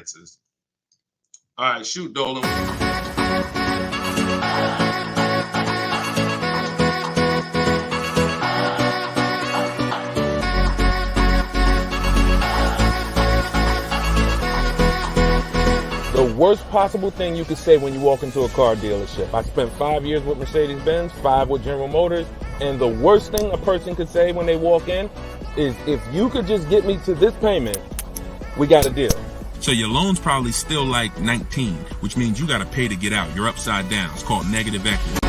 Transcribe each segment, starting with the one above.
answers. All right, shoot, Dolan. The worst possible thing you could say when you walk into a car dealership. I spent 5 years with Mercedes-Benz, 5 with General Motors, and the worst thing a person could say when they walk in is, if you could just get me to this payment, we got a deal. So your loan's probably still like 19, which means you got to pay to get out. You're upside down. It's called negative equity.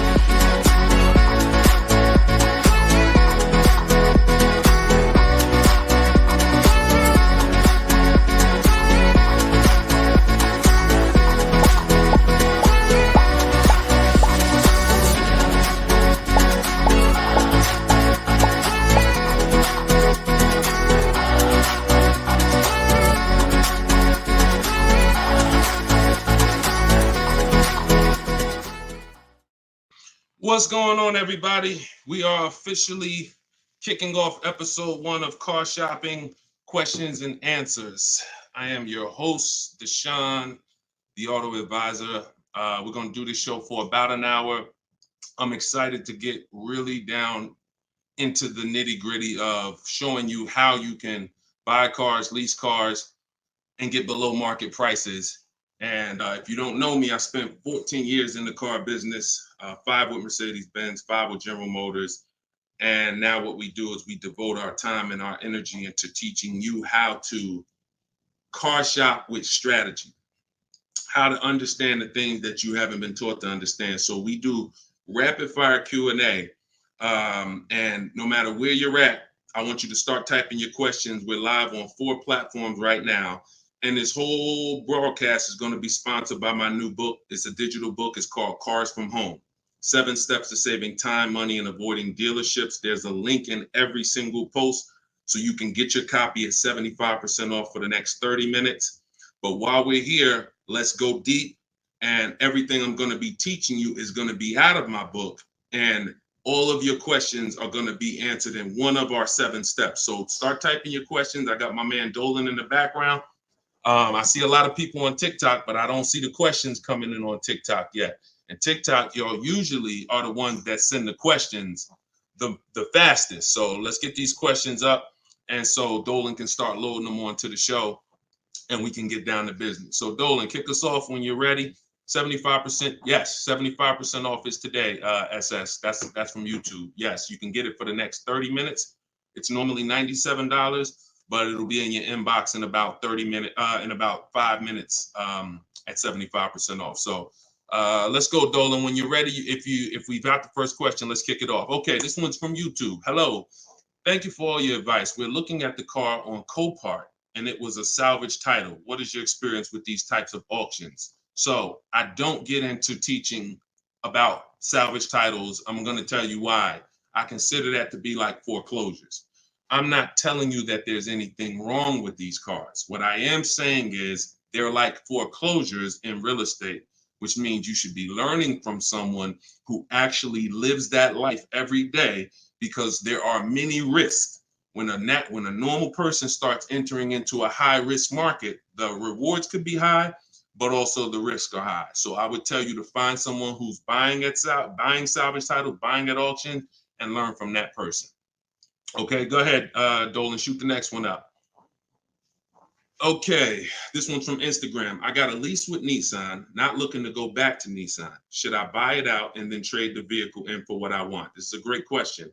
What's going on, everybody? We are officially kicking off episode 1 of Car Shopping Questions and Answers. I am your host, Deshone the Auto Advisor. We're going to do this show for about an hour. I'm excited to get really down into the nitty-gritty of showing you how you can buy cars, lease cars, and get below market prices. And if you don't know me, I spent 14 years in the car business, 5 with Mercedes-Benz, 5 with General Motors. And now what we do is we devote our time and our energy into teaching you how to car shop with strategy, how to understand the things that you haven't been taught to understand. So we do rapid fire Q&A. And no matter where you're at, I want you to start typing your questions. We're live on 4 platforms right now. And this whole broadcast is going to be sponsored by my new book. It's a digital book. It's called Cars from Home: 7 Steps to Saving Time, Money, and Avoiding Dealerships. There's a link in every single post, so you can get your copy at 75% off for the next 30 minutes. But while we're here, let's go deep. And everything I'm going to be teaching you is going to be out of my book. And all of your questions are going to be answered in one of our 7 steps. So start typing your questions. I got my man Dolan in the background. I see a lot of people on TikTok, but I don't see the questions coming in on TikTok yet. And TikTok, y'all usually are the ones that send the questions the fastest. So let's get these questions up. And so Dolan can start loading them onto the show and we can get down to business. So Dolan, kick us off when you're ready. 75%. Yes, 75% off is today, SS. That's from YouTube. Yes, you can get it for the next 30 minutes. It's normally $97. But it'll be in your inbox in about 5 minutes at 75% off. So let's go, Dolan. When you're ready, if we've got the first question, let's kick it off. Okay, this one's from YouTube. Hello. Thank you for all your advice. We're looking at the car on Copart, and it was a salvage title. What is your experience with these types of auctions? So I don't get into teaching about salvage titles. I'm going to tell you why. I consider that to be like foreclosures. I'm not telling you that there's anything wrong with these cars. What I am saying is they're like foreclosures in real estate, which means you should be learning from someone who actually lives that life every day, because there are many risks. When a normal person starts entering into a high risk market, the rewards could be high, but also the risks are high. So I would tell you to find someone who's buying salvage titles, buying at auction, and learn from that person. Okay, go ahead, Dolan, shoot the next one up. Okay, this one's from Instagram. I got a lease with Nissan, not looking to go back to Nissan. Should I buy it out and then trade the vehicle in for what I want? This is a great question.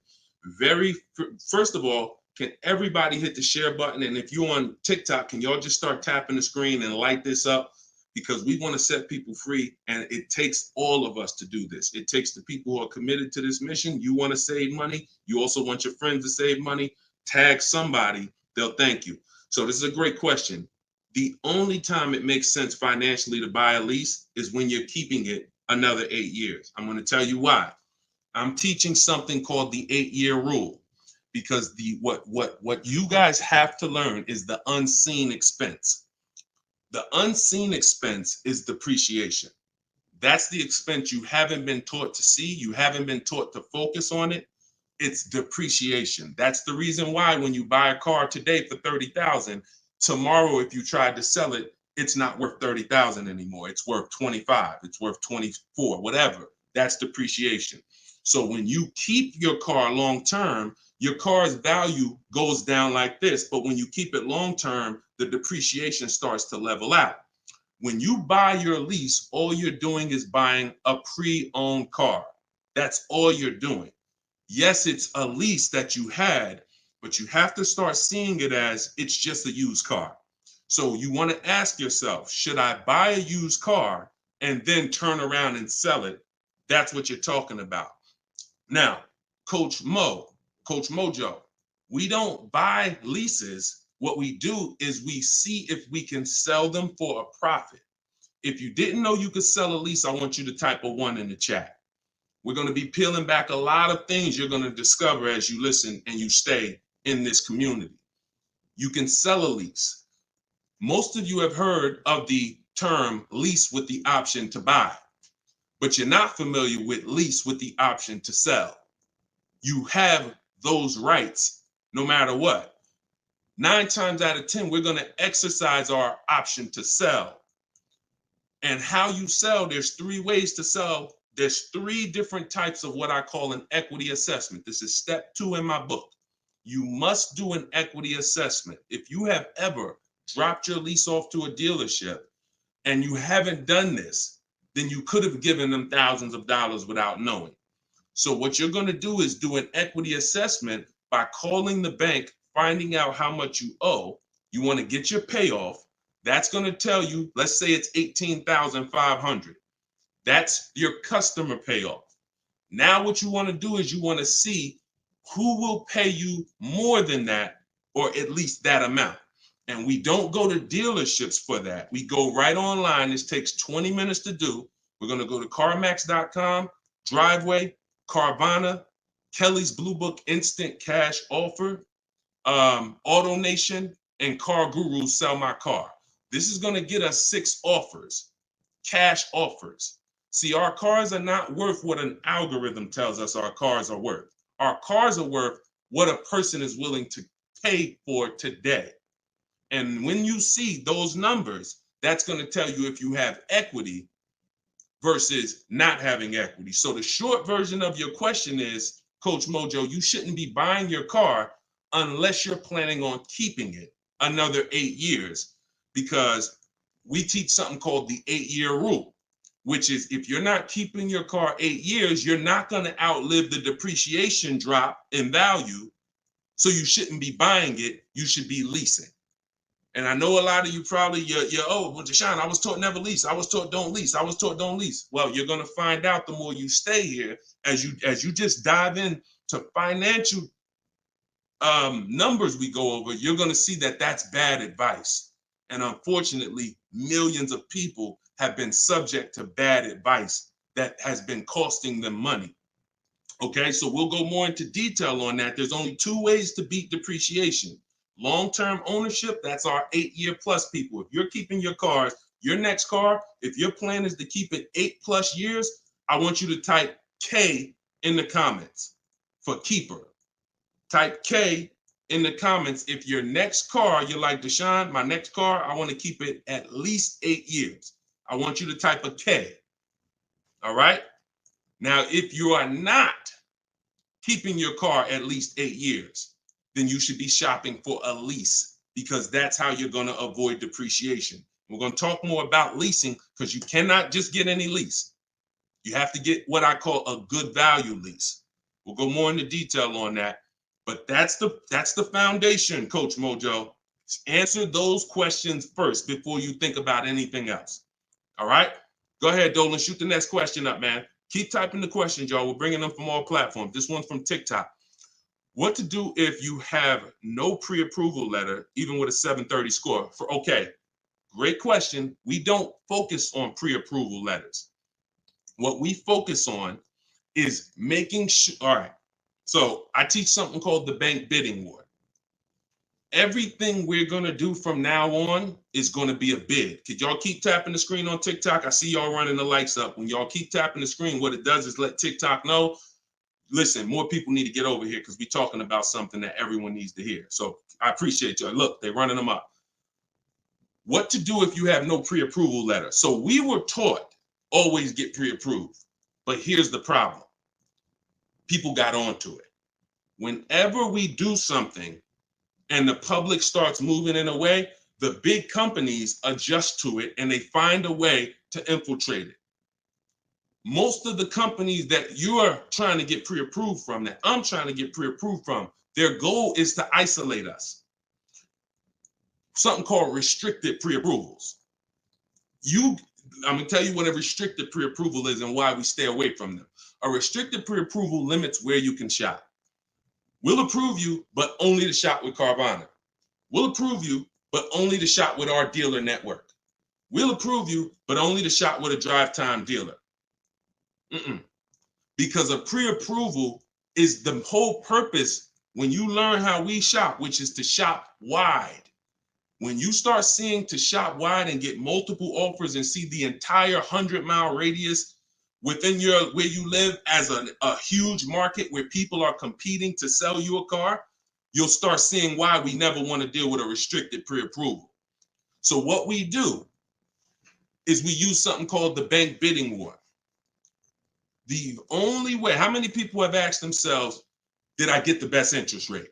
First of all, can everybody hit the share button? And if you're on TikTok, can y'all just start tapping the screen and light this up? Because we want to set people free, and it takes all of us to do this. It takes the people who are committed to this mission. You want to save money. You also want your friends to save money. Tag somebody. They'll thank you. So this is a great question. The only time it makes sense financially to buy a lease is when you're keeping it another 8 years. I'm going to tell you why. I'm teaching something called the 8-year rule, because what you guys have to learn is the unseen expense. The unseen expense is depreciation. That's the expense you haven't been taught to see. You haven't been taught to focus on it. It's depreciation. That's the reason why when you buy a car today for $30,000, tomorrow, if you tried to sell it, it's not worth 30,000 anymore. It's worth 25. It's worth 24, whatever. That's depreciation. So when you keep your car long term, your car's value goes down like this. But when you keep it long term, the depreciation starts to level out. When you buy your lease, all you're doing is buying a pre-owned car. That's all you're doing. Yes, it's a lease that you had, but you have to start seeing it as it's just a used car. So you want to ask yourself, should I buy a used car and then turn around and sell it? That's what you're talking about. Now, Coach Mojo, we don't buy leases. What we do is we see if we can sell them for a profit. If you didn't know you could sell a lease, I want you to type a 1 in the chat. We're going to be peeling back a lot of things you're going to discover as you listen and you stay in this community. You can sell a lease. Most of you have heard of the term lease with the option to buy, but you're not familiar with lease with the option to sell. You have those rights no matter what. 9 times out of 10, we're going to exercise our option to sell. And how you sell, there's 3 ways to sell. There's 3 different types of what I call an equity assessment. This is step 2 in my book. You must do an equity assessment. If you have ever dropped your lease off to a dealership and you haven't done this, then you could have given them thousands of dollars without knowing. So what you're going to do is do an equity assessment by calling the bank, finding out how much you owe. You want to get your payoff. That's going to tell you, let's say it's $18,500. That's your customer payoff. Now what you want to do is you want to see who will pay you more than that, or at least that amount. And we don't go to dealerships for that. We go right online. This takes 20 minutes to do. We're going to go to CarMax.com, Driveway, Carvana, Kelly's Blue Book Instant Cash Offer, AutoNation, and Car Guru Sell My Car. This is going to get us 6 offers, cash offers. See, our cars are not worth what an algorithm tells us our cars are worth. Our cars are worth what a person is willing to pay for today. And when you see those numbers, that's going to tell you if you have equity versus not having equity. So the short version of your question is, Coach Mojo, you shouldn't be buying your car unless you're planning on keeping it another 8 years, because we teach something called the 8-year rule, which is if you're not keeping your car 8 years, you're not going to outlive the depreciation drop in value. So you shouldn't be buying it. You should be leasing. And I know a lot of you probably, you're well, Deshone, I was taught never lease. I was taught don't lease. I was taught don't lease. Well, you're going to find out the more you stay here, as you just dive in to financial numbers we go over, you're going to see that that's bad advice. And unfortunately, millions of people have been subject to bad advice that has been costing them money. Okay, so we'll go more into detail on that. There's only 2 ways to beat depreciation. Long-term ownership, that's our 8-year plus people. If you're keeping your cars, your next car, if your plan is to keep it 8+ years, I want you to type K in the comments for keeper. Type K in the comments if your next car, you're like, Deshone, my next car, I want to keep it at least 8 years. I want you to type a K. All right? Now, if you are not keeping your car at least 8 years, then you should be shopping for a lease, because that's how you're going to avoid depreciation. We're going to talk more about leasing, because you cannot just get any lease. You have to get what I call a good value lease. We'll go more into detail on that, but that's the foundation, Coach Mojo. Answer those questions first before you think about anything else. All right? Go ahead, Dolan. Shoot the next question up, man. Keep typing the questions, y'all. We're bringing them from all platforms. This one's from TikTok. What to do if you have no pre-approval letter, even with a 730 score? Okay, great question. We don't focus on pre-approval letters. What we focus on is making sure. All right, so I teach something called the bank bidding war. Everything we're going to do from now on is going to be a bid. Could y'all keep tapping the screen on TikTok? I see y'all running the lights up. When y'all keep tapping the screen, what it does is let TikTok know, listen, more people need to get over here, because we're talking about something that everyone needs to hear. So I appreciate y'all. Look, they're running them up. What to do if you have no pre-approval letter. So we were taught always get pre-approved. But here's the problem. People got onto it. Whenever we do something and the public starts moving in a way, the big companies adjust to it and they find a way to infiltrate it. Most of the companies that you're trying to get pre-approved from, that I'm trying to get pre-approved from, their goal is to isolate us. Something called restricted pre-approvals. I'm gonna tell you what a restricted pre-approval is and why we stay away from them. A restricted pre-approval limits where you can shop. We'll approve you, but only to shop with Carvana. We'll approve you, but only to shop with our dealer network. We'll approve you, but only to shop with a drive time dealer. Because a pre-approval is the whole purpose when you learn how we shop, which is to shop wide. When you start seeing to shop wide and get multiple offers and see the entire 100-mile radius within where you live as a huge market where people are competing to sell you a car, you'll start seeing why we never want to deal with a restricted pre-approval. So what we do is we use something called the bank bidding war. The only way, how many people have asked themselves, did I get the best interest rate?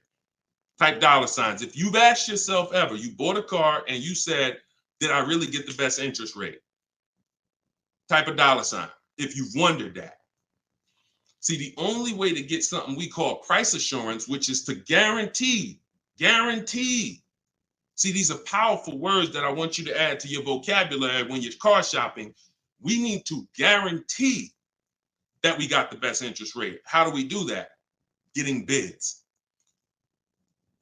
Type dollar signs. If you've asked yourself ever, you bought a car and you said, did I really get the best interest rate? Type a dollar sign if you've wondered that. See, the only way to get something we call price assurance, which is to guarantee. See, these are powerful words that I want you to add to your vocabulary when you're car shopping. We need to guarantee that we got the best interest rate. How do we do that? Getting bids.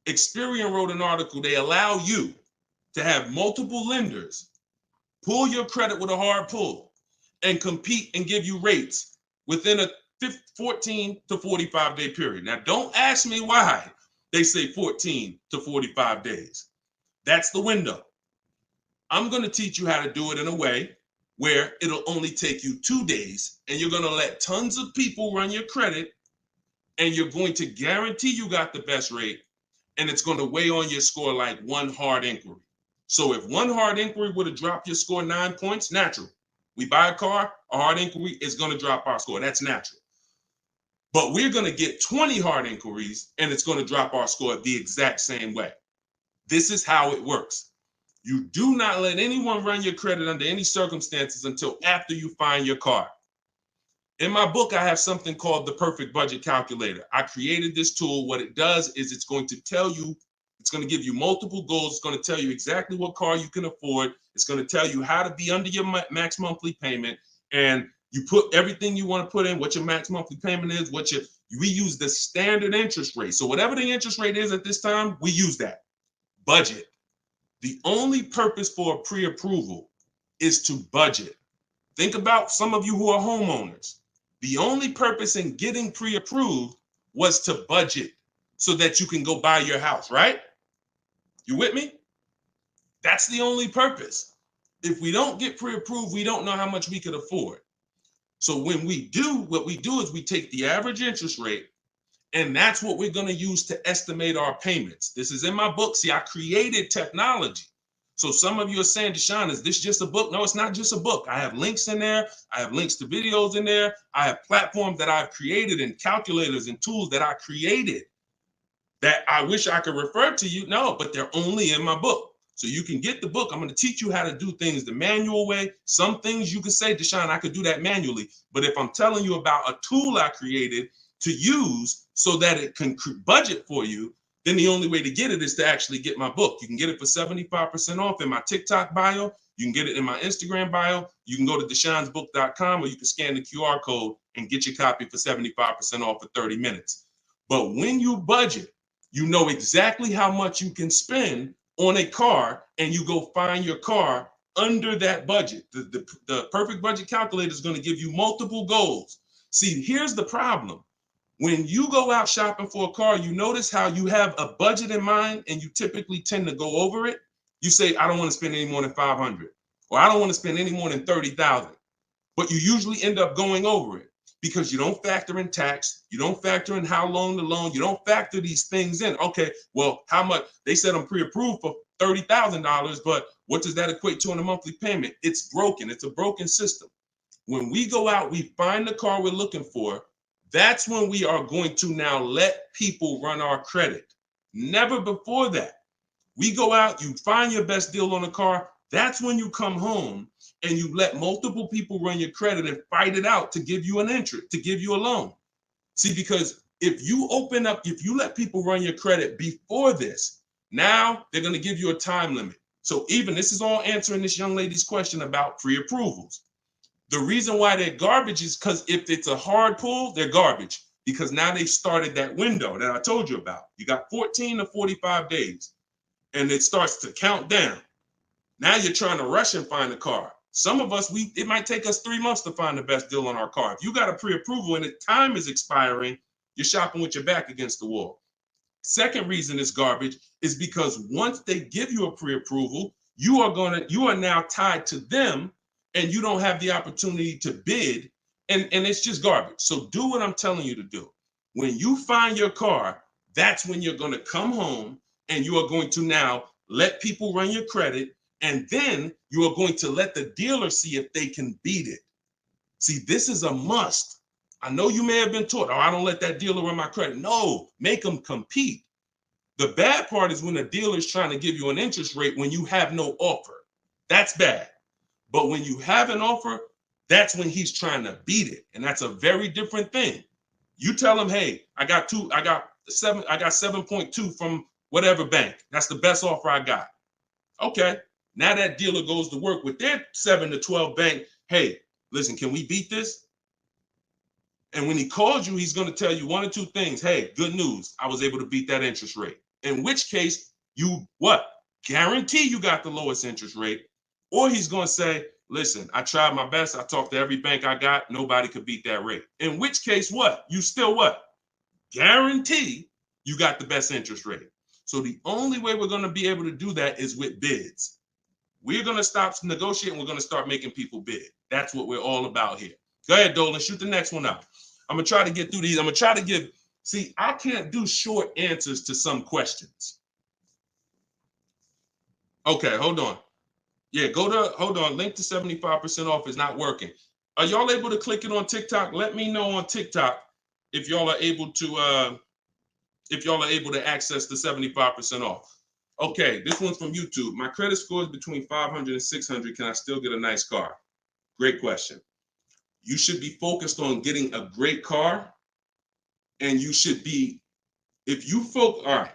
Experian wrote an article. They allow you to have multiple lenders pull your credit with a hard pull and compete and give you rates within a 14 to 45 day period. Now, don't ask me why they say 14 to 45 days. That's the window. I'm going to teach you how to do it in a way where it'll only take you 2 days and you're going to let tons of people run your credit and you're going to guarantee you got the best rate, and it's going to weigh on your score like one hard inquiry. So if one hard inquiry would have dropped your score 9 points, natural. We buy a car, a hard inquiry is going to drop our score. That's natural. But we're going to get 20 hard inquiries and it's going to drop our score the exact same way. This is how it works. You do not let anyone run your credit under any circumstances until after you find your car. In my book, I have something called the Perfect Budget Calculator. I created this tool. What it does is it's going to tell you, it's going to give you multiple goals. It's going to tell you exactly what car you can afford. It's going to tell you how to be under your max monthly payment. And you put everything you want to put in, what your max monthly payment is, we use the standard interest rate. So whatever the interest rate is at this time, we use that. Budget. The only purpose for a pre-approval is to budget. Think about some of you who are homeowners. The only purpose in getting pre-approved was to budget so that you can go buy your house, right? You with me? That's the only purpose. If we don't get pre-approved, we don't know how much we could afford. So when we do, what we do is we take the average interest rate, and that's what we're going to use to estimate our payments. This is in my book. See, I created technology. So some of you are saying, Deshone, is this just a book? No, it's not just a book. I have links in there. I have links to videos in there. I have platforms that I've created and calculators and tools that I created that I wish I could refer to you. No, but they're only in my book. So you can get the book. I'm going to teach you how to do things the manual way. Some things you can say, Deshone, I could do that manually. But if I'm telling you about a tool I created to use so that it can budget for you, then the only way to get it is to actually get my book. You can get it for 75% off in my TikTok bio. You can get it in my Instagram bio. You can go to deshonesbook.com, or you can scan the QR code and get your copy for 75% off for 30 minutes. But when you budget, you know exactly how much you can spend on a car, and you go find your car under that budget. The Perfect Budget Calculator is going to give you multiple goals. See, here's the problem. When you go out shopping for a car, you notice how you have a budget in mind and you typically tend to go over it. You say, I don't want to spend any more than $500, or I don't want to spend any more than $30,000. But you usually end up going over it because you don't factor in tax. You don't factor in how long the loan, you don't factor these things in. Okay, well, how much? They said I'm pre-approved for $30,000, but what does that equate to in a monthly payment? It's broken. It's a broken system. When we go out, we find the car we're looking for. That's when we are going to now let people run our credit. Never before that. We go out, you find your best deal on a car. That's when you come home and you let multiple people run your credit and fight it out to give you an interest, to give you a loan. See, because if you open up, if you let people run your credit before this, now they're going to give you a time limit. So even this is all answering this young lady's question about pre-approvals. The reason why they're garbage is because if it's a hard pull, they're garbage, because now they started that window that I told you about. You got 14 to 45 days and it starts to count down. Now you're trying to rush and find a car. Some of us, it might take us 3 months to find the best deal on our car. If you got a pre-approval and the time is expiring, you're shopping with your back against the wall. Second reason it's garbage is because once they give you a pre-approval, you are now tied to them and you don't have the opportunity to bid, and it's just garbage. So do what I'm telling you to do. When you find your car, that's when you're going to come home and you are going to now let people run your credit, and then you are going to let the dealer see if they can beat it. See, this is a must. I know you may have been taught, I don't let that dealer run my credit. No, make them compete. The bad part is when a dealer is trying to give you an interest rate when you have no offer. That's bad. But when you have an offer, that's when he's trying to beat it. And that's a very different thing. You tell him, hey, I got 7.2 from whatever bank. That's the best offer I got. Okay. Now that dealer goes to work with their 7 to 12 bank. Hey, listen, can we beat this? And when he calls you, he's going to tell you one or two things. Hey, good news. I was able to beat that interest rate. In which case, you what? Guarantee you got the lowest interest rate. Or he's going to say, listen, I tried my best. I talked to every bank I got. Nobody could beat that rate. In which case, what? You still what? Guarantee you got the best interest rate. So the only way we're going to be able to do that is with bids. We're going to stop negotiating. We're going to start making people bid. That's what we're all about here. Go ahead, Dolan. Shoot the next one up. I'm going to try to get through these. I'm going to try to give, see, I can't do short answers to some questions. Okay, hold on. Yeah, hold on. Link to 75% off is not working. Are y'all able to click it on TikTok? Let me know on TikTok if y'all are able to access the 75% off. Okay, this one's from YouTube. My credit score is between 500 and 600. Can I still get a nice car? Great question. You should be focused on getting a great car, and you should be, all right.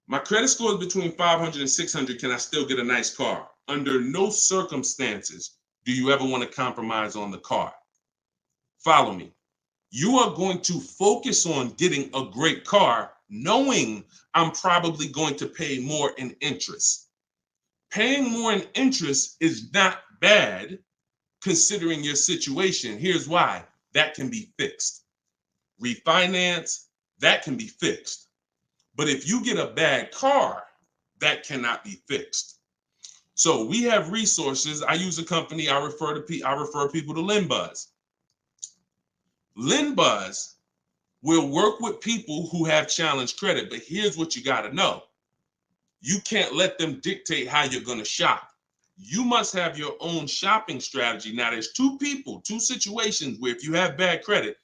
My credit score is between 500 and 600. Can I still get a nice car? Under no circumstances do you ever want to compromise on the car. Follow me. You are going to focus on getting a great car, knowing I'm probably going to pay more in interest. Paying more in interest is not bad considering your situation. Here's why. That can be fixed. Refinance, that can be fixed. But if you get a bad car, that cannot be fixed. So we have resources. I use a company. I refer people to LendBuzz. LendBuzz will work with people who have challenged credit. But here's what you got to know. You can't let them dictate how you're going to shop. You must have your own shopping strategy. Now, there's two situations where if you have bad credit,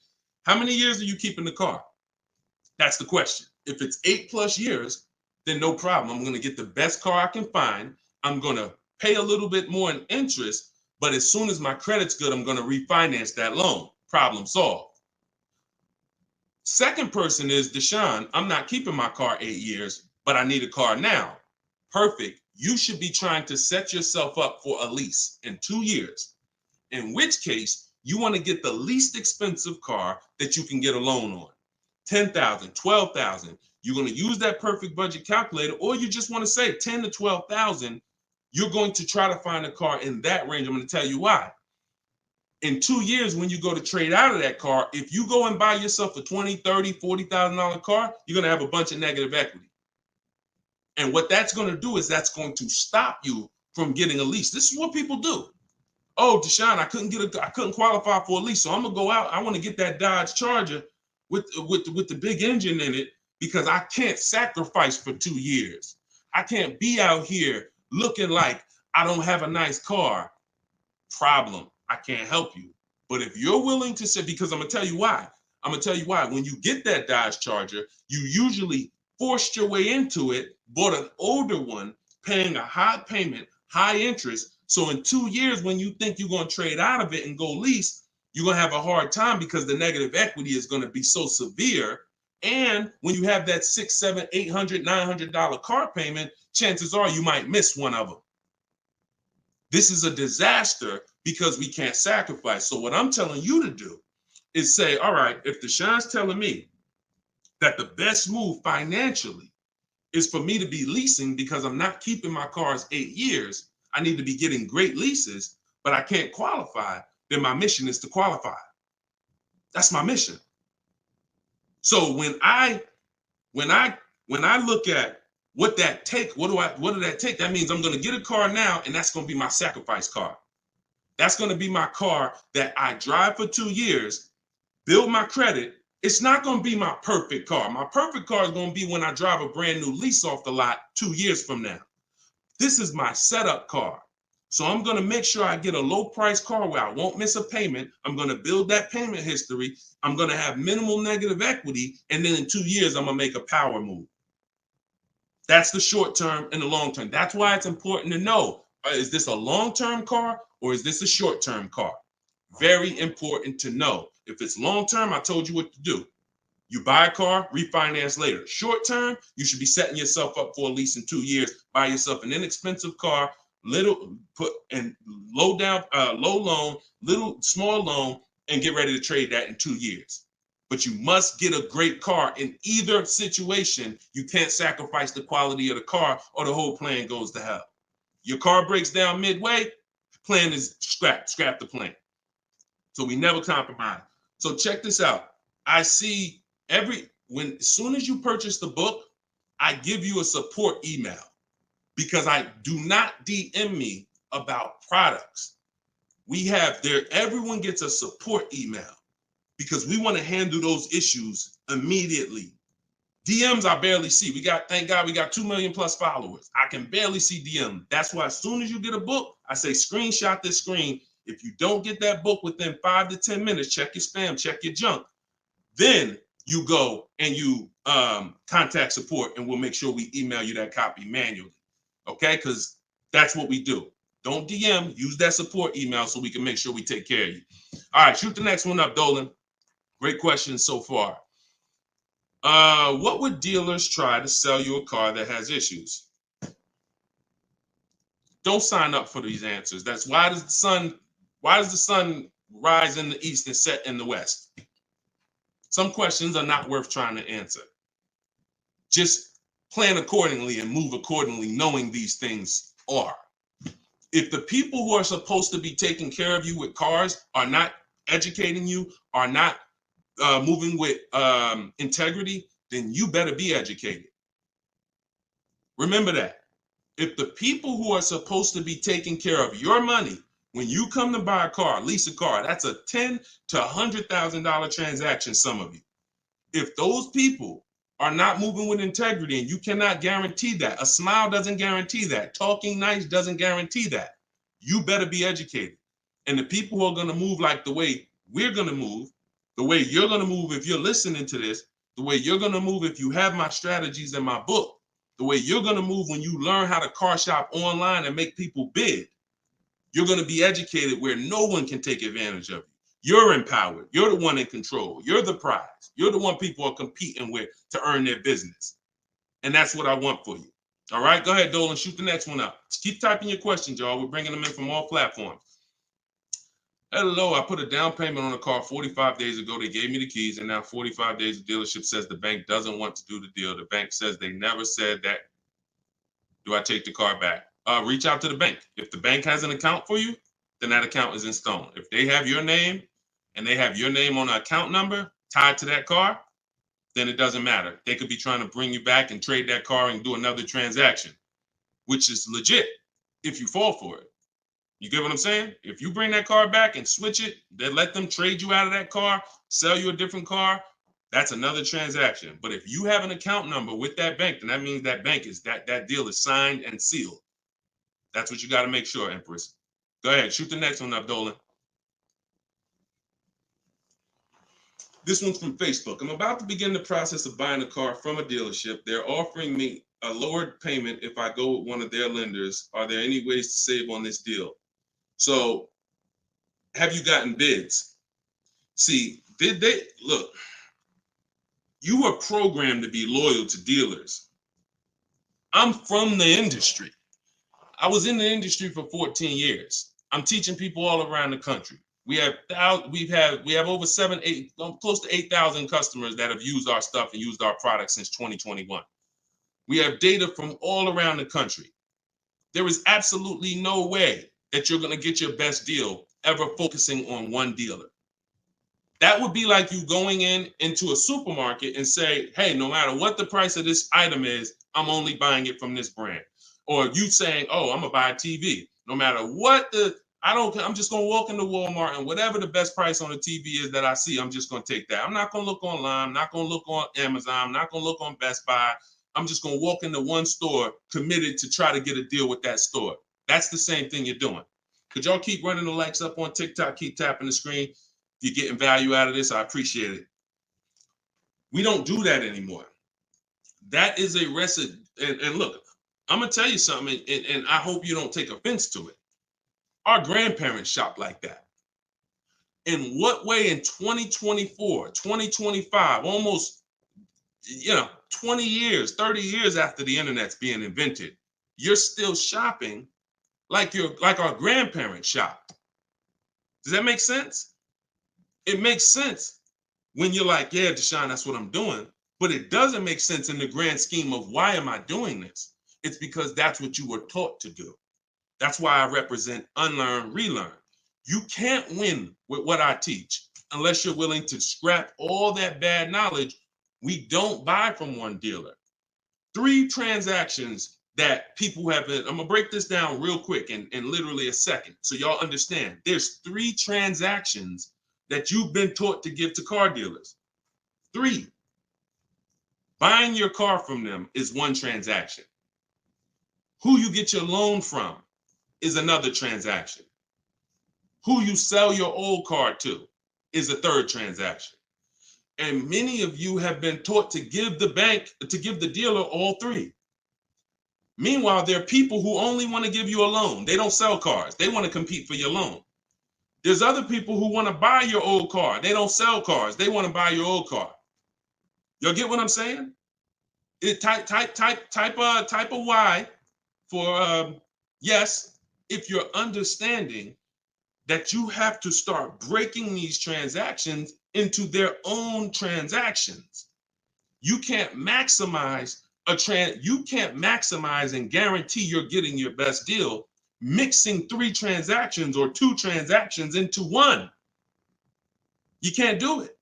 how many years are you keeping the car? That's the question. If it's 8+ years, then no problem. I'm going to get the best car I can find. I'm going to pay a little bit more in interest, but as soon as my credit's good, I'm going to refinance that loan. Problem solved. Second person is Deshone. I'm not keeping my car 8 years, but I need a car now. Perfect. You should be trying to set yourself up for a lease in 2 years, in which case you want to get the least expensive car that you can get a loan on. $10,000, $12,000. You're going to use that perfect budget calculator, or you just want to say $10,000 to $12,000. You're going to try to find a car in that range. I'm going to tell you why. In 2 years, when you go to trade out of that car, if you go and buy yourself a $20,000, $30,000, $40,000 car, you're going to have a bunch of negative equity. And what that's going to do is that's going to stop you from getting a lease. This is what people do. Oh, Deshone, I couldn't qualify for a lease, so I'm going to go out. I want to get that Dodge Charger with the big engine in it because I can't sacrifice for 2 years. I can't be out here looking like I don't have a nice car. Problem. I can't help you. But if you're willing to say, because I'm going to tell you why. I'm going to tell you why. When you get that Dodge Charger, you usually forced your way into it, bought an older one, paying a high payment, high interest. So in 2 years, when you think you're going to trade out of it and go lease, you're going to have a hard time because the negative equity is going to be so severe. And when you have that $600, $700, $800, $900 car payment, chances are you might miss one of them. This is a disaster because we can't sacrifice. So what I'm telling you to do is say, all right, if Deshaun's telling me that the best move financially is for me to be leasing because I'm not keeping my cars 8 years, I need to be getting great leases, but I can't qualify, then my mission is to qualify. That's my mission. So when I look at what that take, what did that take? That means I'm going to get a car now, and that's going to be my sacrifice car. That's going to be my car that I drive for 2 years, build my credit. It's not going to be my perfect car. My perfect car is going to be when I drive a brand new lease off the lot 2 years from now. This is my setup car. So I'm going to make sure I get a low price car where I won't miss a payment. I'm going to build that payment history. I'm going to have minimal negative equity. And then in 2 years, I'm going to make a power move. That's the short term and the long term. That's why it's important to know, is this a long-term car or is this a short-term car? Very important to know. If it's long-term, I told you what to do. You buy a car, refinance later. Short-term, you should be setting yourself up for a lease in 2 years. Buy yourself an inexpensive car, low loan, small loan, and get ready to trade that in 2 years. But you must get a great car in either situation. You can't sacrifice the quality of the car or the whole plan goes to hell. Your car breaks down midway, plan is scrap the plan. So we never compromise. So check this out. I see as soon as you purchase the book, I give you a support email because I do not DM me about products. Everyone gets a support email because we want to handle those issues immediately. DMs I barely see. Thank God we got 2 million plus followers. I can barely see DM. That's why as soon as you get a book, I say screenshot this screen. If you don't get that book within 5 to 10 minutes, check your spam, check your junk. Then you go and you contact support and we'll make sure we email you that copy manually. Okay, because that's what we do. Don't DM, use that support email so we can make sure we take care of you. All right, shoot the next one up, Dolan. Great questions so far. What would dealers try to sell you a car that has issues? Don't sign up for these answers. That's why does the sun rise in the east and set in the west? Some questions are not worth trying to answer. Just plan accordingly and move accordingly, knowing these things are. If the people who are supposed to be taking care of you with cars are not educating you, are not moving with integrity, then you better be educated. Remember that. If the people who are supposed to be taking care of your money, when you come to buy a car, lease a car, that's a $10,000 to $100,000 transaction, some of you. If those people are not moving with integrity, and you cannot guarantee that, a smile doesn't guarantee that, talking nice doesn't guarantee that, you better be educated. And the people who are going to move like the way we're going to move, the way you're going to move if you're listening to this, the way you're going to move if you have my strategies in my book, the way you're going to move when you learn how to car shop online and make people bid, you're going to be educated where no one can take advantage of you. You're empowered. You're the one in control. You're the prize. You're the one people are competing with to earn their business. And that's what I want for you. All right, go ahead, Dolan, shoot the next one up. Just keep typing your questions, y'all. We're bringing them in from all platforms. Hello, I put a down payment on a car 45 days ago. They gave me the keys, and now 45 days, the dealership says the bank doesn't want to do the deal. The bank says they never said that. Do I take the car back? Reach out to the bank. If the bank has an account for you, then that account is in stone. If they have your name and they have your name on an account number tied to that car, then it doesn't matter. They could be trying to bring you back and trade that car and do another transaction, which is legit if you fall for it. You get what I'm saying? If you bring that car back and switch it, then let them trade you out of that car, sell you a different car, That's another transaction. But if you have an account number with that bank, then that means that bank is that deal is signed and sealed. That's what you got to make sure, Empress. Go ahead, shoot the next one up, Dolan. This one's from Facebook. I'm about to begin the process of buying a car from a dealership. They're offering me a lowered payment if I go with one of their lenders. Are there any ways to save on this deal? So, have you gotten bids? See, did they look? You were programmed to be loyal to dealers. I'm from the industry. I was in the industry for 14 years. I'm teaching people all around the country. We have over 8, close to 8,000 customers that have used our stuff and used our products since 2021. We have data from all around the country. There is absolutely no way that you're going to get your best deal ever focusing on one dealer. That would be like you going into a supermarket and say, hey, no matter what the price of this item is, I'm only buying it from this brand. Or you saying, oh, I'm gonna buy a TV. No matter what I'm just gonna walk into Walmart and whatever the best price on the TV is that I see, I'm just gonna take that. I'm not gonna look online, I'm not gonna look on Amazon, I'm not gonna look on Best Buy. I'm just gonna walk into one store committed to try to get a deal with that store. That's the same thing you're doing. Could y'all keep running the likes up on TikTok, keep tapping the screen? If you're getting value out of this, I appreciate it. We don't do that anymore. That is a recipe. And look, I'm going to tell you something, and I hope you don't take offense to it. Our grandparents shopped like that. In what way in 2024, 2025, almost, 20 years, 30 years after the internet's being invented, you're still shopping like our grandparents shopped? Does that make sense? It makes sense when you're like, yeah, Deshone, that's what I'm doing. But it doesn't make sense in the grand scheme of why am I doing this? It's because that's what you were taught to do. That's why I represent unlearn, relearn. You can't win with what I teach unless you're willing to scrap all that bad knowledge. We don't buy from one dealer. 3 transactions that people have been, I'm gonna break this down real quick in literally a second so y'all understand. There's 3 transactions that you've been taught to give to car dealers. 3. Buying your car from them is one transaction. Who you get your loan from is another transaction. Who you sell your old car to is a 3rd transaction. And many of you have been taught to give the dealer all 3. Meanwhile, there are people who only want to give you a loan. They don't sell cars. They want to compete for your loan. There's other people who want to buy your old car. They don't sell cars. They want to buy your old car. Y'all get what I'm saying? Type a Y for yes, if you're understanding that you have to start breaking these transactions into their own transactions. You can't maximize and guarantee you're getting your best deal mixing 3 transactions or 2 transactions into one. You can't do it.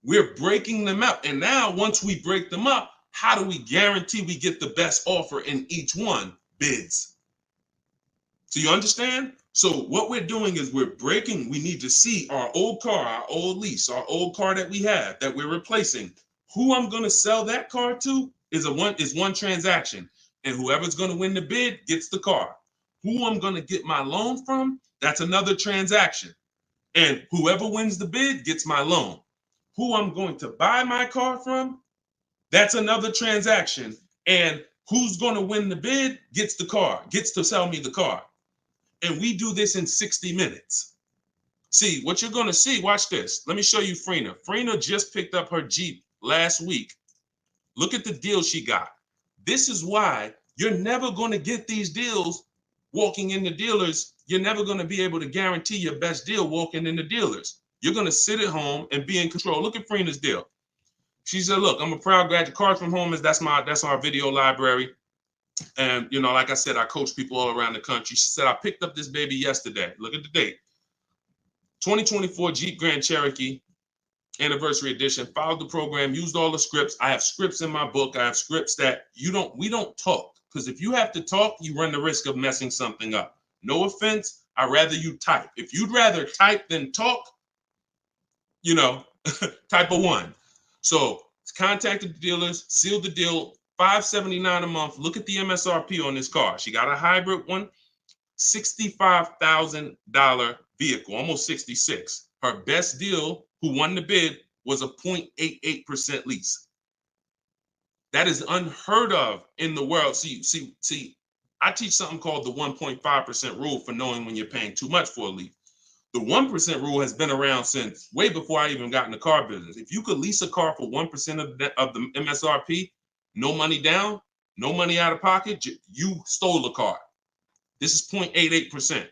We're breaking them up. And now once we break them up, how do we guarantee we get the best offer in each one? Bids. So you understand? So what we're doing is we need to see our old car, our old lease, our old car that we have that we're replacing. Who I'm going to sell that car to is one transaction. And whoever's going to win the bid gets the car. Who I'm going to get my loan from, that's another transaction. And whoever wins the bid gets my loan. Who I'm going to buy my car from, that's another transaction. And who's going to win the bid gets the car, gets to sell me the car. And we do this in 60 minutes. See, what you're going to see, watch this. Let me show you Frina. Frina just picked up her Jeep last week. Look at the deal she got. This is why you're never going to get these deals walking in the dealers. You're never going to be able to guarantee your best deal walking in the dealers. You're going to sit at home and be in control. Look at Frina's deal. She said, look, I'm a proud graduate. Cars from Home that's our video library. And, like I said, I coach people all around the country. She said, I picked up this baby yesterday. Look at the date. 2024 Jeep Grand Cherokee Anniversary Edition. Followed the program, used all the scripts. I have scripts in my book. I have scripts that we don't talk. Because if you have to talk, you run the risk of messing something up. No offense. I'd rather you type. If you'd rather type than talk, Type of 1. So contact the dealers, seal the deal, $579 a month. Look at the MSRP on this car. She got a hybrid one, $65,000 vehicle, almost 66. Her best deal, who won the bid, was a 0.88% lease. That is unheard of in the world. See, I teach something called the 1.5% rule for knowing when you're paying too much for a lease. The 1% rule has been around since way before I even got in the car business. If you could lease a car for 1% of the MSRP, no money down, no money out of pocket, you stole a car. This is 0.88%.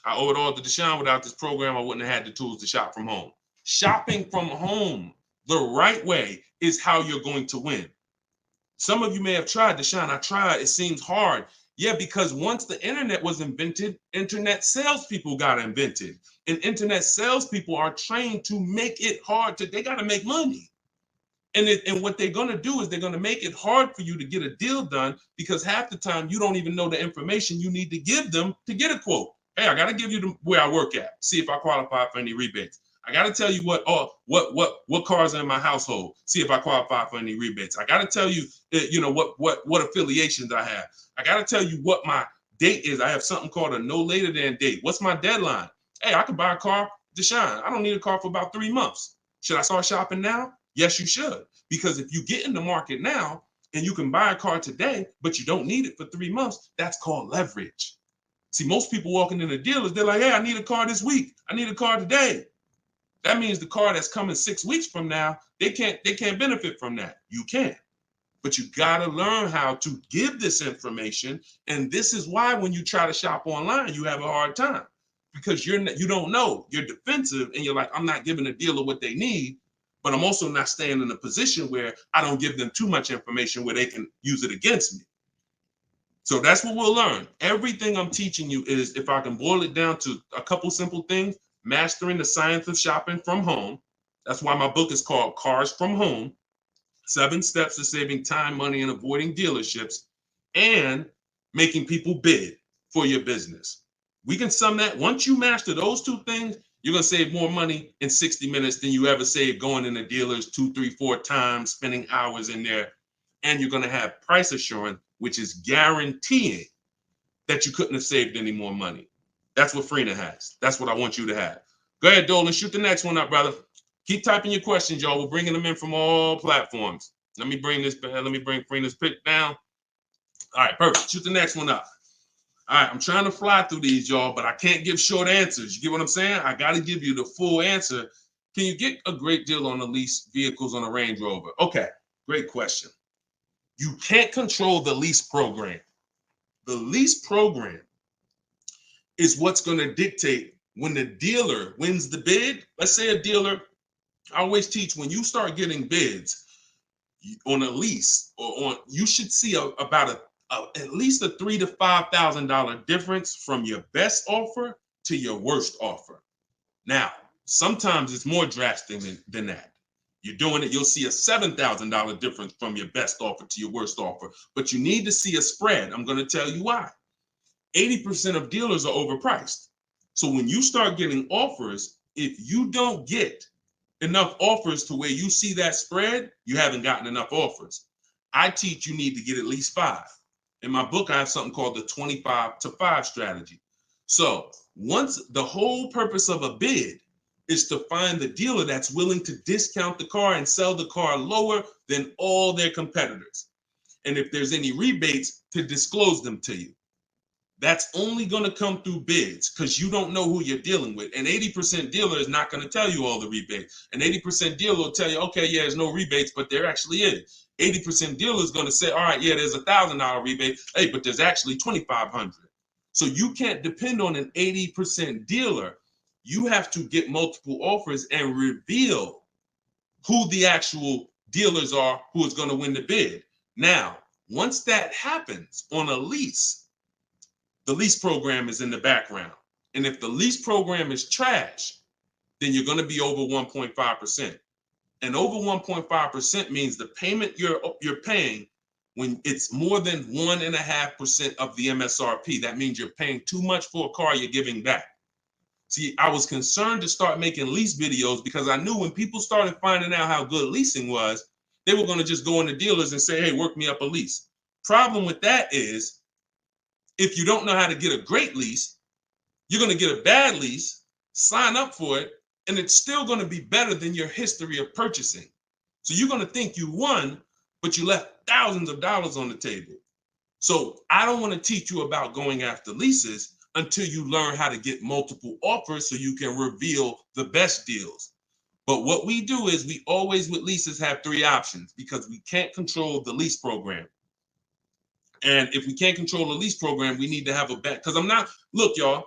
I owe it all to Deshone. Without this program, I wouldn't have had the tools to shop from home. Shopping from home the right way is how you're going to win. Some of you may have tried, Deshone. I tried. It seems hard. Yeah, because once the internet was invented, internet salespeople got invented. And internet salespeople are trained to make it hard. They got to make money. And what they're going to do is they're going to make it hard for you to get a deal done, because half the time you don't even know the information you need to give them to get a quote. Hey, I got to give you where I work at. See if I qualify for any rebates. I got to tell you what cars are in my household. See if I qualify for any rebates. I got to tell you, what affiliations I have. I got to tell you what my date is. I have something called a no later than date. What's my deadline? Hey, I could buy a car, Deshone. I don't need a car for about 3 months. Should I start shopping now? Yes, you should. Because if you get in the market now and you can buy a car today, but you don't need it for 3 months, that's called leverage. See, most people walking in the dealers, they're like, hey, I need a car this week. I need a car today. That means the car that's coming 6 weeks from now, they can't benefit from that. You can. But you got to learn how to give this information. And this is why when you try to shop online, you have a hard time, because you don't know. You're defensive and you're like, I'm not giving a dealer what they need, but I'm also not staying in a position where I don't give them too much information where they can use it against me. So that's what we'll learn. Everything I'm teaching you is, if I can boil it down to a couple simple things, mastering the science of shopping from home. That's why my book is called Cars from Home, 7 Steps to Saving Time, Money, and Avoiding Dealerships, and making people bid for your business. We can sum that. Once you master those 2 things, you're going to save more money in 60 minutes than you ever saved going in the dealers 2, 3, 4 times, spending hours in there. And you're going to have price assurance, which is guaranteeing that you couldn't have saved any more money. That's what Freenah has. That's what I want you to have. Go ahead, Dolan. Shoot the next one up, brother. Keep typing your questions, y'all. We're bringing them in from all platforms. Let me bring Freenah's pick down. All right, perfect. Shoot the next one up. All right, I'm trying to fly through these, y'all, but I can't give short answers. You get what I'm saying? I got to give you the full answer. Can you get a great deal on the lease vehicles on a Range Rover? Okay, great question. You can't control the lease program. The lease program is what's going to dictate when the dealer wins the bid. Let's say a dealer, I always teach, when you start getting bids on a lease or on, you should see about at least a $3,000 to $5,000 difference from your best offer to your worst offer. Now, sometimes it's more drastic than that. You're doing it, you'll see a $7,000 difference from your best offer to your worst offer, but you need to see a spread. I'm going to tell you why. 80% of dealers are overpriced. So when you start getting offers, if you don't get enough offers to where you see that spread, you haven't gotten enough offers. I teach you need to get at least 5. In my book, I have something called the 25 to 5 strategy. So once the whole purpose of a bid is to find the dealer that's willing to discount the car and sell the car lower than all their competitors. And if there's any rebates, to disclose them to you. That's only going to come through bids, because you don't know who you're dealing with. An 80% dealer is not going to tell you all the rebates. An 80% dealer will tell you, okay, yeah, there's no rebates, but there actually is. 80% dealer is going to say, all right, yeah, there's $1,000 rebate. Hey, but there's actually $2,500. So you can't depend on an 80% dealer. You have to get multiple offers and reveal who the actual dealers are who is going to win the bid. Now, once that happens on a lease, the lease program is in the background. And if the lease program is trash, then you're going to be over 1.5%. And over 1.5% means the payment you're paying, when it's more than 1.5% of the MSRP, that means you're paying too much for a car you're giving back. See, I was concerned to start making lease videos because I knew when people started finding out how good leasing was, they were going to just go into dealers and say, hey, work me up a lease. Problem with that is, if you don't know how to get a great lease, you're going to get a bad lease, sign up for it, and it's still going to be better than your history of purchasing. So you're going to think you won, but you left thousands of dollars on the table. So I don't want to teach you about going after leases until you learn how to get multiple offers so you can reveal the best deals. But what we do is we always with leases have 3 options because we can't control the lease program. And if we can't control the lease program, we need to have a bet. Because look, y'all,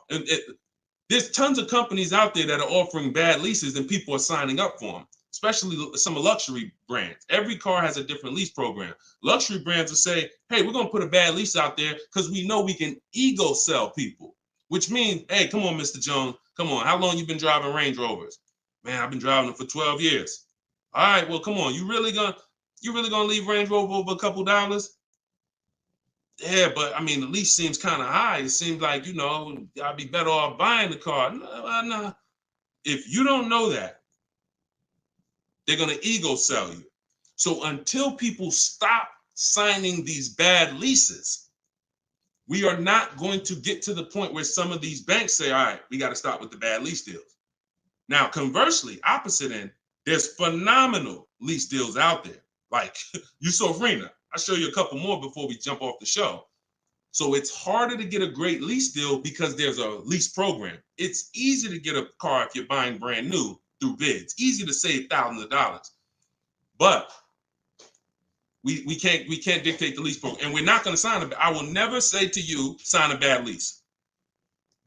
there's tons of companies out there that are offering bad leases and people are signing up for them, especially some luxury brands. Every car has a different lease program. Luxury brands will say, hey, we're going to put a bad lease out there because we know we can ego sell people, which means, hey, come on, Mr. Jones, come on. How long you been driving Range Rovers? Man, I've been driving them for 12 years. All right, well, come on. You really gonna leave Range Rover over a couple dollars? Yeah, but I mean, the lease seems kind of high. It seems like, I'd be better off buying the car. No. If you don't know that, they're going to ego sell you. So until people stop signing these bad leases, we are not going to get to the point where some of these banks say, all right, we got to stop with the bad lease deals. Now, conversely, opposite end, there's phenomenal lease deals out there. Like Yusufrina. I'll show you a couple more before we jump off the show. So it's harder to get a great lease deal because there's a lease program. It's easy to get a car if you're buying brand new through bids. Easy to save thousands of dollars. But we can't dictate the lease program. And we're not going to sign I will never say to you, sign a bad lease.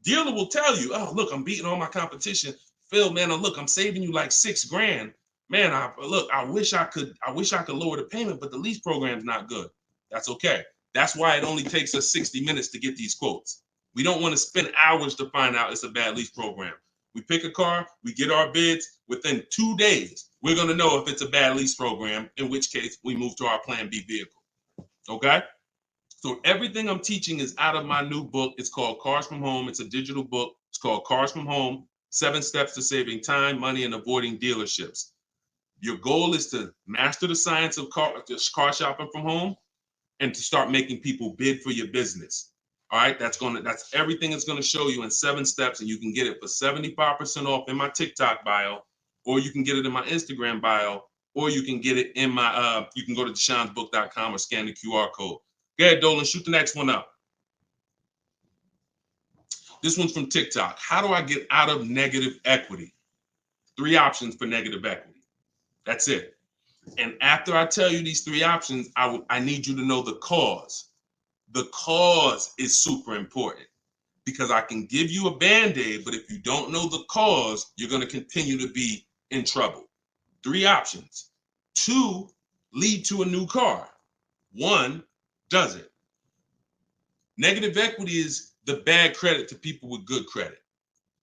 Dealer will tell you, oh, look, I'm beating all my competition. Phil, man, look, I'm saving you like $6,000. Man, I wish I could lower the payment, but the lease program's not good. That's okay. That's why it only takes us 60 minutes to get these quotes. We don't want to spend hours to find out it's a bad lease program. We pick a car, we get our bids. Within 2 days, we're going to know if it's a bad lease program, in which case we move to our Plan B vehicle. Okay? So everything I'm teaching is out of my new book. It's called Cars from Home. It's a digital book. It's called Cars from Home, 7 Steps to Saving Time, Money, and Avoiding Dealerships. Your goal is to master the science of car shopping from home and to start making people bid for your business. All right, that's everything it's going to show you in 7 steps, and you can get it for 75% off in my TikTok bio, or you can get it in my Instagram bio, or you can get it in my you can go to deshonsbook.com or scan the QR code. Go ahead, Dolan, shoot the next one up. This one's from TikTok. How do I get out of negative equity? 3 options for negative equity. That's it. And after I tell you these 3 options, I need you to know the cause. The cause is super important because I can give you a Band-Aid, but if you don't know the cause, you're going to continue to be in trouble. 3 options. 2 lead to a new car. 1 doesn't. Negative equity is the bad credit to people with good credit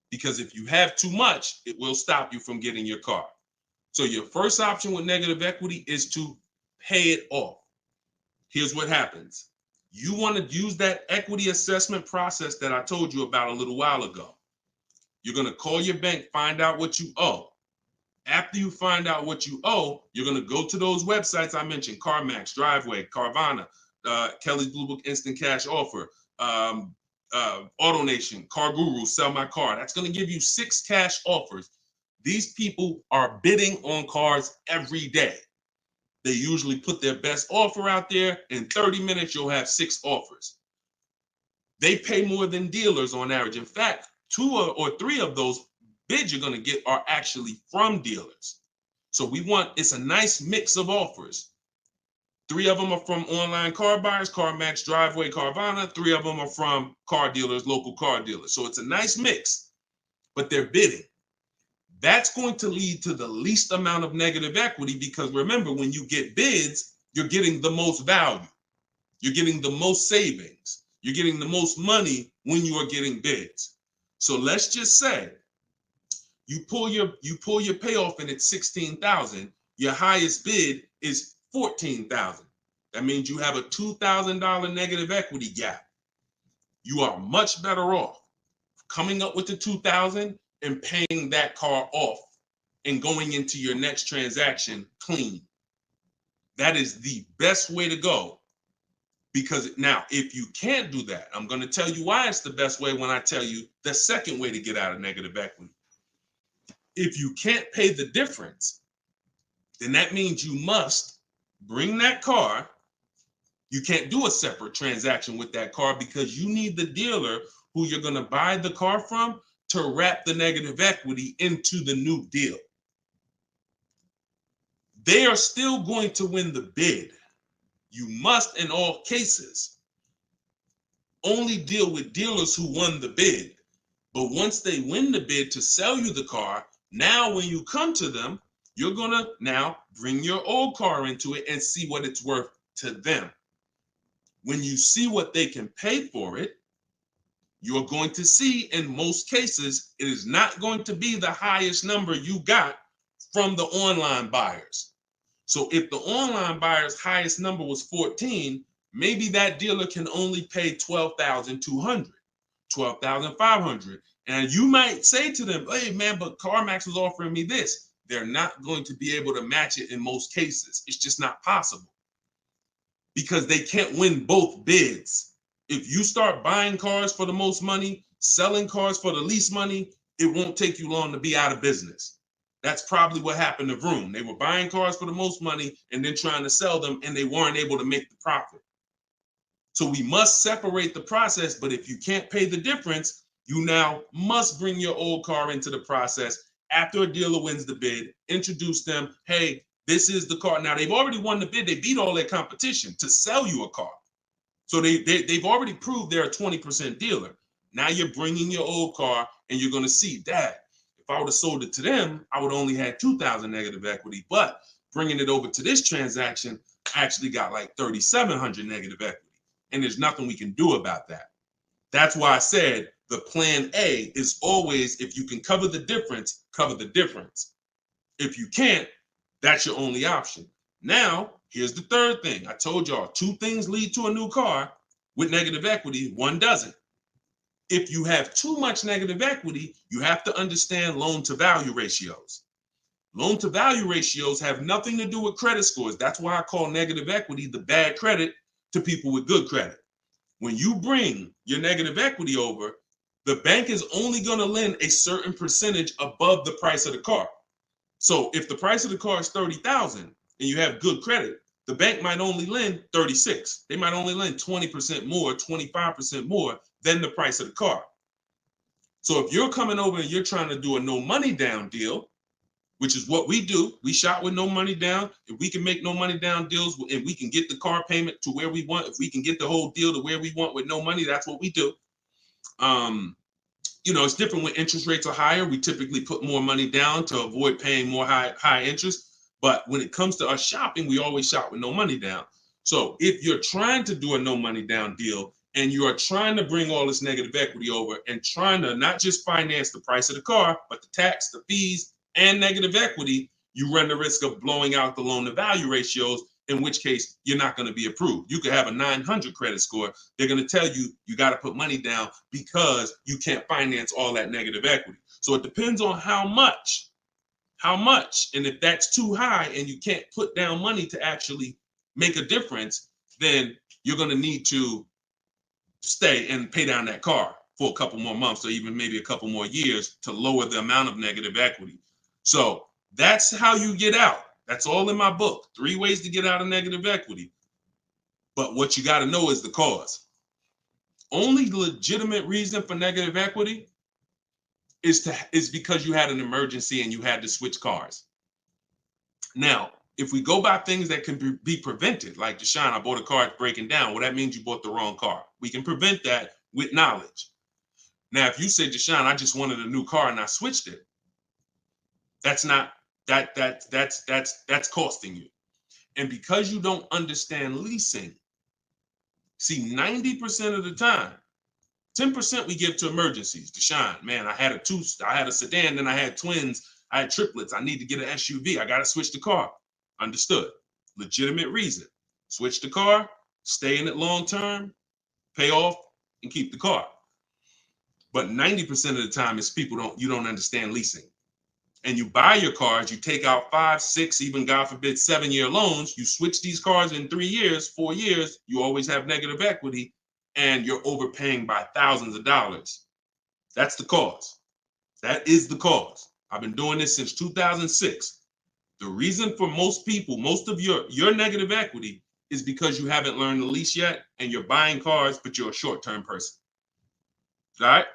because if you have too much, it will stop you from getting your car. So your first option with negative equity is to pay it off. Here's what happens. You want to use that equity assessment process that I told you about a little while ago. You're going to call your bank, find out what you owe. After you find out what you owe, you're going to go to those websites I mentioned, CarMax, Driveway, Carvana, Kelly's Blue Book Instant Cash Offer, AutoNation, Car Guru, Sell My Car. That's going to give you 6 cash offers. These people are bidding on cars every day. They usually put their best offer out there. In 30 minutes, you'll have 6 offers. They pay more than dealers on average. In fact, 2 or 3 of those bids you're going to get are actually from dealers. So it's a nice mix of offers. 3 of them are from online car buyers, CarMax, Driveway, Carvana. 3 of them are from car dealers, local car dealers. So it's a nice mix, but they're bidding. That's going to lead to the least amount of negative equity because remember, when you get bids, you're getting the most value. You're getting the most savings. You're getting the most money when you are getting bids. So let's just say you pull your payoff in at $16,000. Your highest bid is $14,000. That means you have a $2,000 negative equity gap. You are much better off coming up with the $2,000 and paying that car off and going into your next transaction clean. That is the best way to go. Because now, if you can't do that, I'm going to tell you why it's the best way when I tell you the second way to get out of negative equity. If you can't pay the difference, then that means you must bring that car. You can't do a separate transaction with that car because you need the dealer who you're going to buy the car from to wrap the negative equity into the new deal. They are still going to win the bid. You must, in all cases, only deal with dealers who won the bid. But once they win the bid to sell you the car, now when you come to them, you're going to now bring your old car into it and see what it's worth to them. When you see what they can pay for it, you're going to see in most cases, it is not going to be the highest number you got from the online buyers. So if the online buyer's highest number was 14, maybe that dealer can only pay 12,200, 12,500. And you might say to them, hey man, but CarMax was offering me this. They're not going to be able to match it in most cases. It's just not possible because they can't win both bids. If you start buying cars for the most money, selling cars for the least money, it won't take you long to be out of business. That's probably what happened to Vroom. They were buying cars for the most money and then trying to sell them, and they weren't able to make the profit. So we must separate the process, but if you can't pay the difference, you now must bring your old car into the process after a dealer wins the bid, introduce them, hey, this is the car. Now, they've already won the bid. They beat all their competition to sell you a car. So they've already proved they're a 20% dealer. Now you're bringing your old car, and you're going to see, Dad, if I would have sold it to them, I would only had 2,000 negative equity. But bringing it over to this transaction, I actually got like 3,700 negative equity. And there's nothing we can do about that. That's why I said the plan A is always, if you can cover the difference, cover the difference. If you can't, that's your only option. Now, here's the third thing. I told y'all 2 things lead to a new car with negative equity, 1 doesn't. If you have too much negative equity, you have to understand loan to value ratios. Loan to value ratios have nothing to do with credit scores. That's why I call negative equity the bad credit to people with good credit. When you bring your negative equity over, the bank is only going to lend a certain percentage above the price of the car. So if the price of the car is 30,000 and you have good credit, the bank might only lend 36. They might only lend 20% more, 25% more than the price of the car. So if you're coming over and you're trying to do a no money down deal, which is what we do, we shop with no money down. If we can make no money down deals and we can get the car payment to where we want, if we can get the whole deal to where we want with no money, that's what we do. It's different when interest rates are higher. We typically put more money down to avoid paying more high interest. But when it comes to us shopping, we always shop with no money down. So if you're trying to do a no money down deal and you are trying to bring all this negative equity over and trying to not just finance the price of the car, but the tax, the fees, and negative equity, you run the risk of blowing out the loan to value ratios, in which case you're not going to be approved. You could have a 900 credit score. They're going to tell you you got to put money down because you can't finance all that negative equity. So it depends on how much. And if that's too high and you can't put down money to actually make a difference, then you're going to need to stay and pay down that car for a couple more months or even maybe a couple more years to lower the amount of negative equity. So that's how you get out. That's all in my book. 3 ways to get out of negative equity. But what you got to know is the cause. Only legitimate reason for negative equity is because you had an emergency and you had to switch cars. Now, if we go by things that can be prevented, like Deshone, I bought a car, it's breaking down. Well, that means you bought the wrong car. We can prevent that with knowledge. Now, if you say, Deshone, I just wanted a new car and I switched it, that's costing you. And because you don't understand leasing, see, 90% of the time, 10% we give to emergencies. Deshone, man, I had a sedan, then I had twins, I had triplets. I need to get an SUV. I got to switch the car. Understood. Legitimate reason. Switch the car, stay in it long term, pay off, and keep the car. But 90% of the time is you don't understand leasing. And you buy your cars, you take out 5, 6, even God forbid 7-year loans, you switch these cars in 3 years, 4 years, you always have negative equity and you're overpaying by thousands of dollars. That's the cause. That is the cause. I've been doing this since 2006. The reason for most people, most of your negative equity is because you haven't learned the lease yet and you're buying cars, but you're a short-term person. All right?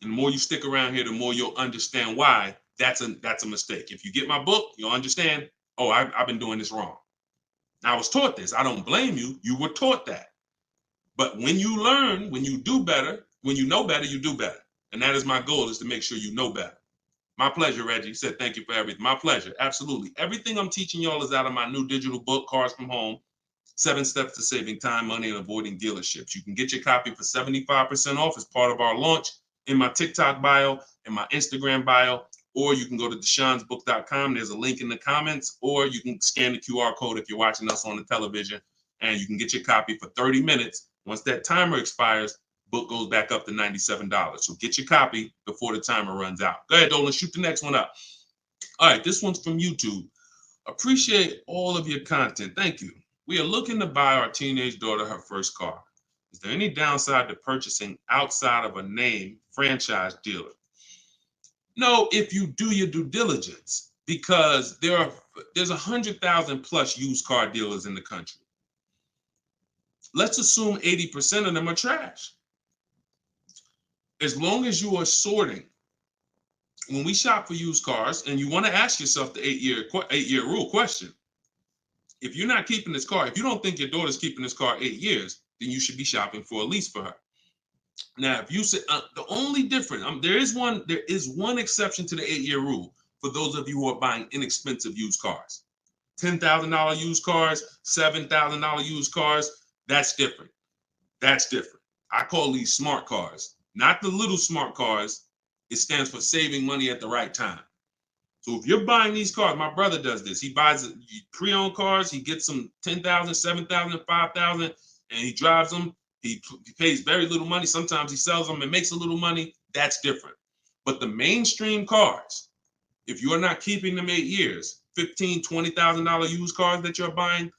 And the more you stick around here, the more you'll understand why that's a mistake. If you get my book, you'll understand, oh, I've been doing this wrong. Now, I was taught this. I don't blame you. You were taught that. But when you learn, when you do better, when you know better, you do better. And that is my goal, is to make sure you know better. My pleasure, Reggie. Said thank you for everything. My pleasure. Absolutely. Everything I'm teaching y'all is out of my new digital book, Cars from Home, 7 Steps to Saving Time, Money, and Avoiding Dealerships. You can get your copy for 75% off as part of our launch in my TikTok bio, in my Instagram bio, or you can go to deshonsbook.com. There's a link in the comments, or you can scan the QR code if you're watching us on the television, and you can get your copy for 30 minutes. Once that timer expires, book goes back up to $97. So get your copy before the timer runs out. Go ahead, Dolan, shoot the next one up. All right, this one's from YouTube. Appreciate all of your content. Thank you. We are looking to buy our teenage daughter her first car. Is there any downside to purchasing outside of a name franchise dealer? No, if you do your due diligence, because there's 100,000 plus used car dealers in the country. Let's assume 80% of them are trash. As long as you are sorting, when we shop for used cars, and you want to ask yourself the 8-year rule question. If you're not keeping this car, if you don't think your daughter's keeping this car 8 years, then you should be shopping for a lease for her. Now, if you say the only difference, there is one exception to the 8-year rule for those of you who are buying inexpensive used cars. $10,000 used cars, $7,000 used cars, that's different. That's different. I call these smart cars, not the little smart cars. It stands for saving money at the right time. So if you're buying these cars, my brother does this. He buys pre-owned cars. He gets them $10,000, $7,000, $5,000, and he drives them. He pays very little money. Sometimes he sells them and makes a little money. That's different. But the mainstream cars, if you're not keeping them 8 years, $15,000, $20,000 used cars that you're buying,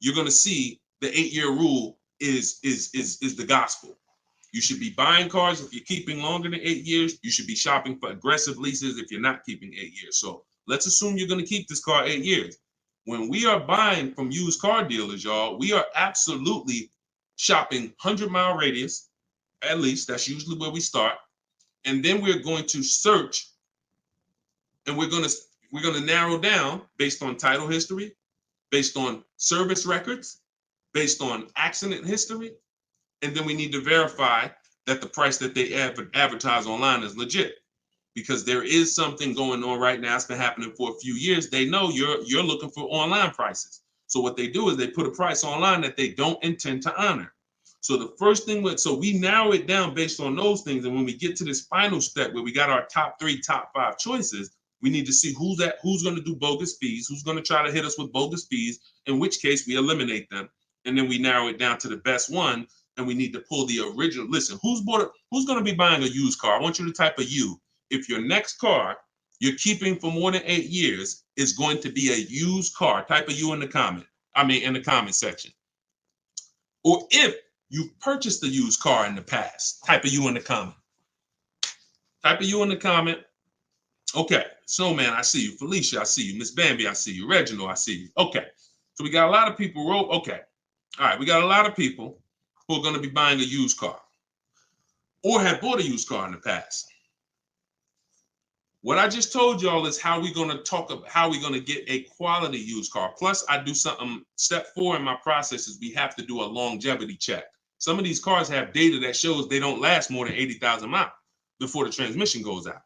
you're going to see the 8-year rule is the gospel. You should be buying cars if you're keeping longer than 8 years. You should be shopping for aggressive leases if you're not keeping 8 years. So let's assume you're going to keep this car 8 years. When we are buying from used car dealers, y'all, we are absolutely shopping 100-mile radius, at least. That's usually where we start. And then we're going to search, and we're going to narrow down based on title history, based on service records, based on accident history. And then we need to verify that the price that they advertise online is legit, because there is something going on right now. It's been happening for a few years. They know you're looking for online prices. So what they do is they put a price online that they don't intend to honor. So the first thing, so we narrow it down based on those things. And when we get to this final step where we got our top 3, top 5 choices, we need to see who's going to do bogus fees, who's going to try to hit us with bogus fees, in which case we eliminate them. And then we narrow it down to the best one. And we need to pull the original. Listen, who's going to be buying a used car? I want you to type a U. If your next car you're keeping for more than 8 years is going to be a used car, type a U in the comment. In the comment section. Or if you've purchased a used car in the past, type a U in the comment. Type a U in the comment. Okay, Snowman, I see you. Felicia, I see you. Miss Bambi, I see you. Reginald, I see you. Okay, so we got a lot of people. Okay, all right, we got a lot of people who are going to be buying a used car or have bought a used car in the past. What I just told y'all is how we're going to talk about how we're going to get a quality used car. Plus, I do something, step 4 in my process is we have to do a longevity check. Some of these cars have data that shows they don't last more than 80,000 miles before the transmission goes out.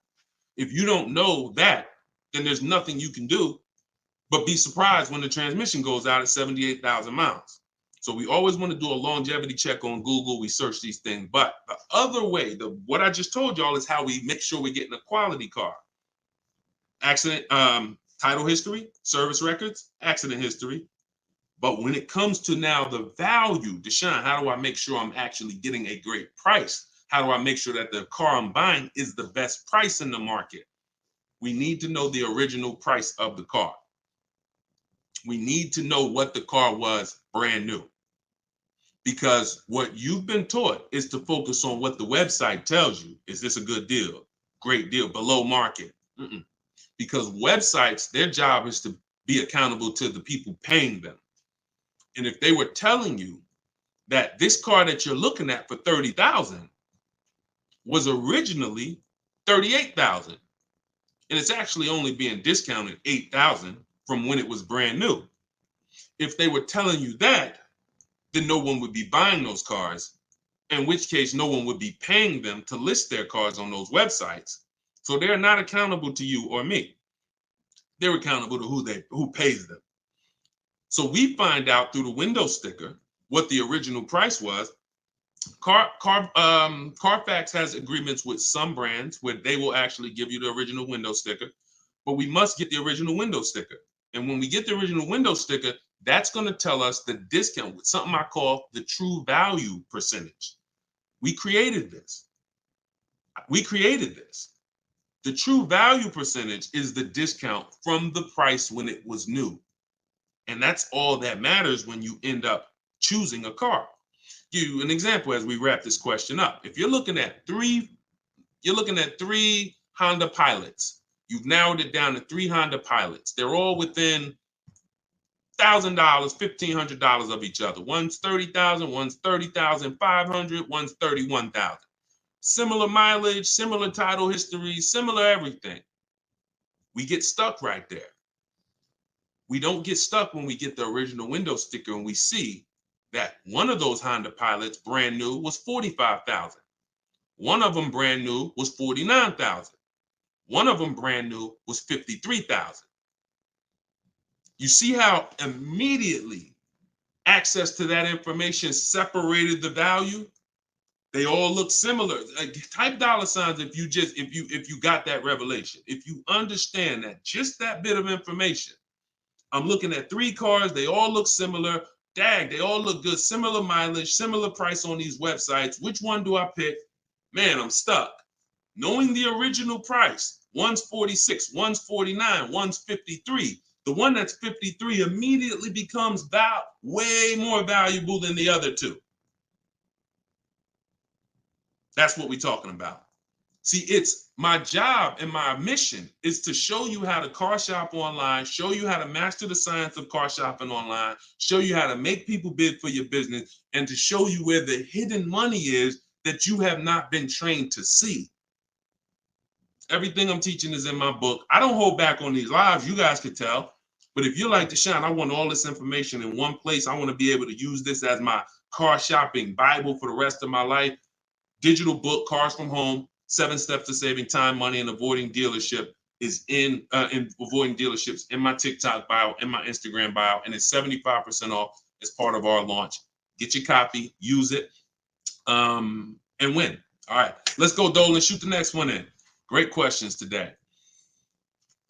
If you don't know that, then there's nothing you can do but be surprised when the transmission goes out at 78,000 miles. So we always want to do a longevity check on Google. We search these things. But the other way, what I just told y'all is how we make sure we're getting a quality car. Accident, title history, service records, accident history. But when it comes to now the value, Deshone, how do I make sure I'm actually getting a great price? How do I make sure that the car I'm buying is the best price in the market? We need to know the original price of the car. We need to know what the car was brand new. Because what you've been taught is to focus on what the website tells you. Is this a good deal? Great deal, below market. Because websites, their job is to be accountable to the people paying them. And if they were telling you that this car that you're looking at for $30,000 was originally $38,000, and it's actually only being discounted $8,000 from when it was brand new. If they were telling you that, then no one would be buying those cars, in which case no one would be paying them to list their cars on those websites. So they're not accountable to you or me. They're accountable to who pays them. So we find out through the window sticker what the original price was. Carfax has agreements with some brands where they will actually give you the original window sticker, but we must get the original window sticker. And when we get the original window sticker, that's going to tell us the discount with something I call the true value percentage. We created this. The true value percentage is the discount from the price when it was new. And that's all that matters when you end up choosing a car. Give you an example as we wrap this question up. If you're looking at three Honda Pilots. You've narrowed it down to 3 Honda Pilots. They're all within $1,000, $1,500 of each other. One's $30,000, one's $30,500, one's $31,000. Similar mileage, similar title history, similar everything. We get stuck right there. We don't get stuck when we get the original window sticker and we see that one of those Honda Pilots brand new was $45,000. One of them brand new was $49,000. One of them brand new was $53,000. You see how immediately access to that information separated the value? They all look similar. Type $signs if you got that revelation. If you understand that just that bit of information, I'm looking at 3 cars, they all look similar. Dag, they all look good, similar mileage, similar price on these websites. Which one do I pick? Man, I'm stuck. Knowing the original price, one's 46, one's 49, one's 53. The one that's 53 immediately becomes way more valuable than the other 2. That's what we're talking about. See, it's my job and my mission is to show you how to car shop online, show you how to master the science of car shopping online, show you how to make people bid for your business, and to show you where the hidden money is that you have not been trained to see. Everything I'm teaching is in my book. I don't hold back on these lives. You guys could tell. But if you're like Deshone, I want all this information in one place. I want to be able to use this as my car shopping Bible for the rest of my life. Digital book, Cars from Home, 7 Steps to Saving Time, Money, and Avoiding Dealership is in avoiding dealerships in my TikTok bio, in my Instagram bio, and it's 75% off as part of our launch. Get your copy, use it, and win. All right, let's go, Dolan. Shoot the next one in. Great questions today.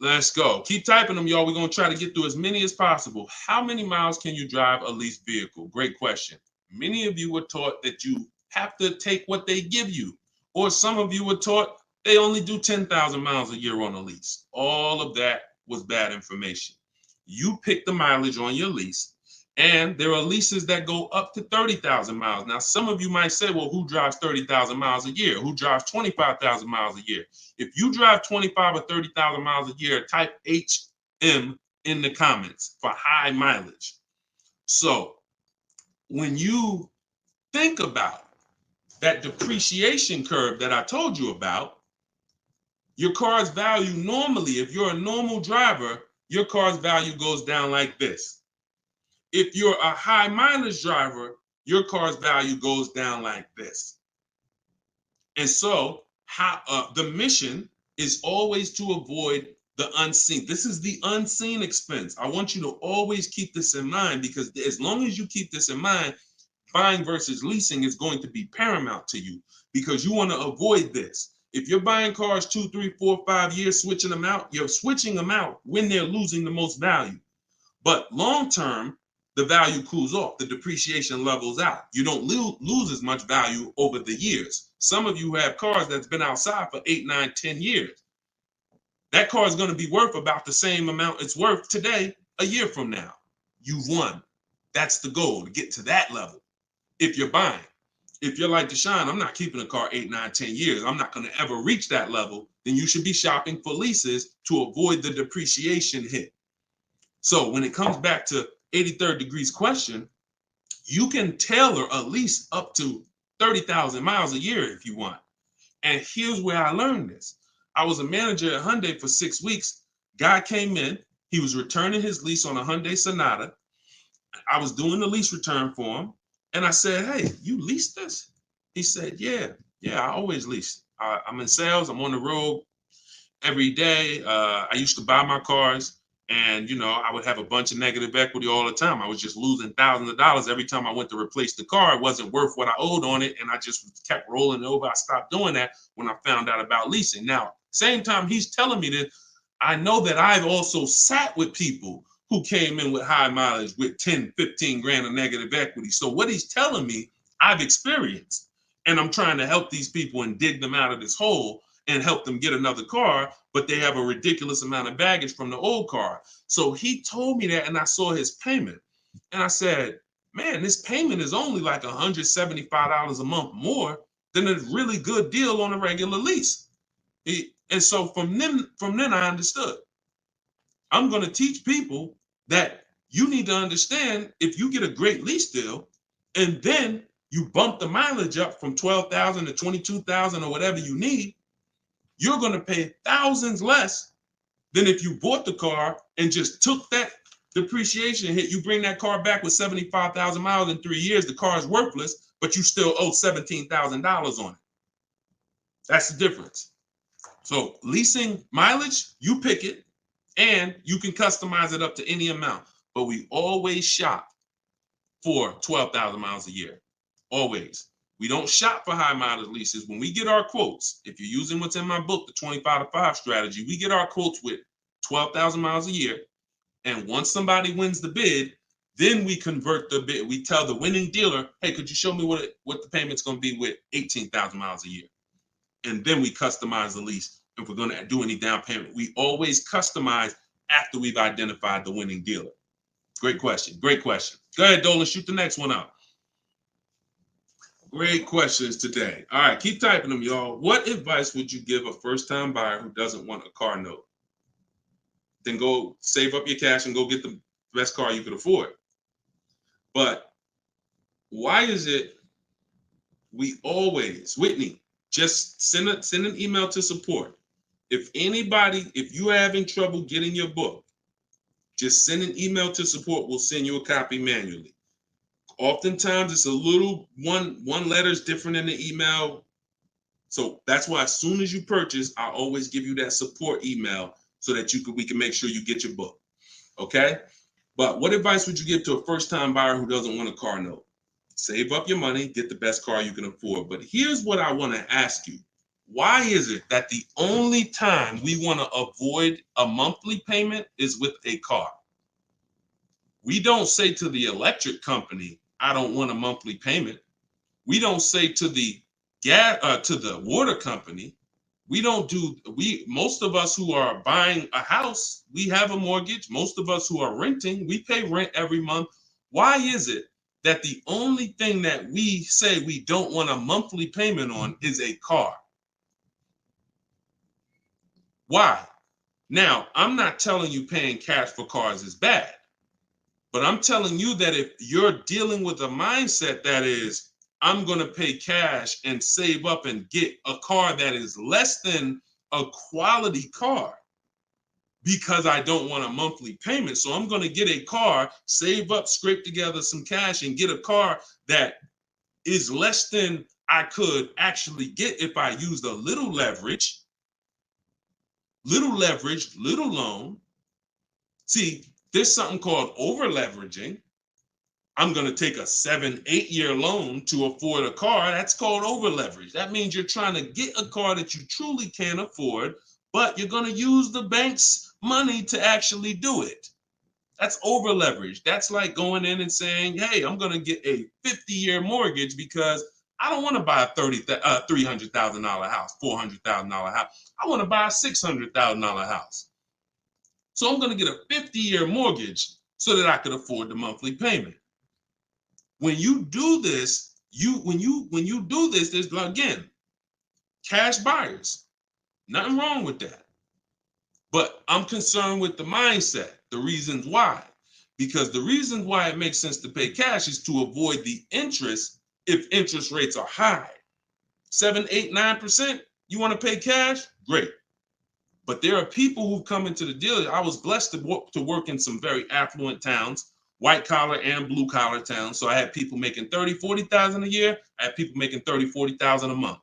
Let's go. Keep typing them, y'all. We're going to try to get through as many as possible. How many miles can you drive a leased vehicle? Great question. Many of you were taught that you have to take what they give you. Or some of you were taught they only do 10,000 miles a year on a lease. All of that was bad information. You pick the mileage on your lease, and there are leases that go up to 30,000 miles. Now, some of you might say, well, who drives 30,000 miles a year? Who drives 25,000 miles a year? If you drive 25 or 30,000 miles a year, type HM in the comments for high mileage. So when you think about that depreciation curve that I told you about, your car's value normally, if you're a normal driver, your car's value goes down like this. If you're a high mileage driver, your car's value goes down like this. And so the mission is always to avoid the unseen. This is the unseen expense. I want you to always keep this in mind, because as long as you keep this in mind, buying versus leasing is going to be paramount to you, because you want to avoid this. If you're buying cars 2, 3, 4, 5 years, switching them out, you're switching them out when they're losing the most value. But long term, the value cools off, the depreciation levels out. You don't lose as much value over the years. Some of you have cars that's been outside for 8, 9, 10 years. That car is going to be worth about the same amount it's worth today, a year from now. You've won. That's the goal, to get to that level. If you're buying, if you're like Deshone, I'm not keeping a car 8, 9, 10 years. I'm not going to ever reach that level. Then you should be shopping for leases to avoid the depreciation hit. So when it comes back to 83rd degrees question, you can tailor a lease up to 30,000 miles a year if you want. And here's where I learned this. I was a manager at Hyundai for 6 weeks. Guy came in. He was returning his lease on a Hyundai Sonata. I was doing the lease return for him. And I said, hey, you leased this? He said, yeah, I always lease. I'm in sales. I'm on the road every day. I used to buy my cars. And, you know, I would have a bunch of negative equity all the time. I was just losing thousands of dollars every time I went to replace the car. It wasn't worth what I owed on it. And I just kept rolling over. I stopped doing that when I found out about leasing. Now, same time he's telling me this, I know that I've also sat with people who came in with high mileage with 10, 15 grand of negative equity. So what he's telling me, I've experienced. And I'm trying to help these people and dig them out of this hole and help them get another car, but they have a ridiculous amount of baggage from the old car. So he told me that, and I saw his payment. And I said, man, this payment is only like $175 a month more than a really good deal on a regular lease. And so from then I understood. I'm going to teach people that you need to understand, if you get a great lease deal and then you bump the mileage up from 12,000 to 22,000 or whatever you need, you're going to pay thousands less than if you bought the car and just took that depreciation hit. You bring that car back with 75,000 miles in 3 years, the car is worthless, but you still owe $17,000 on it. That's the difference. So leasing mileage, you pick it, and you can customize it up to any amount. But we always shop for 12,000 miles a year. Always. We don't shop for high mileage leases. When we get our quotes, if you're using what's in my book, the 25-to-5 strategy, we get our quotes with 12,000 miles a year. And once somebody wins the bid, then we convert the bid. We tell the winning dealer, hey, could you show me what the payment's going to be with 18,000 miles a year? And then we customize the lease. If we're going to do any down payment, we always customize after we've identified the winning dealer. Great question. Great question. Go ahead, Dolan, shoot the next one out. Great questions today. All right, keep typing them, y'all. What advice would you give a first-time buyer who doesn't want a car note? Then go save up your cash and go get the best car you could afford. But why is it we always, Whitney, just send an email to support. If you're having trouble getting your book, just send an email to support. We'll send you a copy manually. Oftentimes it's a little one letter's different in the email. So that's why as soon as you purchase, I always give you that support email so that we can make sure you get your book. Okay? But what advice would you give to a first-time buyer who doesn't want a car note? Save up your money, get the best car you can afford. But here's what I want to ask you. Why is it that the only time we want to avoid a monthly payment is with a car? We don't say to the electric company, I don't want a monthly payment. We don't say to the water company, most of us who are buying a house, we have a mortgage. Most of us who are renting, we pay rent every month. Why is it that the only thing that we say we don't want a monthly payment on is a car? Why? Now, I'm not telling you paying cash for cars is bad, but I'm telling you that if you're dealing with a mindset that is, I'm going to pay cash and save up and get a car that is less than a quality car because I don't want a monthly payment. So I'm going to get a car, save up, scrape together some cash and get a car that is less than I could actually get if I used a little leverage, little loan. See, there's something called over leveraging. I'm going to take a 7-8 year loan to afford a car. That's called over leverage. That means you're trying to get a car that you truly can't afford, but you're going to use the bank's money to actually do it. That's over leverage. That's like going in and saying, hey, I'm going to get a 50-year mortgage because I don't want to buy a $300,000 house, $400,000 house. I want to buy a $600,000 house. So I'm going to get a 50-year mortgage so that I could afford the monthly payment. When you do this, when you do this, there's, again, cash buyers. Nothing wrong with that. But I'm concerned with the mindset, the reasons why. Because the reasons why it makes sense to pay cash is to avoid the interest if interest rates are high. 7, 8, 9%, you want to pay cash? Great. But there are people who come into the dealer. I was blessed to work in some very affluent towns, white collar and blue collar towns. So I had people making 30, 40,000 a year. I had people making 30, 40,000 a month.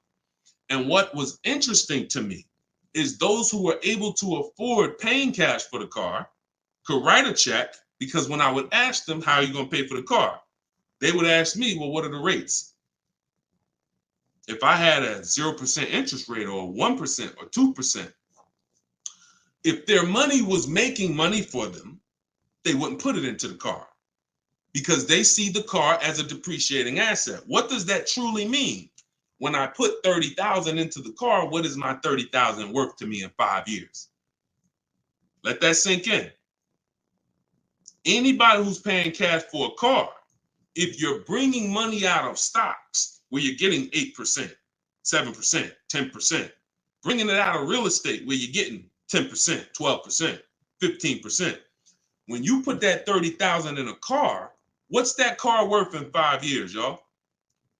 And what was interesting to me is those who were able to afford paying cash for the car could write a check, because when I would ask them, how are you going to pay for the car? They would ask me, well, what are the rates? If I had a 0% interest rate or 1% or 2%, if their money was making money for them, they wouldn't put it into the car because they see the car as a depreciating asset. What does that truly mean? When I put 30,000 into the car, what is my 30,000 worth to me in 5 years? Let that sink in. Anybody who's paying cash for a car, if you're bringing money out of stocks where you're getting 8%, 7%, 10%, bringing it out of real estate where you're getting 10%, 12%, 15%. When you put that 30,000 in a car, what's that car worth in 5 years, y'all?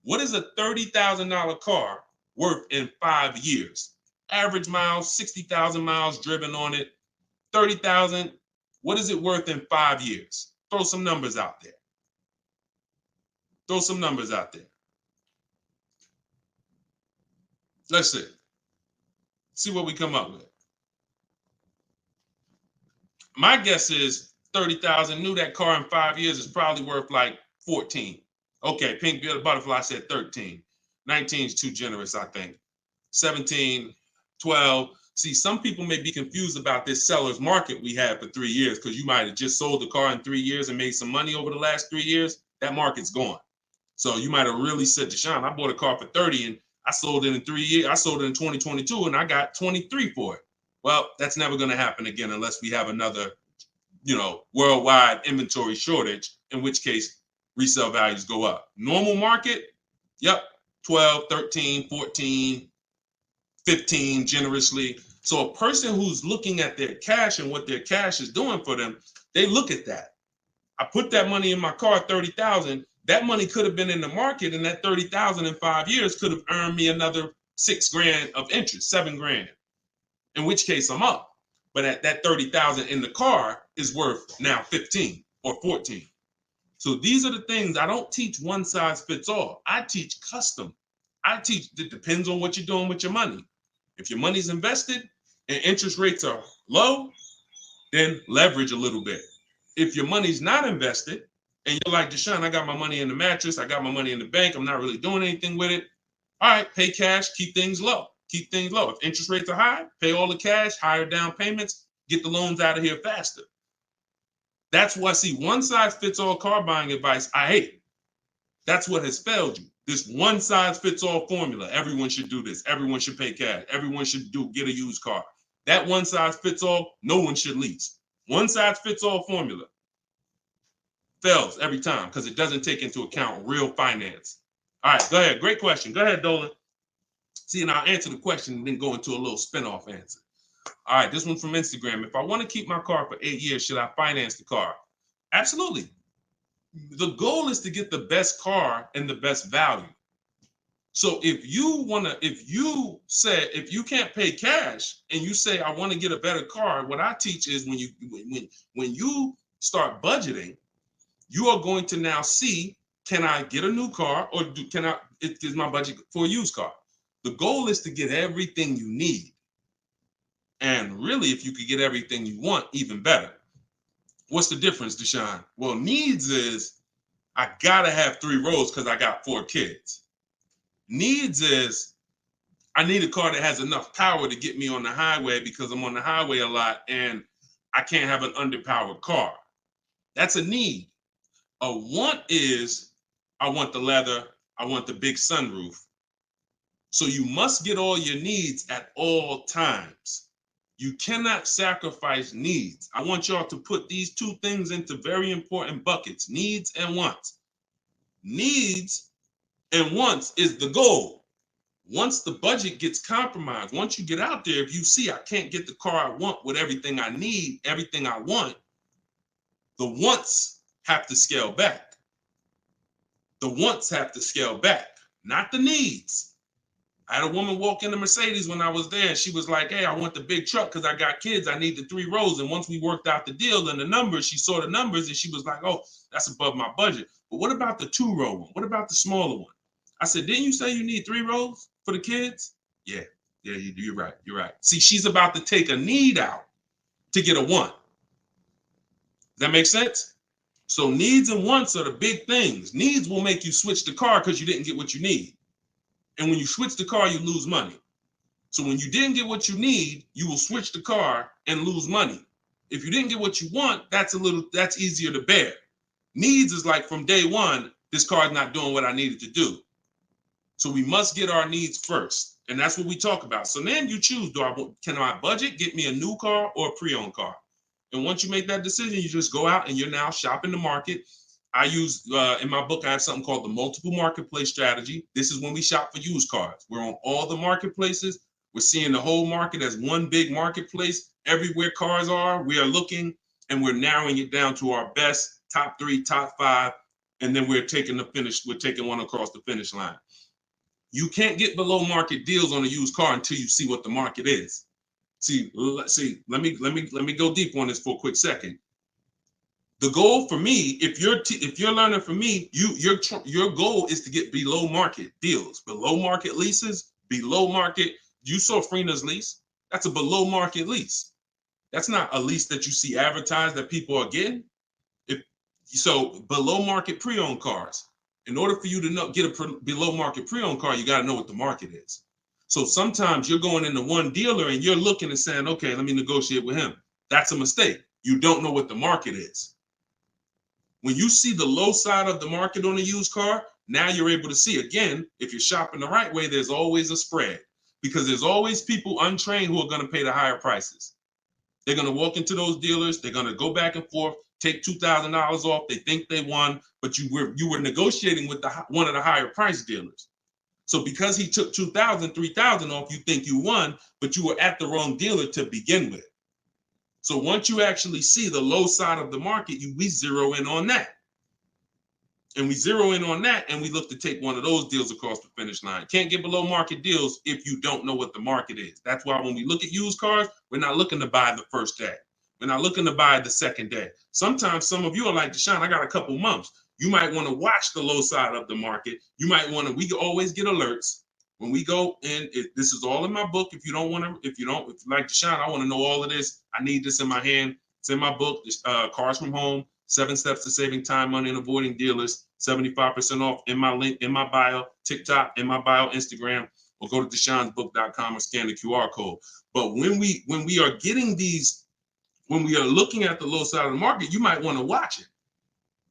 What is a $30,000 car worth in 5 years? Average miles, 60,000 miles driven on it, 30,000. What is it worth in 5 years? Throw some numbers out there. Throw some numbers out there. Let's see. See what we come up with. My guess is 30,000. New that car in 5 years is probably worth like 14. Okay, Pink Butterfly said 13. 19 is too generous, I think. 17, 12. See, some people may be confused about this seller's market we had for 3 years because you might have just sold the car in 3 years and made some money over the last 3 years. That market's gone. So you might have really said, Deshone, I bought a car for 30 and I sold it in 3 years. I sold it in 2022 and I got 23 for it. Well, that's never going to happen again unless we have another, worldwide inventory shortage, in which case resale values go up. Normal market, yep, 12, 13, 14, 15 generously. So a person who's looking at their cash and what their cash is doing for them, they look at that. I put that money in my car, 30,000. That money could have been in the market, and that 30,000 in 5 years could have earned me another $6,000 of interest, $7,000. In which case I'm up. But at that 30,000 in the car is worth now 15 or 14. So these are the things. I don't teach one size fits all. I teach custom. I teach it depends on what you're doing with your money. If your money's invested and interest rates are low, then leverage a little bit. If your money's not invested and you're like, Deshone, I got my money in the mattress, I got my money in the bank, I'm not really doing anything with it. All right, pay cash, keep things low. Keep things low. If interest rates are high, pay all the cash, higher down payments, get the loans out of here faster. That's why, see, one size fits all car buying advice, I hate. That's what has failed you. This one size fits all formula. Everyone should do this. Everyone should pay cash. Everyone should get a used car. That one size fits all, no one should lease. One size fits all formula fails every time because it doesn't take into account real finance. All right, go ahead. Great question. Go ahead, Dolan. See, and I'll answer the question and then go into a little spin-off answer. All right, this one's from Instagram. If I want to keep my car for 8 years, should I finance the car? Absolutely. The goal is to get the best car and the best value. So if you can't pay cash and you say, I want to get a better car, what I teach is when you start budgeting, you are going to now see, can I get a new car or is my budget for a used car? The goal is to get everything you need. And really, if you could get everything you want, even better. What's the difference, Deshone? Well, needs is I gotta have 3 rows because I got 4 kids. Needs is I need a car that has enough power to get me on the highway because I'm on the highway a lot and I can't have an underpowered car. That's a need. A want is, I want the leather, I want the big sunroof. So you must get all your needs at all times. You cannot sacrifice needs. I want y'all to put these two things into very important buckets, needs and wants. Needs and wants is the goal. Once the budget gets compromised, once you get out there, if you see I can't get the car I want with everything I need, everything I want, the wants have to scale back. The wants have to scale back, not the needs. I had a woman walk in the Mercedes when I was there, and she was like, hey, I want the big truck because I got kids. I need the 3 rows. And once we worked out the deal and the numbers, she saw the numbers and she was like, oh, that's above my budget. But what about the 2-row one? What about the smaller one? I said, didn't you say you need 3 rows for the kids? Yeah, you're right. You're right. See, she's about to take a need out to get a want. Does that make sense? So needs and wants are the big things. Needs will make you switch the car because you didn't get what you need. And when you switch the car, you lose money. So when you didn't get what you need, you will switch the car and lose money. If you didn't get what you want, that's easier to bear. Needs is like from day one, this car is not doing what I needed to do. So we must get our needs first. And that's what we talk about. So then you choose, can my budget get me a new car or a pre-owned car? And once you make that decision, you just go out and you're now shopping the market. I use, in my book, I have something called the multiple marketplace strategy. This is when we shop for used cars. We're on all the marketplaces. We're seeing the whole market as one big marketplace. Everywhere cars are, we are looking and we're narrowing it down to our best, top 3, top 5. And then we're taking one across the finish line. You can't get below market deals on a used car until you see what the market is. See, let me go deep on this for a quick second. The goal for me, if you're learning from me, your goal is to get below market deals, below market leases, below market. You saw Freena's lease. That's a below market lease. That's not a lease that you see advertised that people are getting. So below market pre-owned cars. In order for you to get a below market pre-owned car, you got to know what the market is. So sometimes you're going into one dealer and you're looking and saying, okay, let me negotiate with him. That's a mistake. You don't know what the market is. When you see the low side of the market on a used car, now you're able to see, again, if you're shopping the right way, there's always a spread because there's always people untrained who are going to pay the higher prices. They're going to walk into those dealers. They're going to go back and forth, take $2,000 off. They think they won, but you were negotiating with one of the higher price dealers. So because he took $2,000, $3,000 off, you think you won, but you were at the wrong dealer to begin with. So once you actually see the low side of the market, we zero in on that. And we zero in on that, and we look to take one of those deals across the finish line. Can't get below market deals if you don't know what the market is. That's why when we look at used cars, we're not looking to buy the first day. We're not looking to buy the second day. Sometimes some of you are like, Deshone, I got a couple months. You might want to watch the low side of the market. You might want to, we always get alerts when we go in. This is all in my book. If you like Deshone, I want to know all of this. I need this in my hand. It's in my book, Cars from Home, 7 Steps to Saving Time, Money, and Avoiding Dealers. 75% off in my link, in my bio, TikTok, in my bio, Instagram, or go to deshonsbook.com or scan the QR code. But when we are getting these, when we are looking at the low side of the market, you might want to watch it.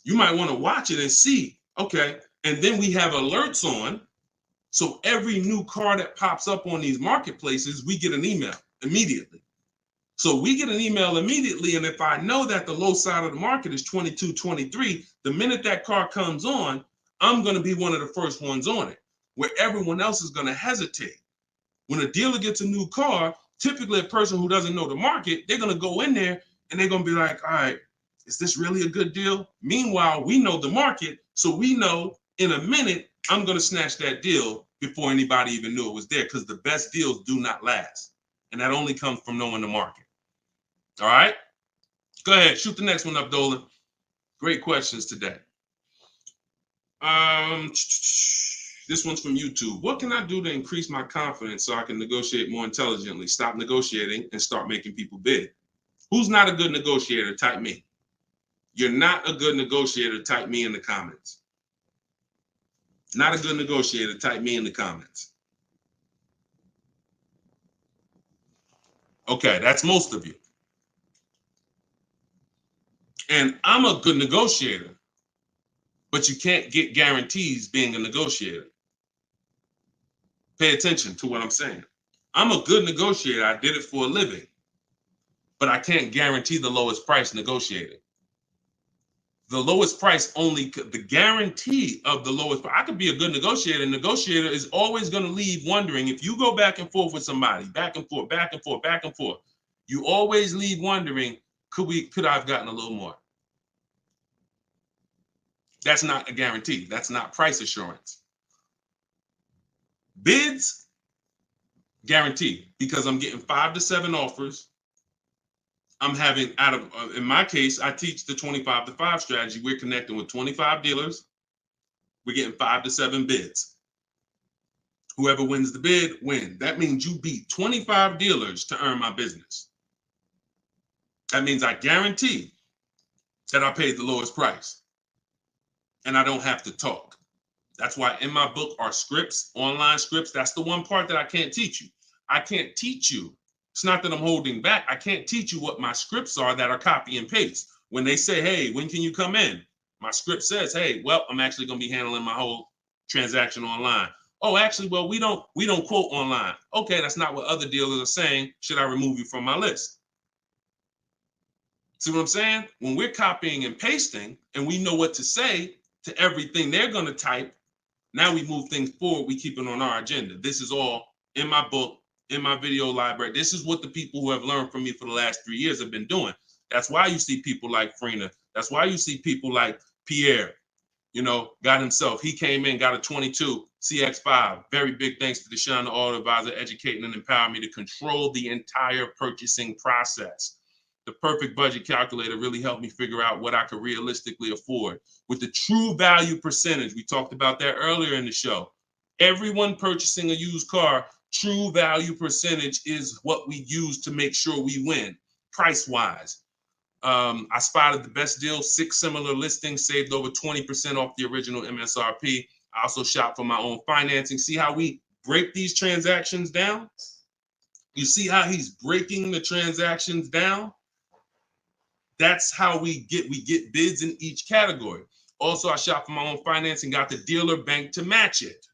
You might want to watch it and see, okay. And then we have alerts on. So every new car that pops up on these marketplaces, we get an email immediately. So we get an email immediately. And if I know that the low side of the market is 22, 23, the minute that car comes on, I'm going to be one of the first ones on it, where everyone else is going to hesitate. When a dealer gets a new car, typically a person who doesn't know the market, they're going to go in there and they're going to be like, all right, is this really a good deal? Meanwhile, we know the market. So we know in a minute, I'm going to snatch that deal before anybody even knew it was there, because the best deals do not last. And that only comes from knowing the market. All right, go ahead, shoot the next one up, Dolan. Great questions today. This one's from YouTube. What can I do to increase my confidence so I can negotiate more intelligently? Stop negotiating and start making people bid. Who's not a good negotiator? Type me. You're not a good negotiator. Type me in the comments. Not a good negotiator. Type me in the comments. Okay, that's most of you. And I'm a good negotiator, but you can't get guarantees being a negotiator. Pay attention to what I'm saying. I'm a good negotiator. I did it for a living, but I can't guarantee the lowest price negotiated. The lowest price only, the guarantee of the lowest price. I could be a good negotiator. Negotiator is always going to leave wondering, if you go back and forth with somebody, back and forth, back and forth, back and forth, you always leave wondering, could I have gotten a little more? That's not a guarantee. That's not price assurance. Bids, guaranteed, because I'm getting 5 to 7 offers. I'm having, in my case, I teach the 25 to 5 strategy. We're connecting with 25 dealers. We're getting 5 to 7 bids. Whoever wins the bid, win. That means you beat 25 dealers to earn my business. That means I guarantee that I paid the lowest price and I don't have to talk. That's why in my book are scripts, online scripts. That's the one part that I can't teach you. I can't teach you. It's not that I'm holding back. I can't teach you what my scripts are that are copy and paste. When they say, hey, when can you come in? My script says, hey, well, I'm actually going to be handling my whole transaction online. Oh, actually, well, we don't quote online. Okay, that's not what other dealers are saying. Should I remove you from my list? See what I'm saying? When we're copying and pasting and we know what to say to everything they're going to type, now we move things forward. We keep it on our agenda. This is all in my book, in my video library. This is what the people who have learned from me for the last 3 years have been doing. That's why you see people like Frina. That's why you see people like Pierre, got himself. He came in, got a 22 CX5. Very big thanks to Deshone the Auto Advisor, educating and empowering me to control the entire purchasing process. The perfect budget calculator really helped me figure out what I could realistically afford. With the true value percentage, we talked about that earlier in the show. Everyone purchasing a used car, true value percentage is what we use to make sure we win, price-wise. I spotted the best deal, 6 similar listings, saved over 20% off the original MSRP. I also shop for my own financing. See how we break these transactions down? You see how he's breaking the transactions down? That's how we get bids in each category. Also, I shop for my own financing, got the dealer bank to match it.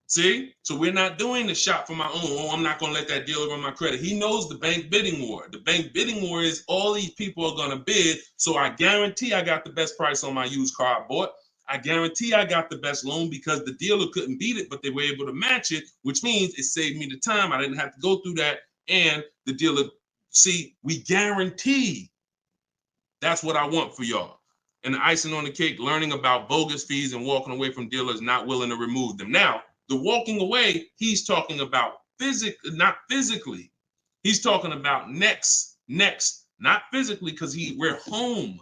See? So we're not doing the shop for my own. Oh, I'm not going to let that dealer run my credit. He knows the bank bidding war. The bank bidding war is all these people are going to bid. So I guarantee I got the best price on my used car I bought. I guarantee I got the best loan because the dealer couldn't beat it, but they were able to match it, which means it saved me the time. I didn't have to go through that. And the dealer, see, we guarantee. That's what I want for y'all. And the icing on the cake, learning about bogus fees and walking away from dealers not willing to remove them. Now, the walking away, he's talking about not physically. He's talking about next, not physically, because we're home.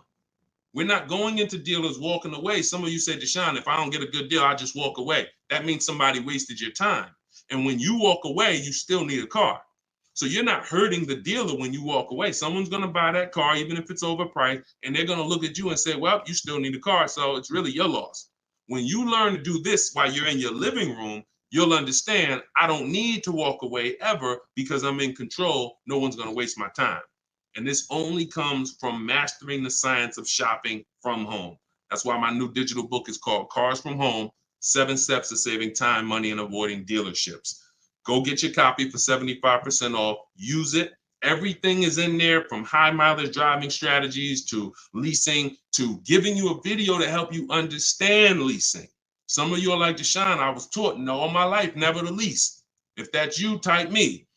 We're not going into dealers walking away. Some of you said, Deshone, if I don't get a good deal, I just walk away. That means somebody wasted your time. And when you walk away, you still need a car. So you're not hurting the dealer when you walk away. Someone's going to buy that car, even if it's overpriced, and they're going to look at you and say, well, you still need a car, so it's really your loss. When you learn to do this while you're in your living room, you'll understand I don't need to walk away ever because I'm in control. No one's going to waste my time. And this only comes from mastering the science of shopping from home. That's why my new digital book is called Cars from Home, 7 Steps to Saving Time, Money, and Avoiding Dealerships. Go get your copy for 75% off. Use it. Everything is in there, from high mileage driving strategies to leasing to giving you a video to help you understand leasing. Some of you are like, Deshone, I was taught all my life never to lease. If that's you, type me.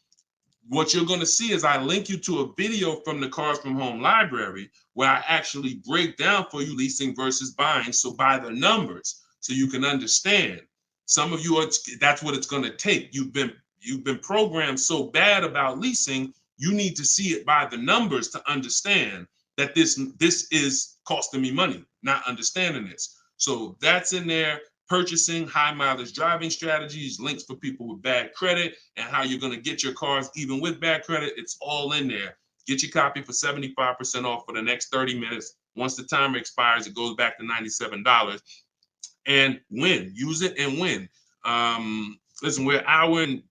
What you're going to see is I link you to a video from the Cars from Home library where I actually break down for you leasing versus buying. So by the numbers, so you can understand. Some of you that's what it's going to take. You've been programmed so bad about leasing, you need to see it by the numbers to understand that this is costing me money, not understanding this. So that's in there. Purchasing, high mileage driving strategies, links for people with bad credit, and how you're going to get your cars even with bad credit. It's all in there. Get your copy for 75% off for the next 30 minutes. Once the timer expires, it goes back to $97. And win. Use it and win. Listen, we're an hour and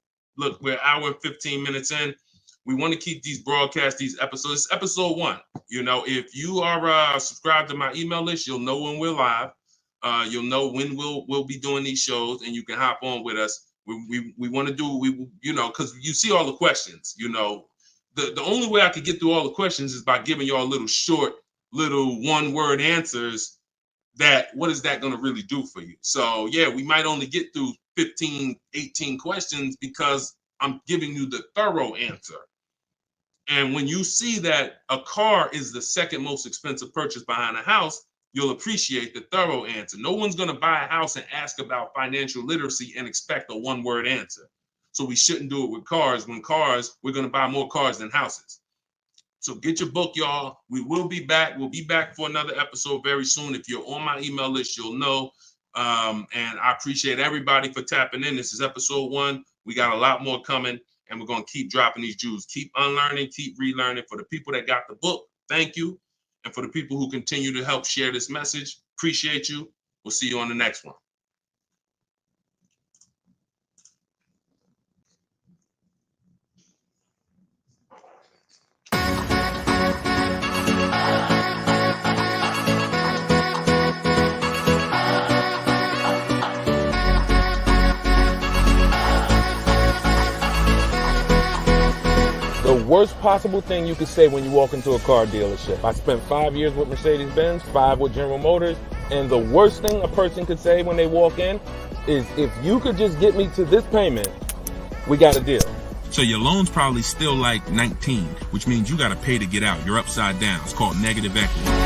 15 minutes in. We want to keep these broadcasts, these episodes. It's episode 1. You know, if you are subscribed to my email list, you'll know when we're live. You'll know when we'll be doing these shows, and you can hop on with us. We want to do, you know, because you see all the questions. You know, the only way I could get through all the questions is by giving y'all little short, little one-word answers. That what is that going to really do for you? So yeah, we might only get through 15, 18 questions because I'm giving you the thorough answer. And when you see that a car is the second most expensive purchase behind a house, you'll appreciate the thorough answer. No one's going to buy a house and ask about financial literacy and expect a one-word answer. So we shouldn't do it with cars. When cars, we're going to buy more cars than houses. So get your book, y'all. We will be back. We'll be back for another episode very soon. If you're on my email list, you'll know. And I appreciate everybody for tapping in. This is episode 1. We got a lot more coming, and we're going to keep dropping these jewels. Keep unlearning, keep relearning. For the people that got the book, thank you. And for the people who continue to help share this message, appreciate you. We'll see you on the next one. The worst possible thing you could say when you walk into a car dealership. I spent 5 years with Mercedes-Benz, 5 with General Motors, and the worst thing a person could say when they walk in is, if you could just get me to this payment, we got a deal. So your loan's probably still like 19, which means you got to pay to get out. You're upside down. It's called negative equity.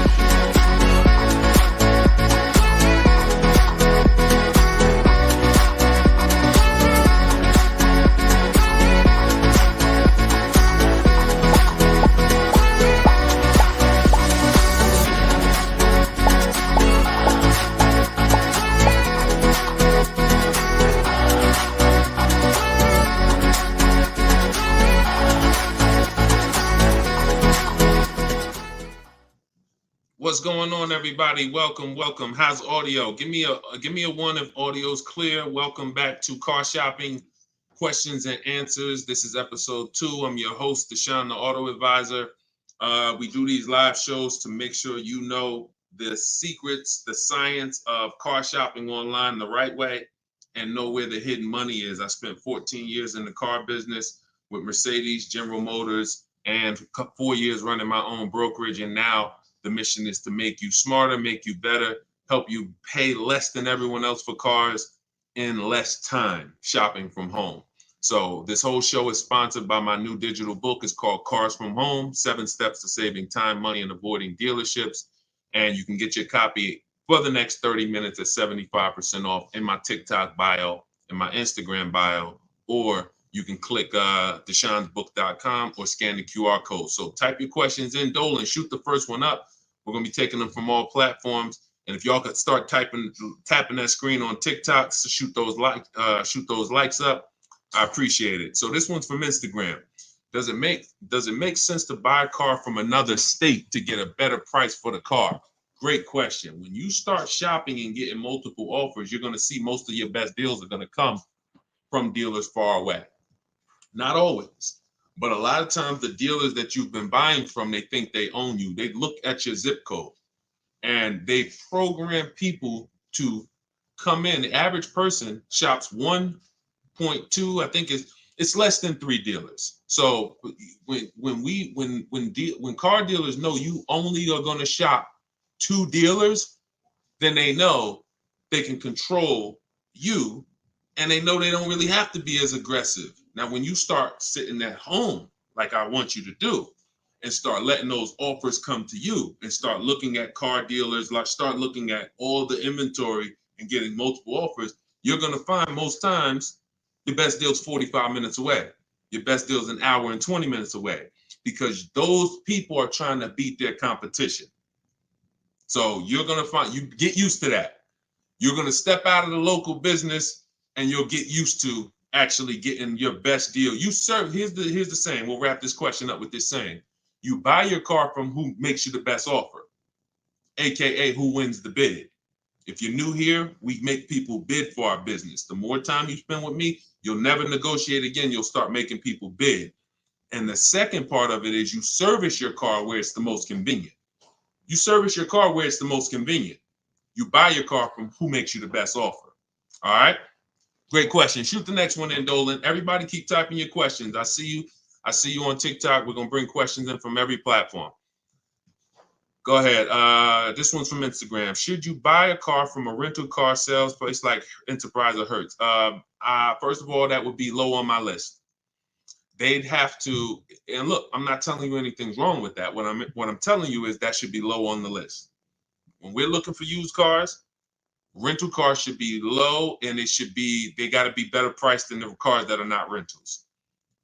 What's going on, everybody? Welcome. How's audio? Give me a 1 if audio's clear. Welcome back to Car Shopping Questions and Answers. This is episode 2. I'm your host, Deshone the Auto Advisor. We do these live shows to make sure you know the secrets, the science of car shopping online the right way, and know where the hidden money is. I spent 14 years in the car business with Mercedes, General Motors, and 4 years running my own brokerage, and now the mission is to make you smarter, make you better, help you pay less than everyone else for cars in less time shopping from home. So this whole show is sponsored by my new digital book. It's called Cars from Home, 7 Steps to Saving Time, Money, and Avoiding Dealerships. And you can get your copy for the next 30 minutes at 75% off in my TikTok bio, in my Instagram bio, or you can click deshonsbook.com or scan the QR code. So type your questions in, Dolan, shoot the first one up. We're going to be taking them from all platforms. And if y'all could start tapping that screen on TikTok, so shoot those likes up. I appreciate it. So this one's from Instagram. Does it make sense to buy a car from another state to get a better price for the car? Great question. When you start shopping and getting multiple offers, you're going to see most of your best deals are going to come from dealers far away. Not always, but a lot of times the dealers that you've been buying from, they think they own you. They look at your zip code and they program people to come in. The average person shops 1.2, I think it's less than 3 dealers. So when car dealers know you only are going to shop 2 dealers, then they know they can control you, and they know they don't really have to be as aggressive. Now, when you start sitting at home, like I want you to do, and start letting those offers come to you and start looking at car dealers, like start looking at all the inventory and getting multiple offers, you're going to find most times your best deal's 45 minutes away. Your best deal's an hour and 20 minutes away, because those people are trying to beat their competition. So you're going to find, you get used to that. You're going to step out of the local business and you'll get used to actually getting your best deal. Here's the saying. We'll wrap this question up with this saying. You buy your car from who makes you the best offer, AKA who wins the bid. If you're new here, we make people bid for our business. The more time you spend with me, you'll never negotiate again. You'll start making people bid. And the second part of it is you service your car where it's the most convenient. You service your car where it's the most convenient. You buy your car from who makes you the best offer. All right. Great question. Shoot the next one in, Dolan. Everybody keep typing your questions. I see you. I see you on TikTok. We're going to bring questions in from every platform. Go ahead. This one's from Instagram. Should you buy a car from a rental car sales place like Enterprise or Hertz? First of all, that would be low on my list. They'd have to, and look, I'm not telling you anything's wrong with that. What I'm telling you is that should be low on the list. When we're looking for used cars, rental cars should be low, and they got to be better priced than the cars that are not rentals.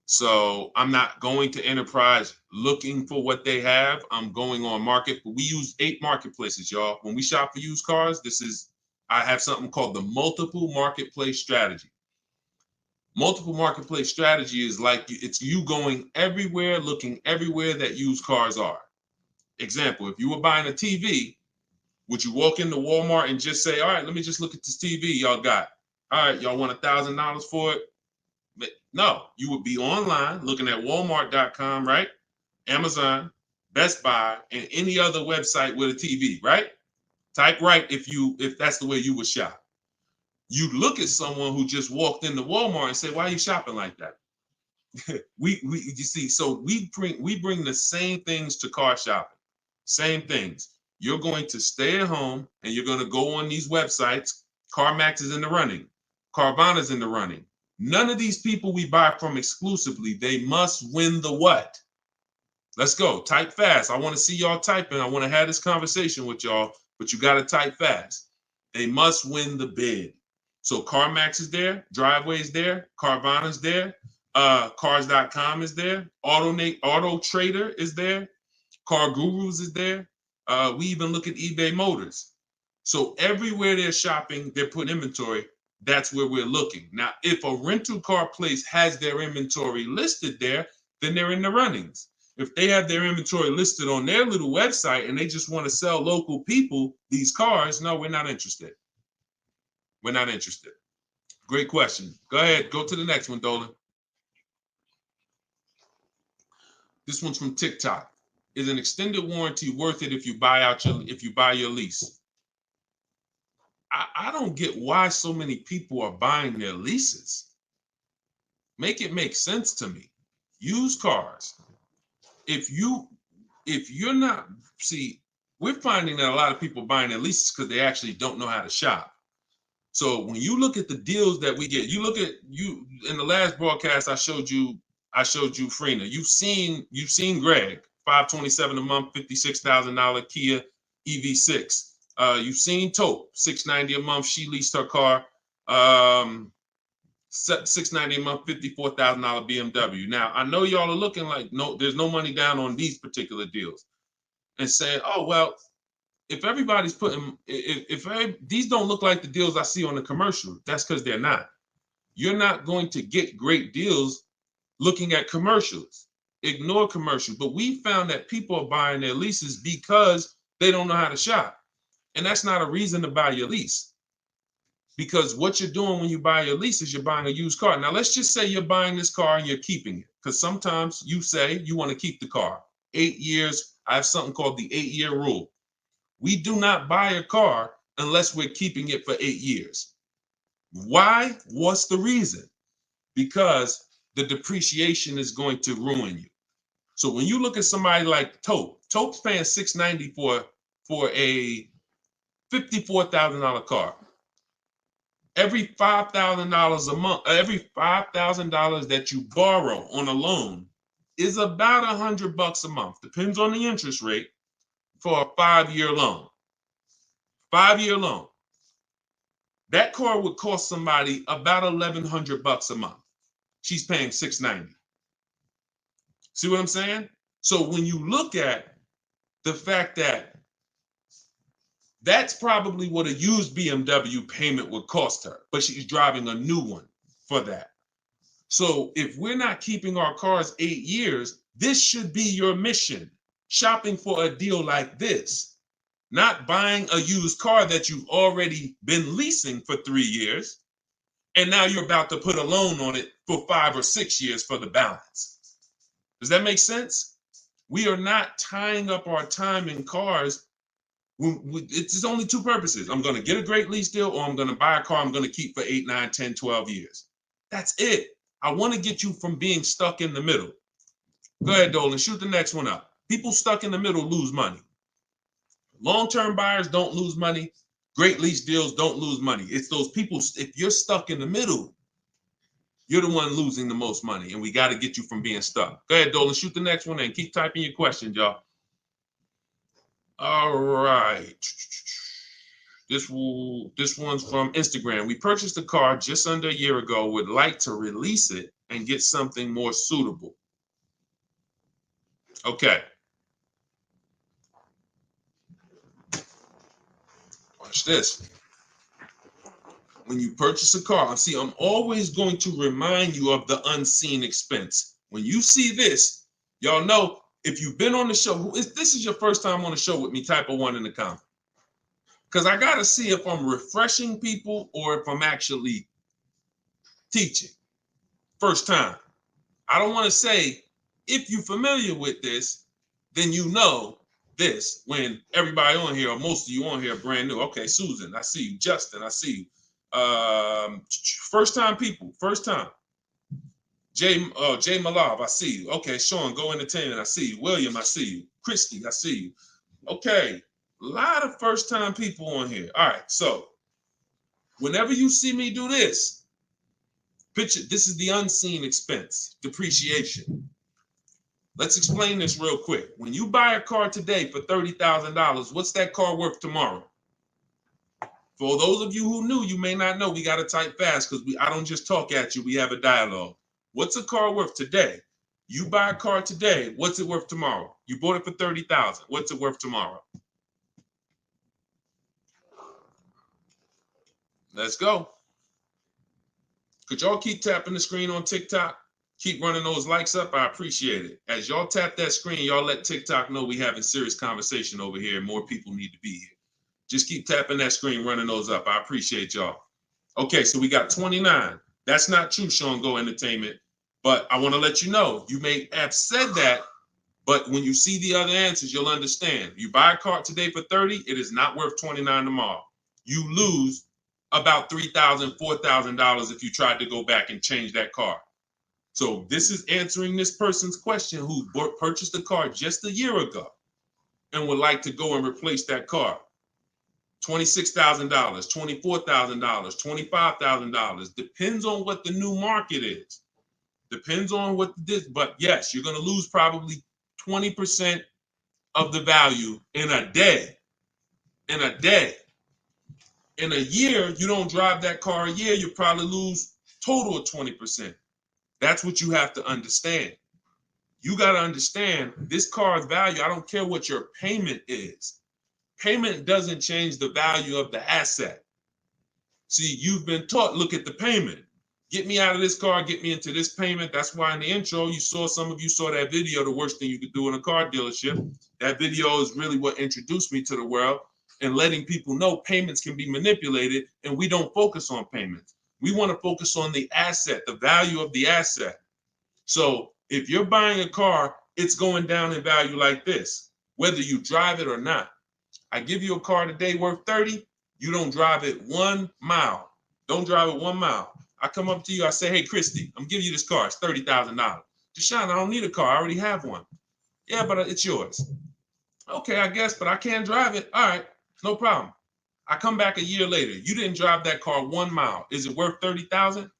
So I'm not going to Enterprise looking for what they have. I'm going on market. We use 8 marketplaces, y'all. When we shop for used cars, I have something called the multiple marketplace strategy. Multiple marketplace strategy is like it's you going everywhere, looking everywhere that used cars are. Example, if you were buying a TV, would you walk into Walmart and just say, all right, let me just look at this TV y'all got. All right, y'all want $1,000 for it? But no, you would be online looking at Walmart.com, right? Amazon, Best Buy, and any other website with a TV, right? Type right if that's the way you would shop. You look at someone who just walked into Walmart and say, why are you shopping like that? You see, so we bring the same things to car shopping. Same things. You're going to stay at home and you're going to go on these websites. CarMax is in the running. Carvana's in the running. None of these people we buy from exclusively, they must win the what? Let's go. Type fast. I want to see y'all typing. I want to have this conversation with y'all, but you got to type fast. They must win the bid. So CarMax is there, Driveway is there, Carvana's there, Cars.com is there, Auto Trader is there, Car Gurus is there. We even look at eBay Motors. So everywhere they're shopping, they're putting inventory. That's where we're looking. Now, if a rental car place has their inventory listed there, then they're in the runnings. If they have their inventory listed on their little website and they just want to sell local people these cars, no, we're not interested. We're not interested. Great question. Go ahead. Go to the next one, Dolan. This one's from TikTok. Is an extended warranty worth it if you buy your lease? I don't get why so many people are buying their leases. Make it make sense to me. Used cars. If you're not, see, we're finding that a lot of people buying their leases because they actually don't know how to shop. So when you look at the deals that we get, you in the last broadcast I showed you Freena. You've seen Greg, $527 a month, $56,000 Kia EV6. You've seen Taupe, $690 a month. She leased her car, $690 a month, $54,000 BMW. Now I know y'all are looking like there's no money down on these particular deals, and saying, oh well. If everybody's these don't look like the deals I see on the commercial, that's because they're not. You're not going to get great deals looking at commercials. Ignore commercials. But we found that people are buying their leases because they don't know how to shop. And that's not a reason to buy your lease. Because what you're doing when you buy your lease is you're buying a used car. Now, let's just say you're buying this car and you're keeping it. Because sometimes you say you want to keep the car. 8 years, I have something called the 8-year rule. We do not buy a car unless we're keeping it for 8 years. Why? What's the reason? Because the depreciation is going to ruin you. So when you look at somebody like Taupe's paying $690 for a $54,000 car. Every $5,000 a month, every $5,000 that you borrow on a loan is about $100 a month. Depends on the interest rate. For a 5-year loan. 5-year loan. That car would cost somebody about $1,100 a month. She's paying $690. See what I'm saying? So when you look at the fact that that's probably what a used BMW payment would cost her, but she's driving a new one for that. So if we're not keeping our cars 8 years, this should be your mission. Shopping for a deal like this, not buying a used car that you've already been leasing for 3 years, and now you're about to put a loan on it for 5 or 6 years for the balance. Does that make sense? We are not tying up our time in cars. It's only two purposes. I'm going to get a great lease deal, or I'm going to buy a car I'm going to keep for 8, 9, 10, 12 years. That's it. I want to get you from being stuck in the middle. Go ahead, Dolan. Shoot the next one up. People stuck in the middle lose money. Long-term buyers don't lose money. Great lease deals don't lose money. It's those people, if you're stuck in the middle, you're the one losing the most money, and we got to get you from being stuck. Go ahead, Dolan. Shoot the next one and keep typing your questions, y'all. All right. This one's from Instagram. We purchased a car just under a year ago. Would like to release it and get something more suitable. Okay. Watch this. When you purchase a car, see, I'm always going to remind you of the unseen expense. When you see this, y'all know, if you've been on the show, if this is your first time on the show with me, type a 1 in the comment. Because I got to see if I'm refreshing people or if I'm actually teaching. First time. I don't want to say, if you're familiar with this, then you know this, when everybody on here, or most of you on here, are brand new. Okay, Susan, I see you. Justin, I see you. First time people, first time. Jay Malav, I see you. Okay, Sean, Go Entertainment, I see you. William, I see you. Christy, I see you. Okay, a lot of first time people on here. All right, so whenever you see me do this, picture, this is the unseen expense, depreciation. Let's explain this real quick. When you buy a car today for $30,000, what's that car worth tomorrow? For those of you who knew, you may not know, we got to type fast because I don't just talk at you, we have a dialogue. What's a car worth today? You buy a car today, what's it worth tomorrow? You bought it for $30,000. What's it worth tomorrow? Let's go. Could y'all keep tapping the screen on TikTok? Keep running those likes up. I appreciate it. As y'all tap that screen, y'all let TikTok know we having serious conversation over here. More people need to be here. Just keep tapping that screen, running those up. I appreciate y'all. Okay, so we got 29. That's not true, Sean Go Entertainment. But I want to let you know, you may have said that, but when you see the other answers, you'll understand. You buy a car today for 30, it is not worth 29 tomorrow. You lose about $3,000, $4,000 if you tried to go back and change that car. So this is answering this person's question who purchased a car just a year ago and would like to go and replace that car. $26,000, $24,000, $25,000. Depends on what the new market is. Depends on what this, but yes, you're going to lose probably 20% of the value in a day. In a day. In a year, you don't drive that car a year, you probably lose total of 20%. That's what you have to understand. You got to understand this car's value. I don't care what your payment is. Payment doesn't change the value of the asset. See, you've been taught, look at the payment. Get me out of this car, get me into this payment. That's why in the intro, some of you saw that video, the worst thing you could do in a car dealership. That video is really what introduced me to the world and letting people know payments can be manipulated, and we don't focus on payments. We want to focus on the asset, the value of the asset. So if you're buying a car, it's going down in value like this, whether you drive it or not. I give you a car today worth 30, you don't drive it 1 mile. Don't drive it 1 mile. I come up to you, I say, hey, Christy, I'm giving you this car. It's $30,000. Deshone, I don't need a car. I already have one. Yeah, but it's yours. Okay, I guess, but I can't drive it. All right, no problem. I come back a year later. You didn't drive that car 1 mile. Is it worth $30,000?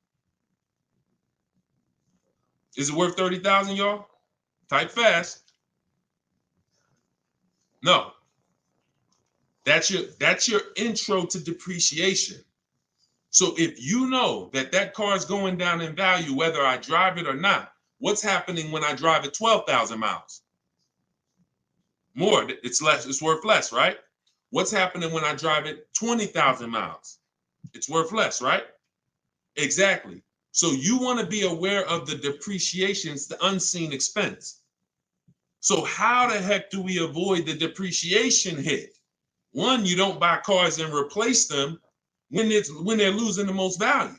Is it worth $30,000, y'all? Type fast. No. That's your intro to depreciation. So if you know that car is going down in value, whether I drive it or not, what's happening when I drive it 12,000 miles? More, it's less, it's worth less, right? What's happening when I drive it 20,000 miles? It's worth less, right? Exactly. So you want to be aware of the depreciations, the unseen expense. So how the heck do we avoid the depreciation hit? One, you don't buy cars and replace them when they're losing the most value.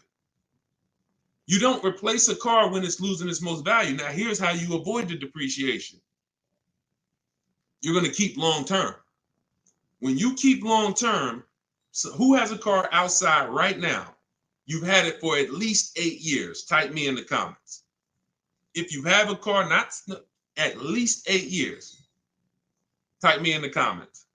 You don't replace a car when it's losing its most value. Now, here's how you avoid the depreciation. You're going to keep long term. When you keep long term, so who has a car outside right now? You've had it for at least 8 years. Type me in the comments. If you have a car not at least 8 years, type me in the comments.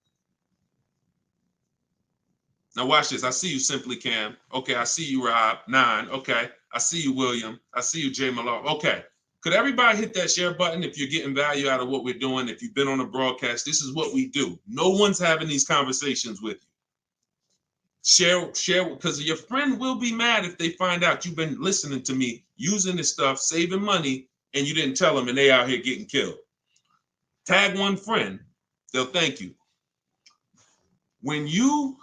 Now watch this. I see you, Simply Cam. Okay, I see you, Rob. 9. Okay, I see you, William. I see you, Jay Malone. Okay, could everybody hit that share button if you're getting value out of what we're doing? If you've been on a broadcast, this is what we do. No one's having these conversations with you. Share, because your friend will be mad if they find out you've been listening to me, using this stuff, saving money, and you didn't tell them, and they out here getting killed. Tag one friend, they'll thank you. When you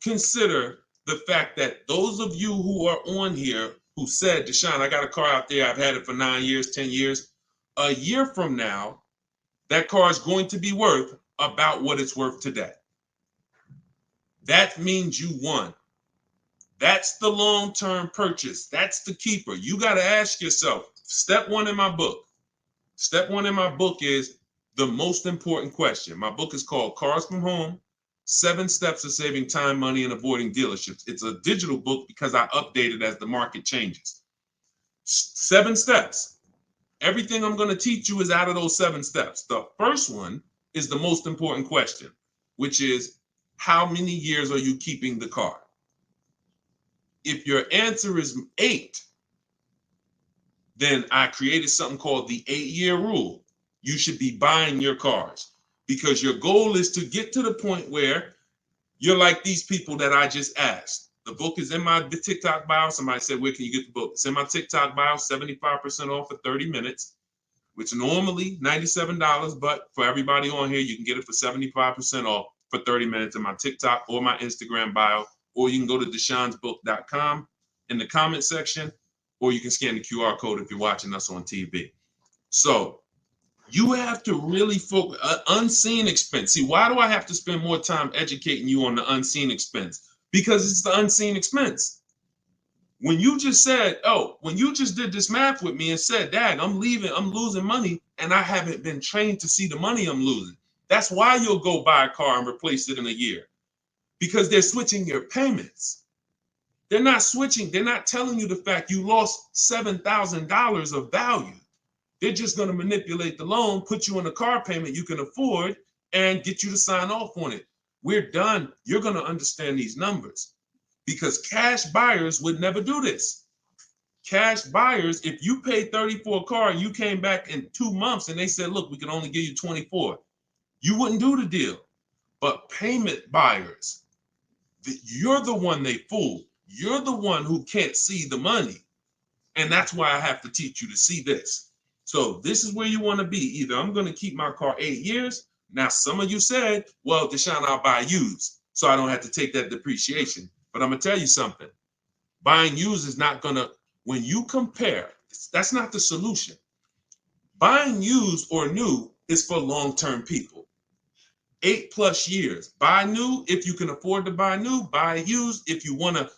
consider the fact that those of you who are on here who said, Deshone, I got a car out there, I've had it for 9 years, 10 years, a year from now, that car is going to be worth about what it's worth today. That means you won. That's the long-term purchase. That's the keeper. You got to ask yourself, step one in my book. Step one in my book is the most important question. My book is called Cars from Home, 7 Steps of Saving Time, Money, and Avoiding Dealerships. It's a digital book because I update it as the market changes. 7 steps. Everything I'm going to teach you is out of those 7 steps. The first one is the most important question, which is, how many years are you keeping the car? If your answer is 8, then I created something called the 8-year rule. You should be buying your cars because your goal is to get to the point where you're like these people that I just asked. The book is in my TikTok bio. Somebody said, where can you get the book? It's in my TikTok bio, 75% off for 30 minutes, which normally $97, but for everybody on here, you can get it for 75% off for 30 minutes in my TikTok or my Instagram bio, or you can go to deshonesbook.com in the comment section, or you can scan the QR code if you're watching us on TV. So you have to really focus, unseen expense. See, why do I have to spend more time educating you on the unseen expense? Because it's the unseen expense. When you just said, when you just did this math with me and said, Dad, I'm losing money, and I haven't been trained to see the money I'm losing. That's why you'll go buy a car and replace it in a year. Because they're switching your payments. They're not switching. They're not telling you the fact you lost $7,000 of value. They're just going to manipulate the loan, put you on a car payment you can afford, and get you to sign off on it. We're done. You're going to understand these numbers because cash buyers would never do this. Cash buyers, if you paid 30 for a car and you came back in 2 months and they said, look, we can only give you 24, you wouldn't do the deal. But payment buyers, you're the one they fool. You're the one who can't see the money. And that's why I have to teach you to see this. So this is where you want to be. Either I'm going to keep my car 8 years. Now, some of you said, well, Deshone, I'll buy used, so I don't have to take that depreciation. But I'm going to tell you something. Buying used is not going to, when you compare, that's not the solution. Buying used or new is for long-term people. 8+ years. Buy new if you can afford to buy new. Buy used if you want to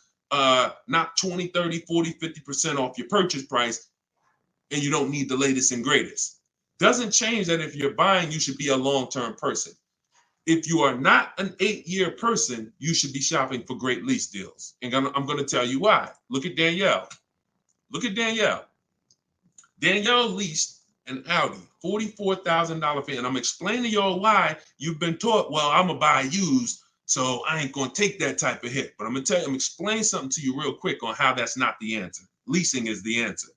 knock 20, 30, 40, 50% off your purchase price and you don't need the latest and greatest. Doesn't change that if you're buying, you should be a long-term person. If you are not an 8-year person, you should be shopping for great lease deals. And I'm going to tell you why. Look at Danielle. Look at Danielle. Danielle leased an Audi, $44,000 fee. And I'm explaining to y'all why you've been taught, well, I'm going to buy used, so I ain't going to take that type of hit. But I'm going to tell you, I'm explaining something to you real quick on how that's not the answer. Leasing is the answer.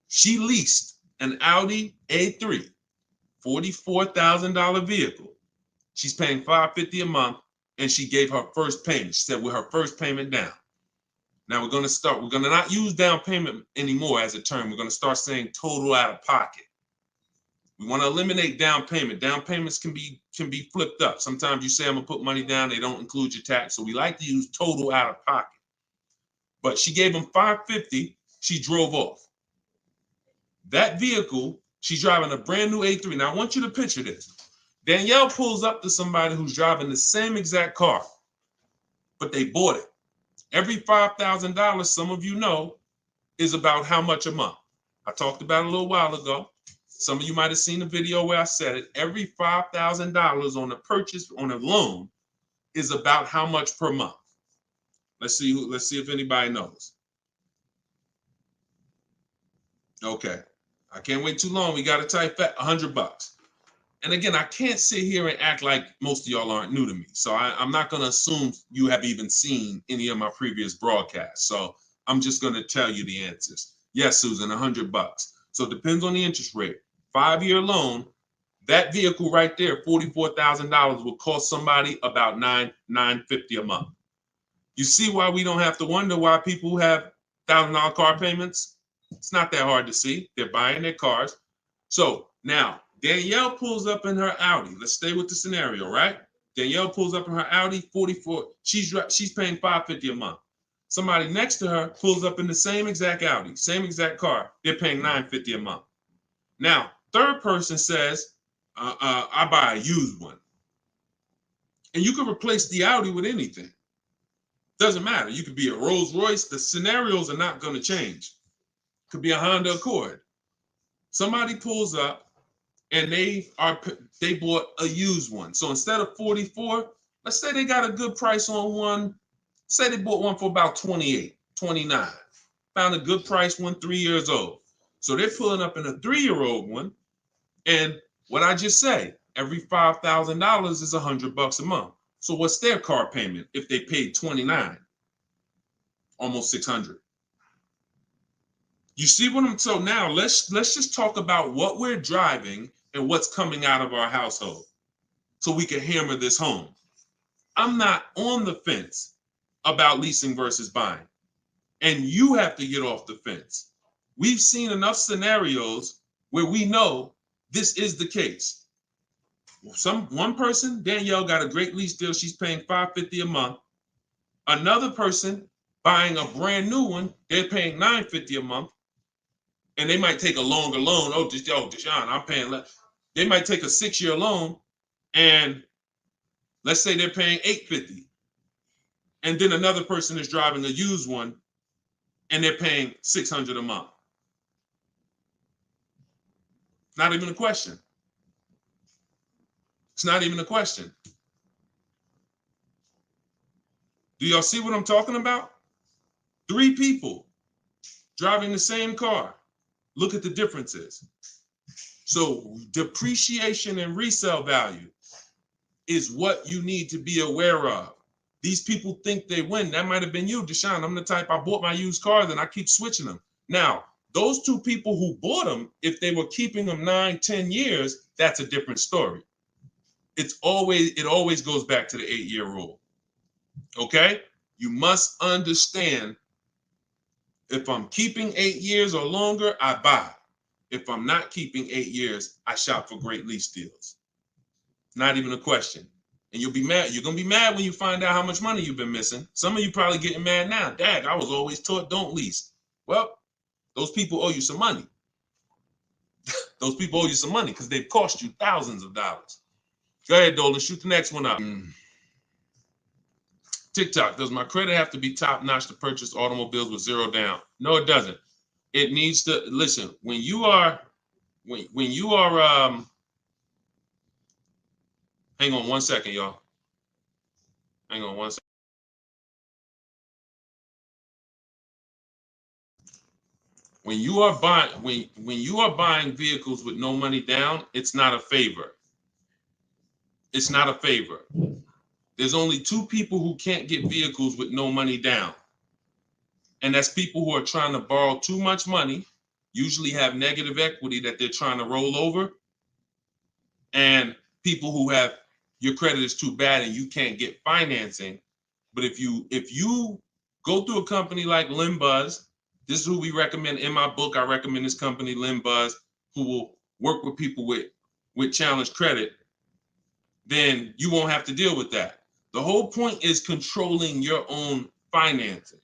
She leased an Audi A3, $44,000 vehicle. She's paying $550 a month, and she gave her first payment. She said with her first payment down. Now we're going to not use down payment anymore as a term. We're going to start saying total out of pocket. We want to eliminate down payment. Down payments can be flipped up. Sometimes you say I'm going to put money down, they don't include your tax. So we like to use total out of pocket. But she gave him $550, she drove off. That vehicle, she's driving a brand new A3. Now I want you to picture this. Danielle pulls up to somebody who's driving the same exact car, but they bought it. Every $5,000, some of you know, is about how much a month. I talked about it a little while ago. Some of you might have seen the video where I said it. Every $5,000 on a purchase on a loan is about how much per month. Let's see if anybody knows. Okay. I can't wait too long. We got to type that $100. And again, I can't sit here and act like most of y'all aren't new to me. So I'm not going to assume you have even seen any of my previous broadcasts. So I'm just going to tell you the answers. Yes, Susan, $100. So it depends on the interest rate. 5-year loan, that vehicle right there, $44,000 will cost somebody about $950 a month. You see why we don't have to wonder why people have $1,000 car payments? It's not that hard to see. They're buying their cars. So now Danielle pulls up in her Audi. Let's stay with the scenario, right? Danielle pulls up in her Audi, 44. She's paying $550 a month. Somebody next to her pulls up in the same exact Audi, same exact car. They're paying $950 a month. Now, third person says, I buy a used one. And you can replace the Audi with anything. Doesn't matter. You could be a Rolls Royce. The scenarios are not going to change. Could be a Honda Accord. Somebody pulls up and they bought a used one. So instead of 44, let's say they got a good price on one. Say they bought one for about 28, 29. Found a good price one 3 years old. So they're pulling up in a 3-year-old one. And what I just say, every $5,000 is $100 a month. So what's their car payment if they paid 29? Almost 600. You see what I'm, so now let's just talk about what we're driving and what's coming out of our household so we can hammer this home. I'm not on the fence about leasing versus buying. And you have to get off the fence. We've seen enough scenarios where we know this is the case. One person, Danielle, got a great lease deal. She's paying $550 a month. Another person buying a brand new one, they're paying $950 a month. And they might take a longer loan. Oh, Deshone, I'm paying less. They might take a 6-year loan, and let's say they're paying $850. And then another person is driving a used one, and they're paying $600 a month. Not even a question. It's not even a question. Do y'all see what I'm talking about? 3 people driving the same car. Look at the differences. So depreciation and resale value is what you need to be aware of. These people think they win. That might have been you, Deshone. I'm the type, I bought my used cars and I keep switching them. Now, those 2 people who bought them, if they were keeping them 9, 10 years, that's a different story. It always goes back to the 8-year rule. Okay? You must understand, if I'm keeping 8 years or longer, I buy. If I'm not keeping 8 years, I shop for great lease deals. Not even a question. And you'll be mad. You're going to be mad when you find out how much money you've been missing. Some of you probably getting mad now. Dad, I was always taught don't lease. Well, those people owe you some money. Those people owe you some money because they've cost you thousands of dollars. Go ahead, Dolan. Shoot the next one up. TikTok, does my credit have to be top notch to purchase automobiles with 0 down? No, it doesn't. It needs to, listen, when you are, hang on 1 second, y'all. Hang on 1 second. When you are buying vehicles with no money down, it's not a favor. It's not a favor. There's only 2 people who can't get vehicles with no money down. And that's people who are trying to borrow too much money, usually have negative equity that they're trying to roll over, and people who have, your credit is too bad and you can't get financing. But if you go through a company like Limbuzz, this is who we recommend in my book. I recommend this company, Limbuzz, who will work with people with challenged credit, then you won't have to deal with that. The whole point is controlling your own financing.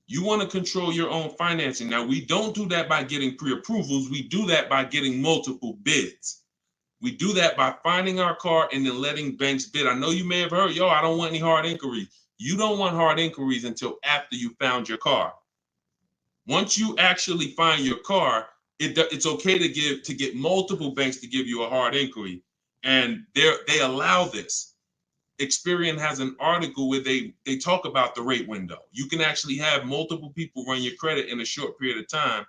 You want to control your own financing. Now, we don't do that by getting pre-approvals. We do that by getting multiple bids. We do that by finding our car and then letting banks bid. I know you may have heard, I don't want any hard inquiries. You don't want hard inquiries until after you found your car. Once you actually find your car, it's okay to get multiple banks to give you a hard inquiry, and they allow this. Experian has an article where they talk about the rate window. You can actually have multiple people run your credit in a short period of time,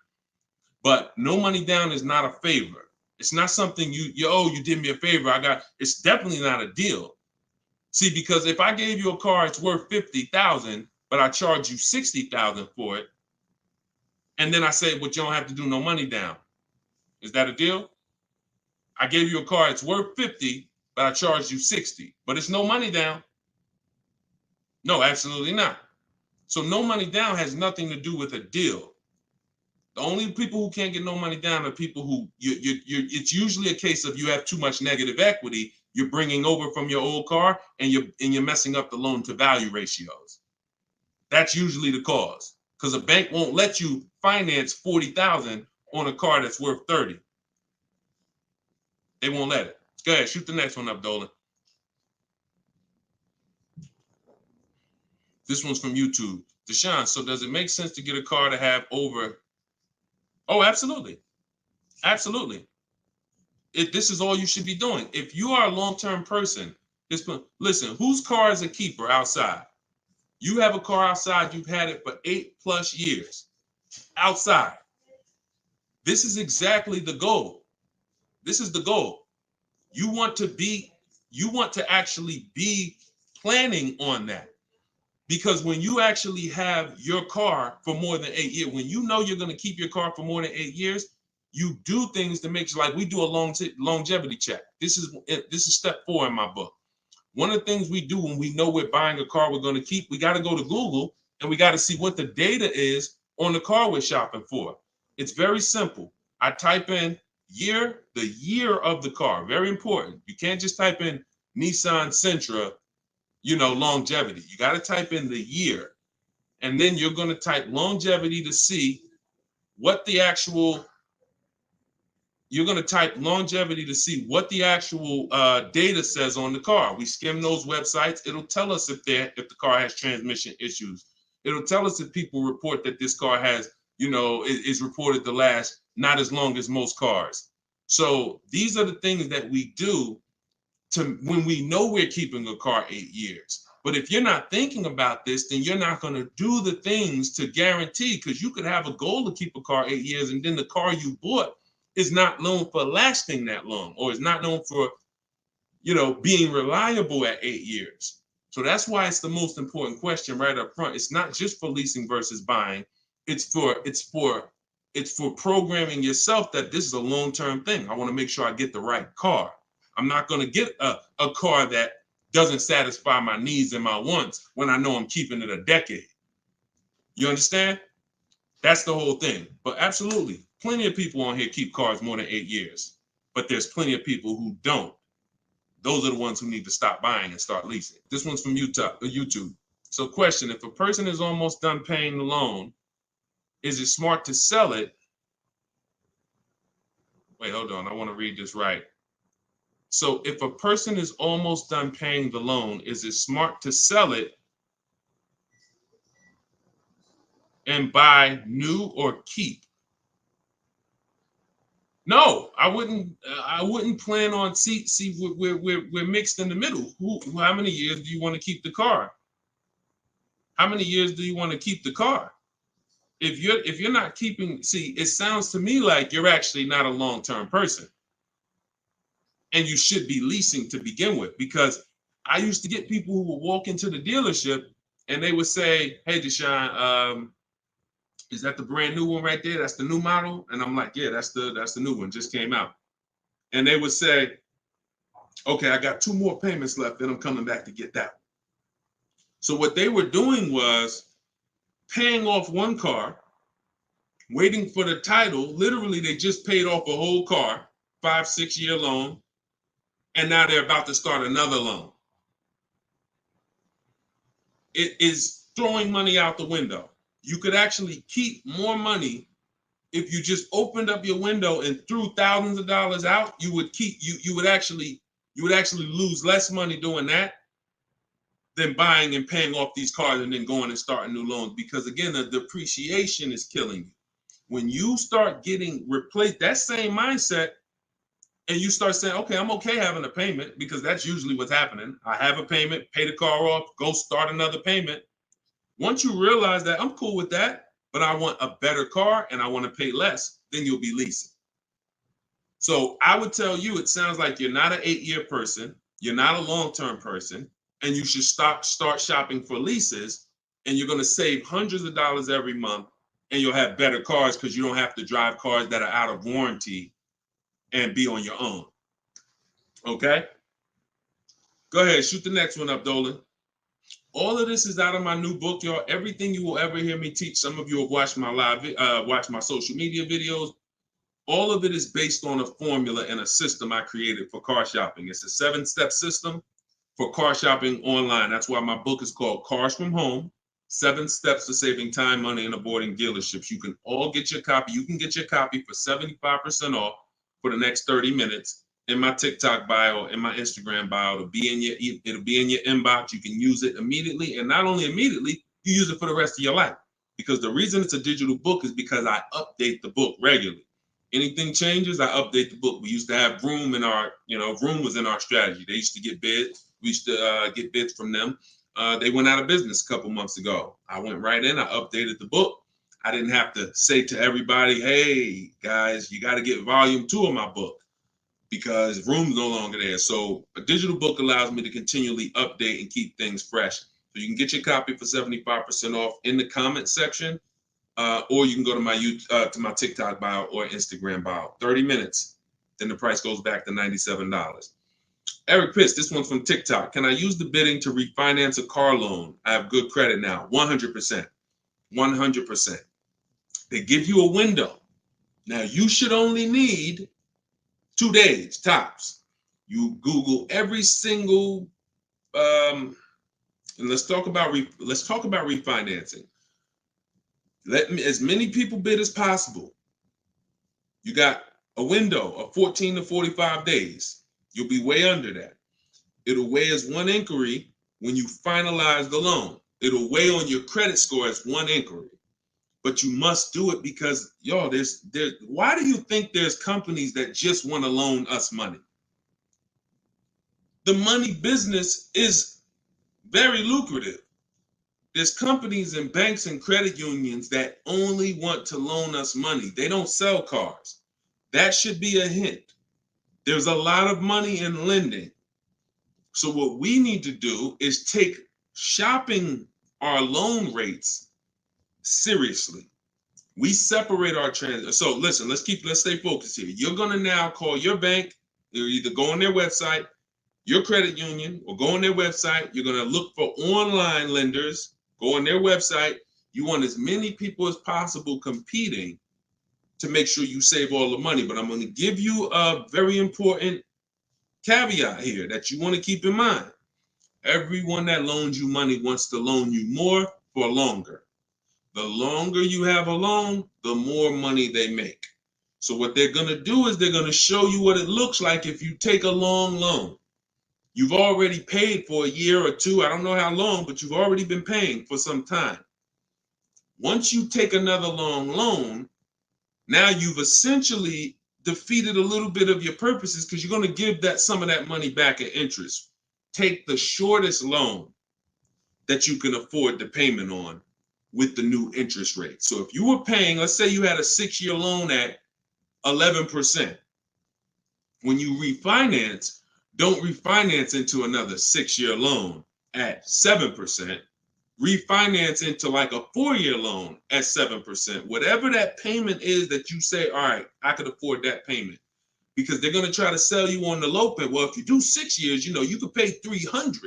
but no money down is not a favor. It's not something you did me a favor. It's definitely not a deal. See, because if I gave you a car, it's worth $50,000, but I charge you $60,000 for it, and then I say, but you don't have to do no money down. Is that a deal? I gave you a car, it's worth 50, but I charged you 60, but it's no money down. No, absolutely not. So no money down has nothing to do with a deal. The only people who can't get no money down are people who it's usually a case of you have too much negative equity you're bringing over from your old car, and you're messing up the loan to value ratios. That's usually the cause, because a bank won't let you finance $40,000 on a car that's worth 30. They won't let it. Go ahead, shoot the next one up, Dolan. This one's from YouTube. Deshone, so does it make sense to get a car to have over? Oh, absolutely. Absolutely. This is all you should be doing. If you are a long-term person, listen, whose car is a keeper outside? You have a car outside, you've had it for 8+ years. Outside. This is exactly the goal. This is the goal. You want to actually be planning on that. Because when you actually have your car for more than 8 years, when you know you're going to keep your car for more than 8 years, you do things to make sure, like we do a longevity check. This is step 4 in my book. One of the things we do when we know we're buying a car we're going to keep, we got to go to Google and we got to see what the data is on the car we're shopping for. It's very simple. I type in the year of the car. Very important. You can't just type in Nissan Sentra, longevity. You got to type in the year. And then you're going to type longevity to see what the actual data says on the car. We skim those websites. It'll tell us if the car has transmission issues. It'll tell us if people report that this car has, is reported to last not as long as most cars. So these are the things that we do when we know we're keeping a car 8 years. But if you're not thinking about this, then you're not going to do the things to guarantee, because you could have a goal to keep a car 8 years, and then the car you bought is not known for lasting that long, or is not known for, being reliable at 8 years. So that's why it's the most important question right up front. It's not just for leasing versus buying. It's for programming yourself that this is a long-term thing. I want to make sure I get the right car. I'm not going to get a car that doesn't satisfy my needs and my wants when I know I'm keeping it a decade. You understand? That's the whole thing. But absolutely, plenty of people on here keep cars more than 8 years. But there's plenty of people who don't. Those are the ones who need to stop buying and start leasing. This one's from YouTube. So question, if a person is almost done paying the loan, is it smart to sell it? Wait, hold on. I want to read this right. So if a person is almost done paying the loan, is it smart to sell it and buy new or keep? No, I wouldn't plan on we're mixed in the middle. How many years do you want to keep the car? How many years do you want to keep the car? If you're not keeping, it sounds to me like you're actually not a long-term person. And you should be leasing to begin with, because I used to get people who would walk into the dealership and they would say, "Hey, Deshone, is that the brand new one right there? That's the new model?" And I'm like, "Yeah, that's the new one, just came out." And they would say, "Okay, I got 2 more payments left, then I'm coming back to get that one." So what they were doing was paying off one car, waiting for the title. Literally, they just paid off a whole car, 5-6 year loan, and now they're about to start another loan. It is throwing money out the window. You could actually keep more money if you just opened up your window and threw thousands of dollars out. You would actually lose less money doing that than buying and paying off these cars and then going and starting new loans. Because again, the depreciation is killing you. When you start getting replaced, that same mindset, and you start saying, okay, I'm okay having a payment, because that's usually what's happening. I have a payment, pay the car off, go start another payment. Once you realize that I'm cool with that, but I want a better car and I want to pay less, then you'll be leasing. So I would tell you, it sounds like you're not an 8-year person, you're not a long-term person, and you should start shopping for leases, and you're going to save hundreds of dollars every month, and you'll have better cars because you don't have to drive cars that are out of warranty and be on your own. Okay? Go ahead, shoot the next one up, Dolan. All of this is out of my new book, y'all. Everything you will ever hear me teach. Some of you have watched my watch my social media videos. All of it is based on a formula and a system I created for car shopping. It's a 7-step system for car shopping online. That's why my book is called Cars from Home, 7 Steps to Saving Time, Money, and Avoiding Dealerships. You can all get your copy. You can get your copy for 75% off for the next 30 minutes. In my TikTok bio, in my Instagram bio, it'll be in your inbox. You can use it immediately, and not only immediately, you use it for the rest of your life. Because the reason it's a digital book is because I update the book regularly. Anything changes, I update the book. We used to have Vroom in our, Vroom was in our strategy. They used to get bids. We used to get bids from them. They went out of business a couple months ago. I went right in, I updated the book. I didn't have to say to everybody, hey, guys, you got to get volume 2 of my book, because Vroom's no longer there. So a digital book allows me to continually update and keep things fresh. So you can get your copy for 75% off in the comment section, or you can go to my TikTok bio or Instagram bio. 30 minutes, then the price goes back to $97. Eric Pitts, this one's from TikTok. Can I use the bidding to refinance a car loan? I have good credit now. 100%. 100%. They give you a window. Now, you should only need 2 days tops. You Google every single, and let's talk about refinancing. As many people bid as possible. You got a window of 14 to 45 days. You'll be way under that. It'll weigh as 1 inquiry when you finalize the loan. It'll weigh on your credit score as 1 inquiry. But you must do it because, y'all, why do you think there's companies that just want to loan us money? The money business is very lucrative. There's companies and banks and credit unions that only want to loan us money. They don't sell cars. That should be a hint. There's a lot of money in lending. So what we need to do is take shopping our loan rates seriously. We separate our transactions. So listen, let's stay focused here. You're gonna now call your bank. You're either go on their website, your credit union, or go on their website. You're gonna look for online lenders. Go on their website. You want as many people as possible competing to make sure you save all the money. But I'm going to give you a very important caveat here that you want to keep in mind. Everyone that loans you money wants to loan you more for longer. The longer you have a loan, the more money they make. So what they're going to do is they're going to show you what it looks like if you take a long loan. You've already paid for a year or 2. I don't know how long, but you've already been paying for some time. Once you take another long loan, now you've essentially defeated a little bit of your purposes, because you're going to give some of that money back at interest. Take the shortest loan that you can afford the payment on with the new interest rate. So if you were paying, let's say you had a 6-year loan at 11%. When you refinance, don't refinance into another 6-year loan at 7%. Refinance into like a 4-year loan at 7%. Whatever that payment is that you say, all right, I could afford that payment. Because they're going to try to sell you on the low pay. Well, if you do 6 years, you could pay $300.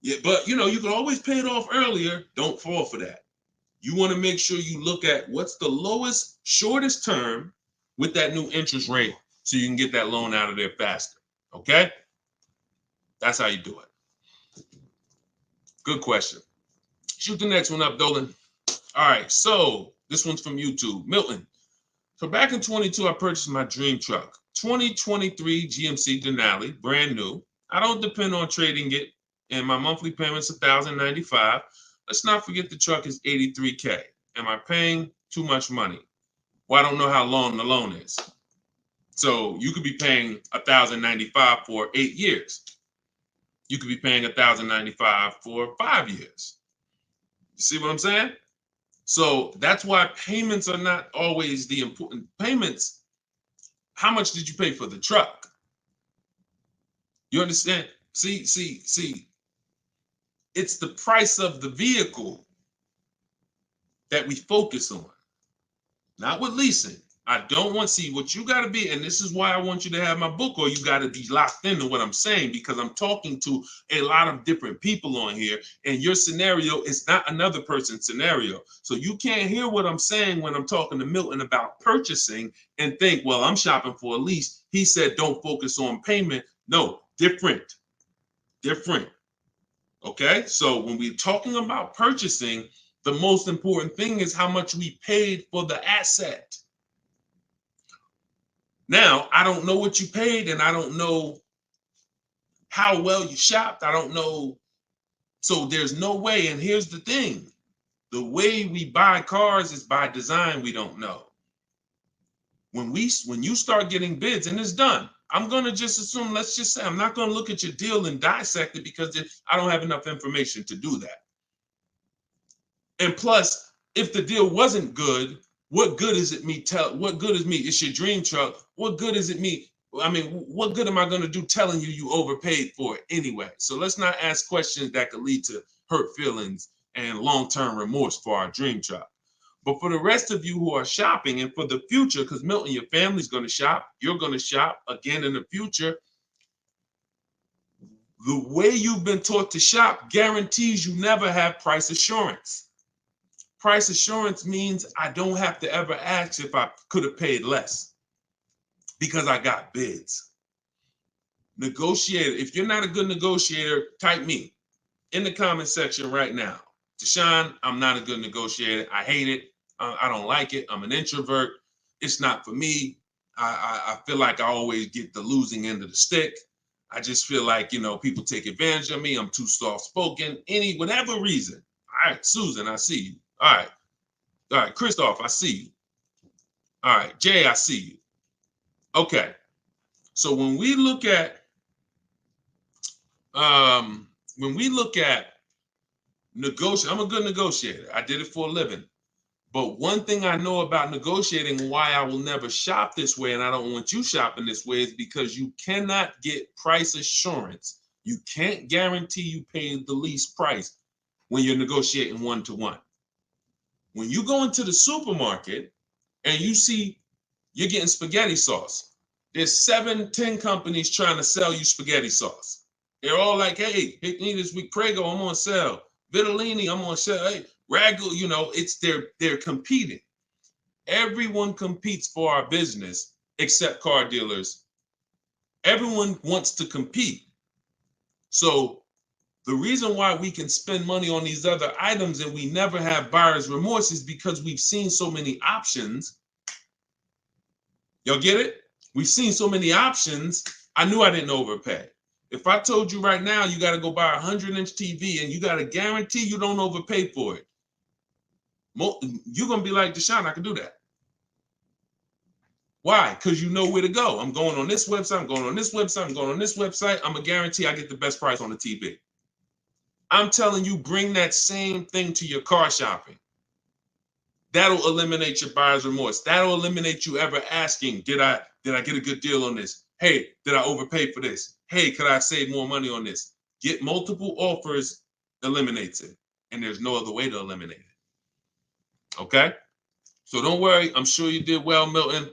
Yeah, but you can always pay it off earlier. Don't fall for that. You want to make sure you look at what's the lowest, shortest term with that new interest rate, so you can get that loan out of there faster. Okay? That's how you do it. Good question. Shoot the next one up, Dolan. All right, so this one's from YouTube. Milton. So back in 22, I purchased my dream truck. 2023 GMC Denali, brand new. I don't depend on trading it and my monthly payment's $1,095. Let's not forget the truck is $83K. Am I paying too much money? Well, I don't know how long the loan is. So you could be paying $1,095 for 8 years. You could be paying $1,095 for 5 years. You see what I'm saying? So that's why payments are not always the important payments. How much did you pay for the truck? You understand? See. It's the price of the vehicle that we focus on, not with leasing. I don't want to see what you got to be. And this is why I want you to have my book, or you got to be locked into what I'm saying, because I'm talking to a lot of different people on here, and your scenario is not another person's scenario. So you can't hear what I'm saying when I'm talking to Milton about purchasing and think, well, I'm shopping for a lease. He said, don't focus on payment. No, different. Okay. So when we're talking about purchasing, the most important thing is how much we paid for the asset. Now, I don't know what you paid, and I don't know how well you shopped. I don't know. So there's no way. And here's the thing. The way we buy cars is by design. We don't know. When you start getting bids and it's done, I'm going to just assume, let's just say, I'm not going to look at your deal and dissect it, because I don't have enough information to do that. And plus, if the deal wasn't good, what good is it me what good is me? It's your dream truck. What good is it me? I mean, what good am I going to do telling you overpaid for it anyway? So let's not ask questions that could lead to hurt feelings and long-term remorse for our dream truck. But for the rest of you who are shopping, and for the future, because Milton, your family's going to shop, you're going to shop again in the future. The way you've been taught to shop guarantees you never have price assurance. Price assurance means I don't have to ever ask if I could have paid less, because I got bids. Negotiator. If you're not a good negotiator, type me in the comment section right now. Deshone, I'm not a good negotiator. I hate it. I don't like it. I'm an introvert. It's not for me. I feel like I always get the losing end of the stick. I just feel like, people take advantage of me. I'm too soft-spoken. Whatever reason. All right, Susan, I see you. All right, Christoph, I see you. All right, Jay, I see you. Okay, so when we look at negotiating, I'm a good negotiator. I did it for a living. But one thing I know about negotiating, why I will never shop this way, and I don't want you shopping this way, is because you cannot get price assurance. You can't guarantee you pay the least price when you're negotiating one-to-one. When you go into the supermarket and you see you're getting spaghetti sauce, there's 7-10 companies trying to sell you spaghetti sauce. They're all like, hey, hit me this week, Prego, I'm on sale. Vitellini, I'm on sale. Hey, Ragu, they're competing. Everyone competes for our business except car dealers. Everyone wants to compete. So the reason why we can spend money on these other items and we never have buyer's remorse is because we've seen so many options. Y'all get it? We've seen so many options. I knew I didn't overpay. If I told you right now, you got to go buy a 100-inch TV and you got to guarantee you don't overpay for it, you're going to be like, Deshone, I can do that. Why? Because you know where to go. I'm going on this website. I'm going on this website. I'm going on this website. I'm going to guarantee I get the best price on the TV. I'm telling you, bring that same thing to your car shopping. That'll eliminate your buyer's remorse. That'll eliminate you ever asking, did I get a good deal on this? Hey, did I overpay for this? Hey, could I save more money on this? Get multiple offers eliminates it. And there's no other way to eliminate it. Okay? So don't worry. I'm sure you did well, Milton.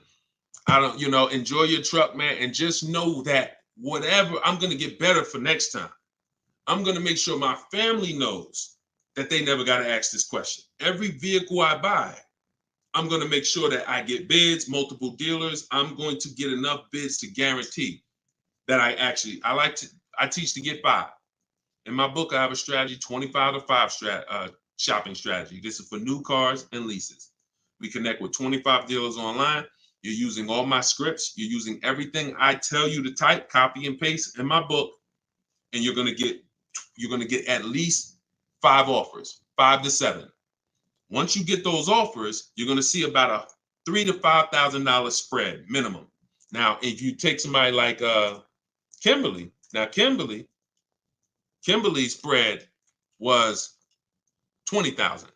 Enjoy your truck, man. And just know that whatever, I'm going to get better for next time. I'm going to make sure my family knows that they never got to ask this question. Every vehicle I buy, I'm going to make sure that I get bids, multiple dealers. I'm going to get enough bids to guarantee that I teach to get 5. In my book, I have a strategy, 25 to 5 shopping strategy. This is for new cars and leases. We connect with 25 dealers online. You're using all my scripts. You're using everything I tell you to type, copy and paste in my book. And you're going to get you're going to get at least 5 offers, 5 to 7. Once you get those offers, you're going to see about a $3,000 to $5,000 spread minimum. Now, if you take somebody like Kimberly, now Kimberly's spread was 20,000.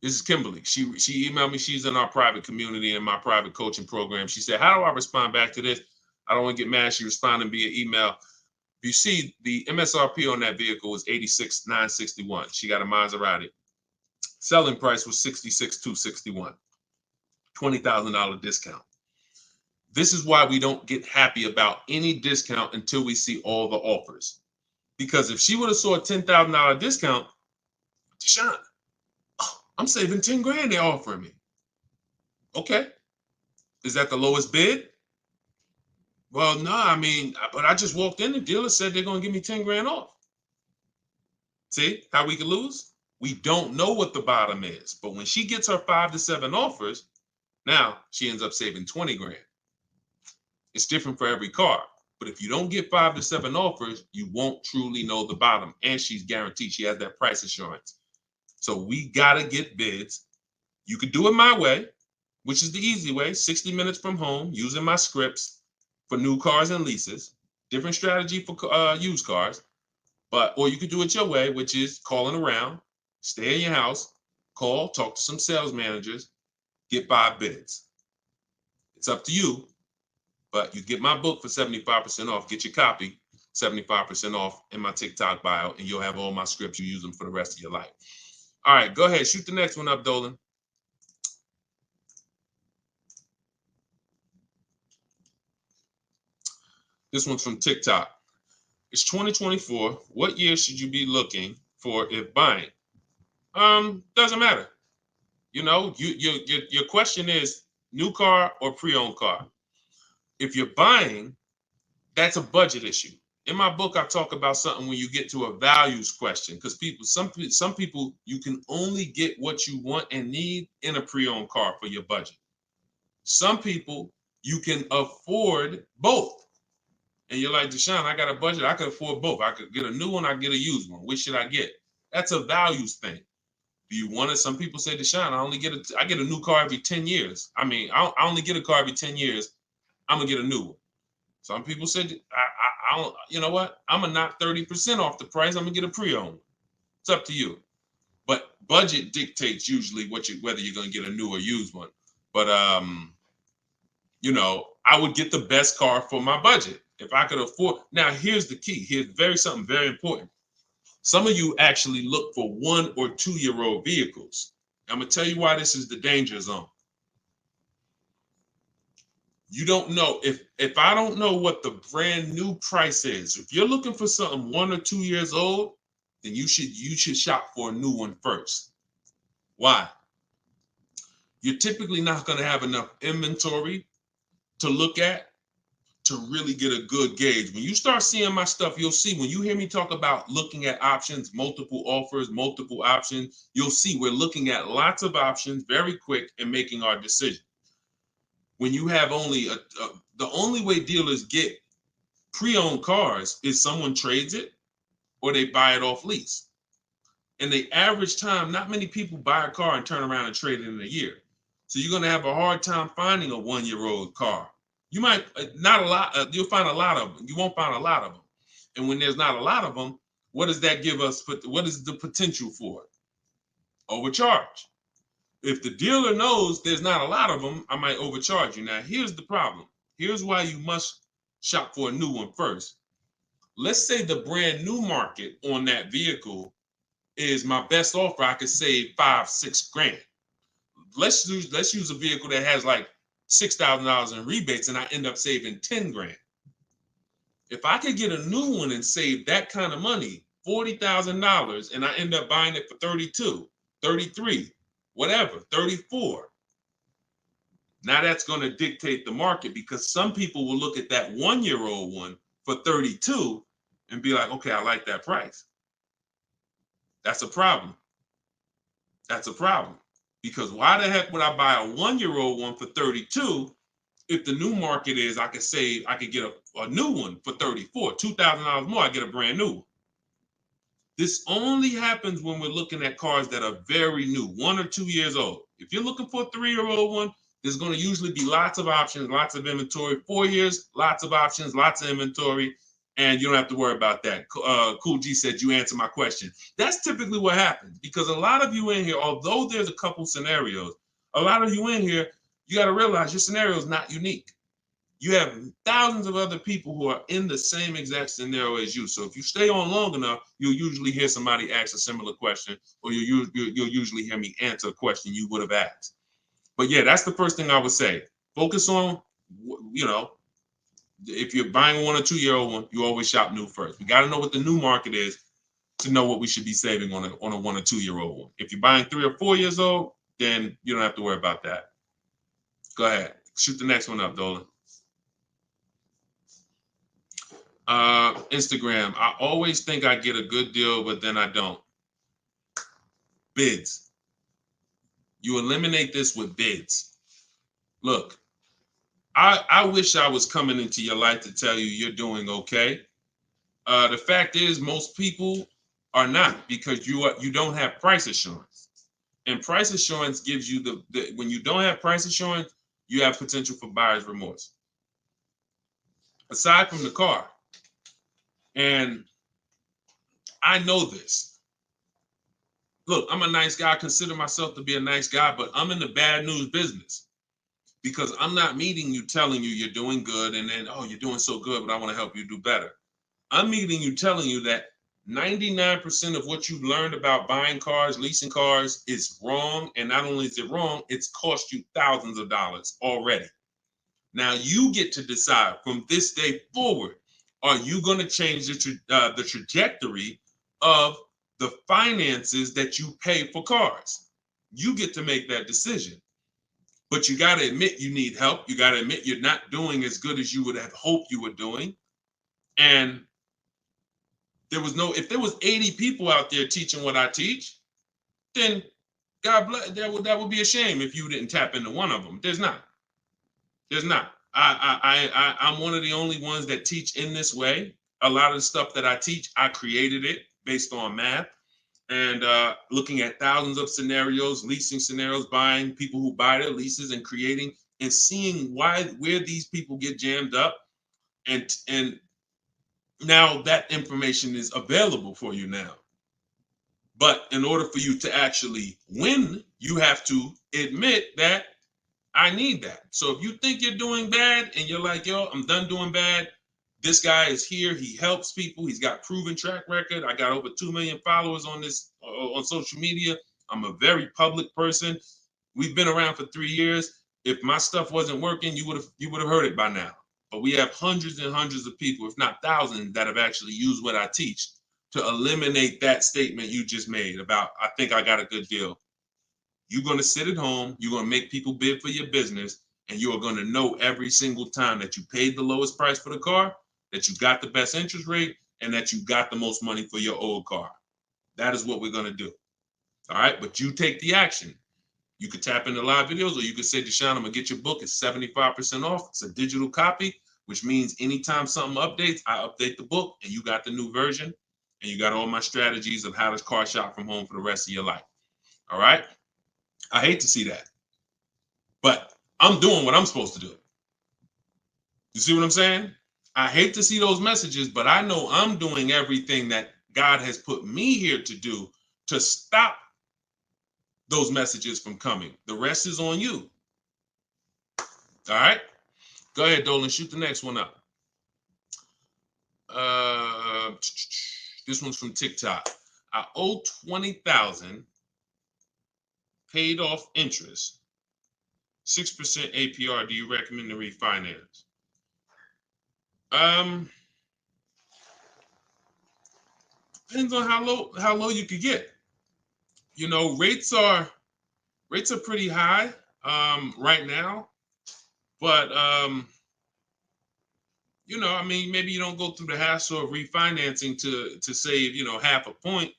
This is Kimberly. She emailed me. She's in our private community in my private coaching program. She said, "How do I respond back to this? I don't want to get mad." She responded via email. You see, the MSRP on that vehicle was $86,961. She got a Maserati. Selling price was $66,261. $20,000 discount. This is why we don't get happy about any discount until we see all the offers. Because if she would have saw a $10,000 discount, Deshone, I'm saving 10 grand they're offering me. Okay. Is that the lowest bid? Well, no, I mean, but I just walked in, the dealer said they're going to give me 10 grand off. See how we can lose? We don't know what the bottom is, but when she gets her 5 to 7 offers, now she ends up saving 20 grand. It's different for every car, but if you don't get 5 to 7 offers, you won't truly know the bottom, and she's guaranteed. She has that price assurance. So we got to get bids. You could do it my way, which is the easy way, 60 minutes from home, using my scripts for new cars and leases, different strategy for used cars, or you could do it your way, which is calling around, stay in your house, call, talk to some sales managers, get 5 bids. It's up to you, but you get my book for 75% off. Get your copy, 75% off in my TikTok bio, and you'll have all my scripts. You use them for the rest of your life. All right, go ahead. Shoot the next one up, Dolan. This one's from TikTok. It's 2024. What year should you be looking for if buying? Doesn't matter. You know, your question is new car or pre-owned car. If you're buying, that's a budget issue. In my book, I talk about something when you get to a values question, because some people, you can only get what you want and need in a pre-owned car for your budget. Some people, you can afford both. And you're like, Deshone, I got a budget. I could afford both. I could get a new one. I could get a used one. Which should I get? That's a values thing. Do you want it? Some people say, Deshone, I get a new car every 10 years. I mean, I only get a car every 10 years. I'm going to get a new one. Some people said, I don't, you know what? I'm going to knock 30% off the price. I'm going to get a pre-owned. It's up to you. But budget dictates usually whether you're going to get a new or used one. But, you know, I would get the best car for my budget if I could afford. Now, here's the key. Here's something very important. Some of you actually look for 1 or 2 year old vehicles. I'm going to tell you why this is the danger zone. You don't know if I don't know what the brand new price is. If you're looking for something 1 or 2 years old, then you should shop for a new one first. Why? You're typically not going to have enough inventory to look at to really get a good gauge. When you start seeing my stuff, you'll see, when you hear me talk about looking at options, multiple offers, multiple options, you'll see we're looking at lots of options very quick and making our decision. When you have only the only way dealers get pre-owned cars is someone trades it or they buy it off lease. And the average time, not many people buy a car and turn around and trade it in a year. So you're going to have a hard time finding a 1 year old car. You might not a lot. You'll find a lot of them. You won't find a lot of them. And when there's not a lot of them, what does that give us? What is the potential for it? Overcharge. If the dealer knows there's not a lot of them, I might overcharge you. Now, here's the problem. Here's why you must shop for a new one first. Let's say the brand new market on that vehicle is my best offer. I could save 5-6 grand. Let's use a vehicle that has like $6,000 in rebates and I end up saving 10 grand. If I could get a new one and save that kind of money, $40,000, and I end up buying it for 32, 33, whatever, 34. Now that's going to dictate the market, because some people will look at that 1 year old one for 32 and be like, okay, I like that price. That's a problem. That's a problem. Because why the heck would I buy a 1 year old one for 32 if the new market is I could get a new one for 34, $2,000 more, I get a brand new one. This only happens when we're looking at cars that are very new, 1 or 2 years old. If you're looking for a 3-year-old one, there's going to usually be lots of options, lots of inventory. 4 years, lots of options, lots of inventory, and you don't have to worry about that. Cool G said you answered my question. That's typically what happens, because a lot of you in here, although there's a couple scenarios, a lot of you in here, you got to realize your scenario is not unique. You have thousands of other people who are in the same exact scenario as you. So if you stay on long enough, you'll usually hear somebody ask a similar question, or you'll usually hear me answer a question you would have asked. But yeah, that's the first thing I would say. Focus on, if you're buying a 1 or 2-year-old one, you always shop new first. We got to know what the new market is to know what we should be saving on a 1 or 2-year-old one. If you're buying 3 or 4 years old, then you don't have to worry about that. Go ahead. Shoot the next one up, Dolan. Instagram. I always think I get a good deal, but then I don't. Bids. You eliminate this with bids. Look, I wish I was coming into your life to tell you you're doing okay. The fact is, most people are not, because you don't have price assurance. And price assurance gives you when you don't have price assurance, you have potential for buyer's remorse. Aside from the car. And I know this. Look, I'm a nice guy. I consider myself to be a nice guy, but I'm in the bad news business, because I'm not meeting you telling you you're doing good and then, oh, you're doing so good, but I want to help you do better. I'm meeting you telling you that 99% of what you've learned about buying cars, leasing cars is wrong. And not only is it wrong, it's cost you thousands of dollars already. Now you get to decide from this day forward, are you going to change the trajectory of the finances that you pay for cars? You get to make that decision. But you got to admit you need help. You got to admit you're not doing as good as you would have hoped you were doing. And if there was 80 people out there teaching what I teach, then God bless, that would be a shame if you didn't tap into one of them. There's not. I'm one of the only ones that teach in this way. A lot of the stuff that I teach, I created it based on math and looking at thousands of scenarios, leasing scenarios, buying, people who buy their leases and creating and seeing where these people get jammed up. And now that information is available for you now. But in order for you to actually win, you have to admit that I need that. So if you think you're doing bad and you're like, yo, I'm done doing bad, this guy is here. He helps people. He's got proven track record. I got over 2 million followers on social media. I'm a very public person. We've been around for 3 years. If my stuff wasn't working, you would have heard it by now. But we have hundreds and hundreds of people, if not thousands, that have actually used what I teach to eliminate that statement you just made about, I think I got a good deal. You're going to sit at home, you're going to make people bid for your business, and you are going to know every single time that you paid the lowest price for the car, that you got the best interest rate, and that you got the most money for your old car. That is what we're going to do. All right, but you take the action. You could tap into live videos, or you could say, Deshone, I'm going to get your book. It's 75% off. It's a digital copy, which means anytime something updates, I update the book, and you got the new version, and you got all my strategies of how to car shop from home for the rest of your life. All right? I hate to see that, but I'm doing what I'm supposed to do. You see what I'm saying? I hate to see those messages, but I know I'm doing everything that God has put me here to do to stop those messages from coming. The rest is on you. All right? Go ahead, Dolan. Shoot the next one up. This one's from TikTok. I owe $20,000. Paid off interest, 6% APR. Do you recommend to refinance? Depends on how low you could get. You know, rates are pretty high right now, but you know, I mean, maybe you don't go through the hassle of refinancing to save, you know, half a point.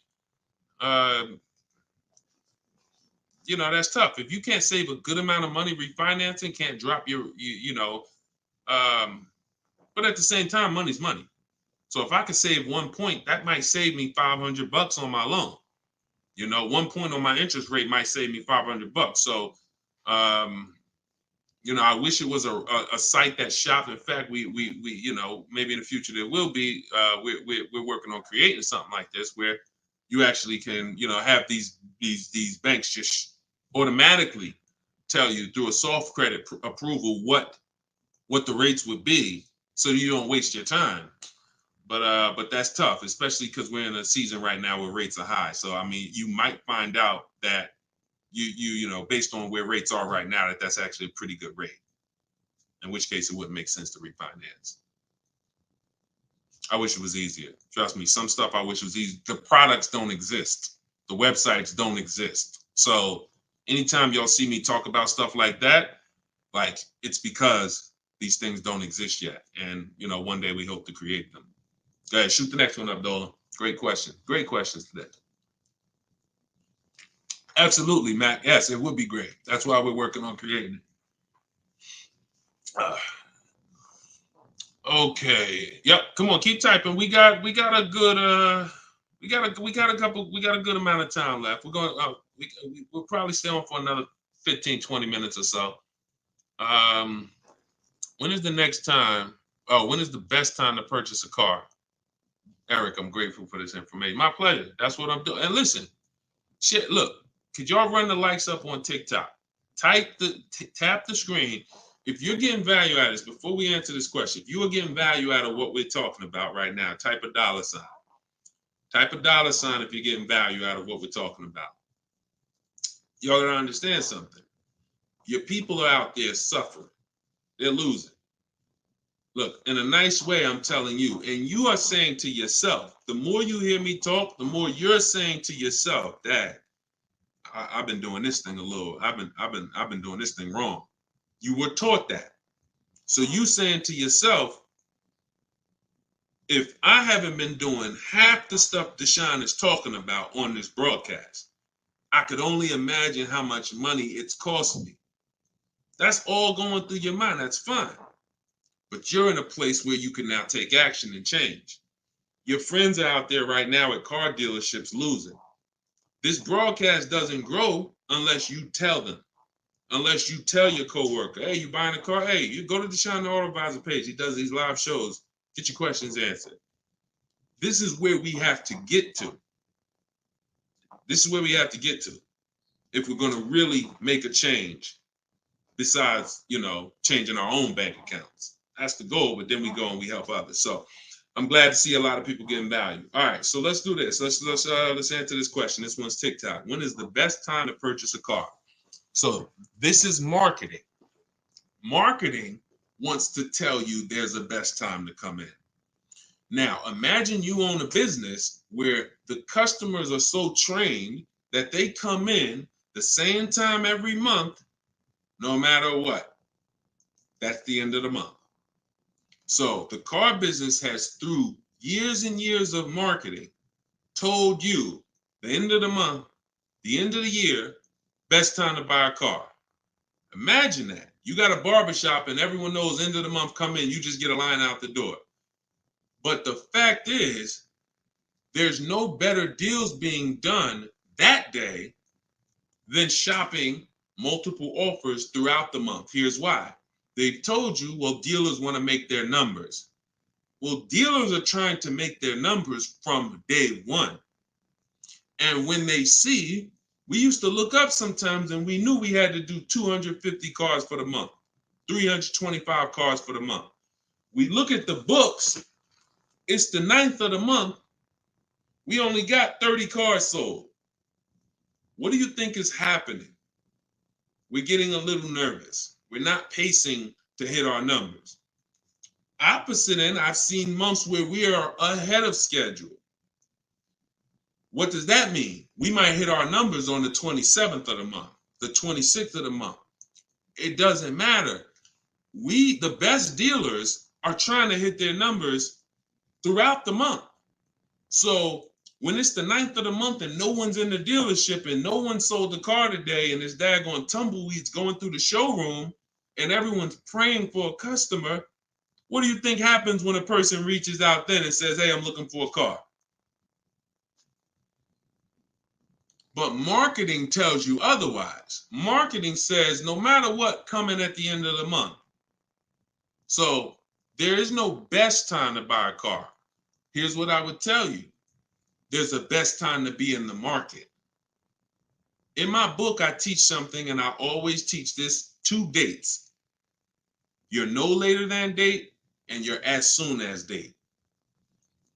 You know, that's tough. If you can't save a good amount of money refinancing, can't drop your, you know, but at the same time, money's money. So if I could save 1 point, that might save me $500 on my loan. 1 point on my interest rate might save me $500. So, I wish it was a site that shopped. In fact, we maybe in the future there will be. We're working on creating something like this where you actually can have these banks just automatically tell you through a soft credit approval what the rates would be, so you don't waste your time. But that's tough, especially because we're in a season right now where rates are high. So I mean, you might find out that you based on where rates are right now, that's actually a pretty good rate. In which case, it wouldn't make sense to refinance. I wish it was easier. Trust me, some stuff I wish was easy. The products don't exist. The websites don't exist. So anytime y'all see me talk about stuff like that, like it's because these things don't exist yet. And one day we hope to create them. Go ahead, shoot the next one up, Dolan. Great question. Great questions today. Absolutely, Matt. Yes, it would be great. That's why we're working on creating it. Okay. Yep. Come on, keep typing. We got a good we got a good amount of time left. We're going we'll probably stay on for another 15-20 minutes or so. When is the next time? Oh, when is the best time to purchase a car? Eric, I'm grateful for this information. My pleasure. That's what I'm doing. And listen, shit, look, could y'all run the likes up on TikTok? Tap the screen. If you're getting value out of this, before we answer this question, if you are getting value out of what we're talking about right now, type a $. Type a $sign if you're getting value out of what we're talking about. Y'all gotta understand something. Your people are out there suffering. They're losing. Look, in a nice way, I'm telling you, and you are saying to yourself, the more you hear me talk, the more you're saying to yourself, Dad, I've been doing this thing I've been doing this thing wrong. You were taught that. So you saying to yourself, if I haven't been doing half the stuff Deshone is talking about on this broadcast, I could only imagine how much money it's costing me. That's all going through your mind. That's fine. But you're in a place where you can now take action and change. Your friends are out there right now at car dealerships losing. This broadcast doesn't grow unless you tell them. Unless you tell your coworker, hey, you buying a car? Hey, you go to Deshone the Auto Advisor page. He does these live shows. Get your questions answered. This is where we have to get to. This is where we have to get to if we're going to really make a change besides, changing our own bank accounts. That's the goal, but then we go and we help others. So I'm glad to see a lot of people getting value. All right, so let's do this. Let's answer this question. This one's TikTok. When is the best time to purchase a car? So this is marketing. Marketing wants to tell you there's a best time to come in. Now, imagine you own a business where the customers are so trained that they come in the same time every month, no matter what. That's the end of the month. So the car business has, through years and years of marketing, told you the end of the month, the end of the year, best time to buy a car. Imagine that. You got a barbershop and everyone knows end of the month come in, you just get a line out the door. But the fact is, there's no better deals being done that day than shopping multiple offers throughout the month. Here's why. They've told you, well, dealers want to make their numbers. Well, dealers are trying to make their numbers from day one. And when they see, we used to look up sometimes and we knew we had to do 250 cars for the month, 325 cars for the month. We look at the books, it's the 9th of the month, we only got 30 cars sold. What do you think is happening? We're getting a little nervous. We're not pacing to hit our numbers. Opposite end, I've seen months where we are ahead of schedule. What does that mean? We might hit our numbers on the 27th of the month, the 26th of the month. It doesn't matter. The best dealers are trying to hit their numbers throughout the month. So when it's the 9th of the month and no one's in the dealership and no one sold the car today and it's daggone tumbleweeds going through the showroom and everyone's praying for a customer, What do you think happens when a person reaches out then and says, hey, I'm looking for a car? But marketing tells you otherwise. Marketing says no matter what, coming at the end of the month. So there is no best time to buy a car. Here's what I would tell you. There's a best time to be in the market. In my book, I teach something, and I always teach this: 2 dates. Your no later than date and your as soon as date.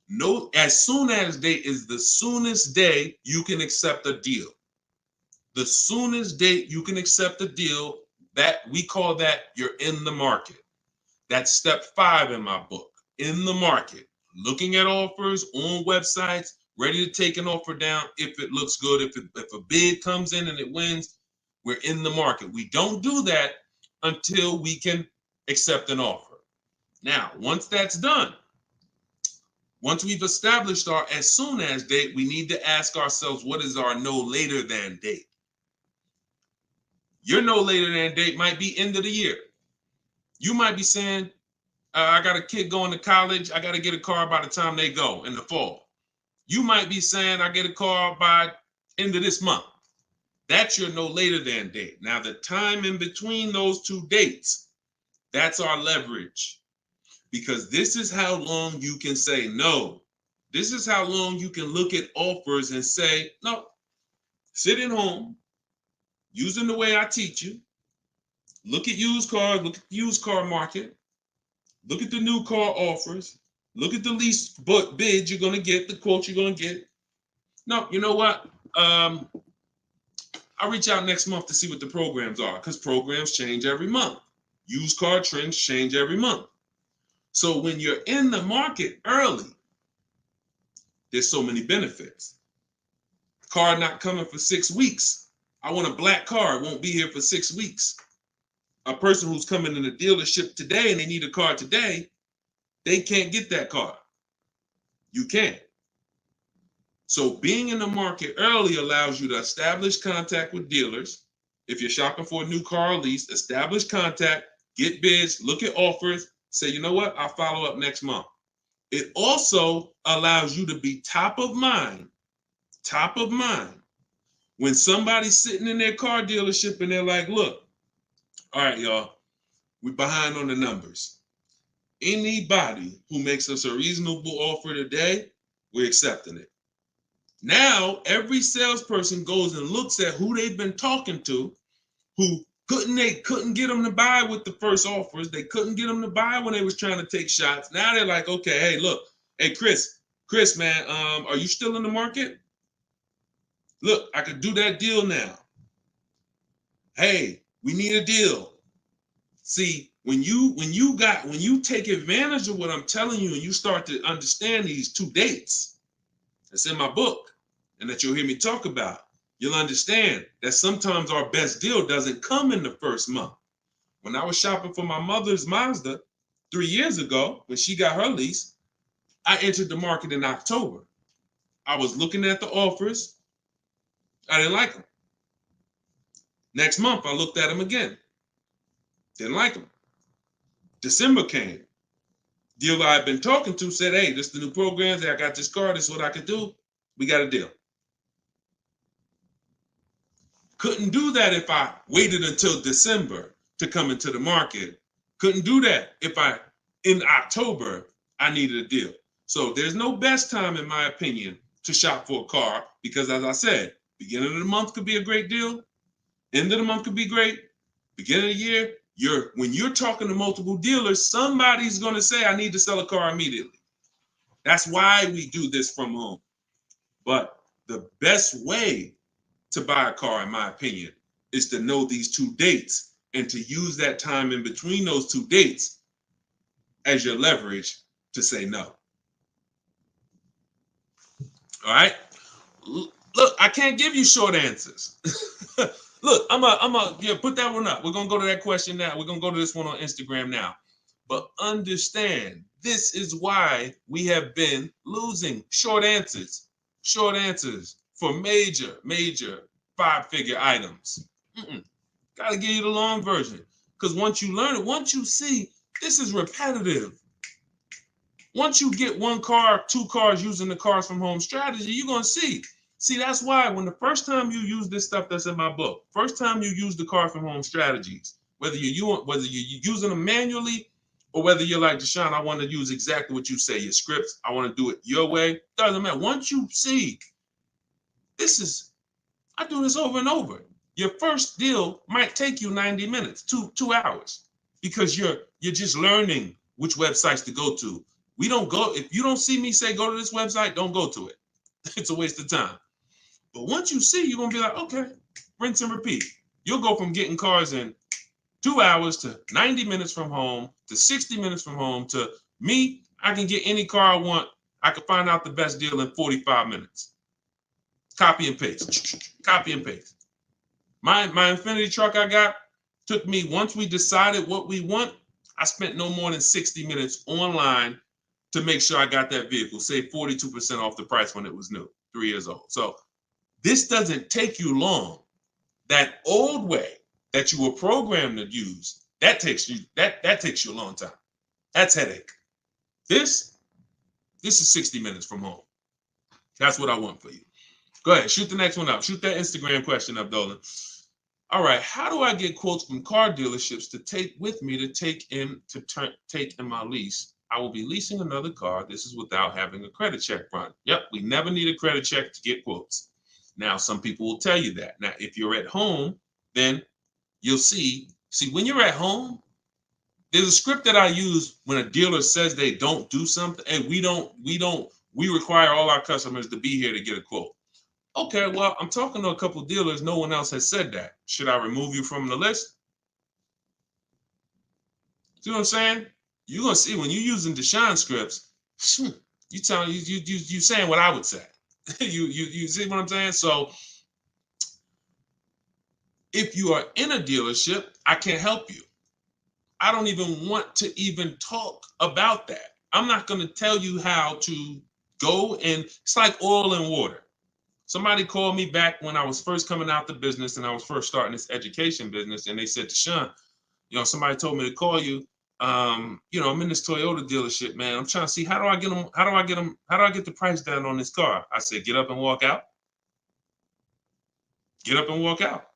No, as soon as date is the soonest day you can accept a deal. The soonest date you can accept a deal, that we call that you're in the market. That's step 5 in my book. In the market, looking at offers on websites, ready to take an offer down if it looks good. If a bid comes in and it wins, we're in the market. We don't do that until we can accept an offer. Now, once that's done, once we've established our as soon as date, we need to ask ourselves, what is our no later than date? Your no later than date might be end of the year. You might be saying, I got a kid going to college. I got to get a car by the time they go in the fall. You might be saying, I get a car by end of this month. That's your no later than date. Now, the time in between those 2 dates, that's our leverage. Because this is how long you can say no. This is how long you can look at offers and say, no, sit at home, using the way I teach you. Look at used cars, look at the used car market. Look at the new car offers. Look at the lease bids you're going to get, the quote you're going to get. No, you know what? I'll reach out next month to see what the programs are, because programs change every month. Used car trends change every month. So when you're in the market early, there's so many benefits. Car not coming for 6 weeks. I want a black car. It won't be here for 6 weeks. A person who's coming in the dealership today and they need a car today, they can't get that car. You can. So being in the market early allows you to establish contact with dealers. If you're shopping for a new car or lease, establish contact, get bids, look at offers, say, you know what, I'll follow up next month. It also allows you to be top of mind when somebody's sitting in their car dealership and they're like, look, all right, y'all, we're behind on the numbers. Anybody who makes us a reasonable offer today, we're accepting it. Now, every salesperson goes and looks at who they've been talking to, who couldn't get them to buy with the first offers. They couldn't get them to buy when they was trying to take shots. Now they're like, okay, hey, look, hey, Chris, man, are you still in the market? Look, I could do that deal now. Hey, we need a deal. See, when you take advantage of what I'm telling you and you start to understand these 2 dates that's in my book and that you'll hear me talk about, you'll understand that sometimes our best deal doesn't come in the first month. When I was shopping for my mother's Mazda 3 years ago, when she got her lease, I entered the market in October. I was looking at the offers. I didn't like them. Next month, I looked at them again. Didn't like them. December came. Dealer I've been talking to said, hey, this is the new programs. Hey, I got this car. This is what I could do. We got a deal. Couldn't do that if I waited until December to come into the market. Couldn't do that if in October, I needed a deal. So there's no best time, in my opinion, to shop for a car because, as I said, beginning of the month could be a great deal. End of the month could be great. Beginning of the year, when you're talking to multiple dealers, somebody's going to say, I need to sell a car immediately. That's why we do this from home. But the best way to buy a car, in my opinion, is to know these 2 dates and to use that time in between those 2 dates as your leverage to say no. All right? Look, I can't give you short answers. Look, I'm a put that one up. We're going to go to that question now. We're going to go to this one on Instagram now. But understand, this is why we have been losing short answers for major 5-figure items. Got to give you the long version. Because once you learn it, once you see, this is repetitive. Once you get one car, two cars using the cars from home strategy, you're going to see. See, that's why when the first time you use this stuff that's in my book, first time you use the car from home strategies, whether you're using them manually or whether you're like, Deshone, I want to use exactly what you say, your scripts, I want to do it your way, doesn't matter. Once you see, I do this over and over. Your first deal might take you 90 minutes, 2 hours, because you're just learning which websites to go to. We don't go, if you don't see me say go to this website, don't go to it. It's a waste of time. But once you see, you're going to be like, okay, rinse and repeat. You'll go from getting cars in 2 hours to 90 minutes from home to 60 minutes from home to me. I can get any car I want. I can find out the best deal in 45 minutes. Copy and paste. Copy and paste. My Infinity truck I got took me, once we decided what we want, I spent no more than 60 minutes online to make sure I got that vehicle, save 42% off the price when it was new, 3 years old. So this doesn't take you long. That old way that you were programmed to use, that takes you a long time. That's headache. This is 60 minutes from home. That's what I want for you. Go ahead, shoot the next one up. Shoot that Instagram question up, Dolan. All right, how do I get quotes from car dealerships to take with me to take in my lease? I will be leasing another car. This is without having a credit check run. Yep, we never need a credit check to get quotes. Now, some people will tell you that. Now, if you're at home, then you'll see when you're at home, there's a script that I use when a dealer says they don't do something, and we require all our customers to be here to get a quote. Okay, well, I'm talking to a couple of dealers. No one else has said that. Should I remove you from the list? See what I'm saying? You're gonna see when you're using Deshone scripts, you saying what I would say. you see what I'm saying? So if you are in a dealership, I can't help you. I don't even want to even talk about that. I'm not going to tell you how to go, and it's like oil and water. Somebody called me back when I was first coming out the business and I was first starting this education business, and they said, Deshone, somebody told me to call you. I'm in this Toyota dealership, man. I'm trying to see how do I get the price down on this car? I said, get up and walk out. Get up and walk out.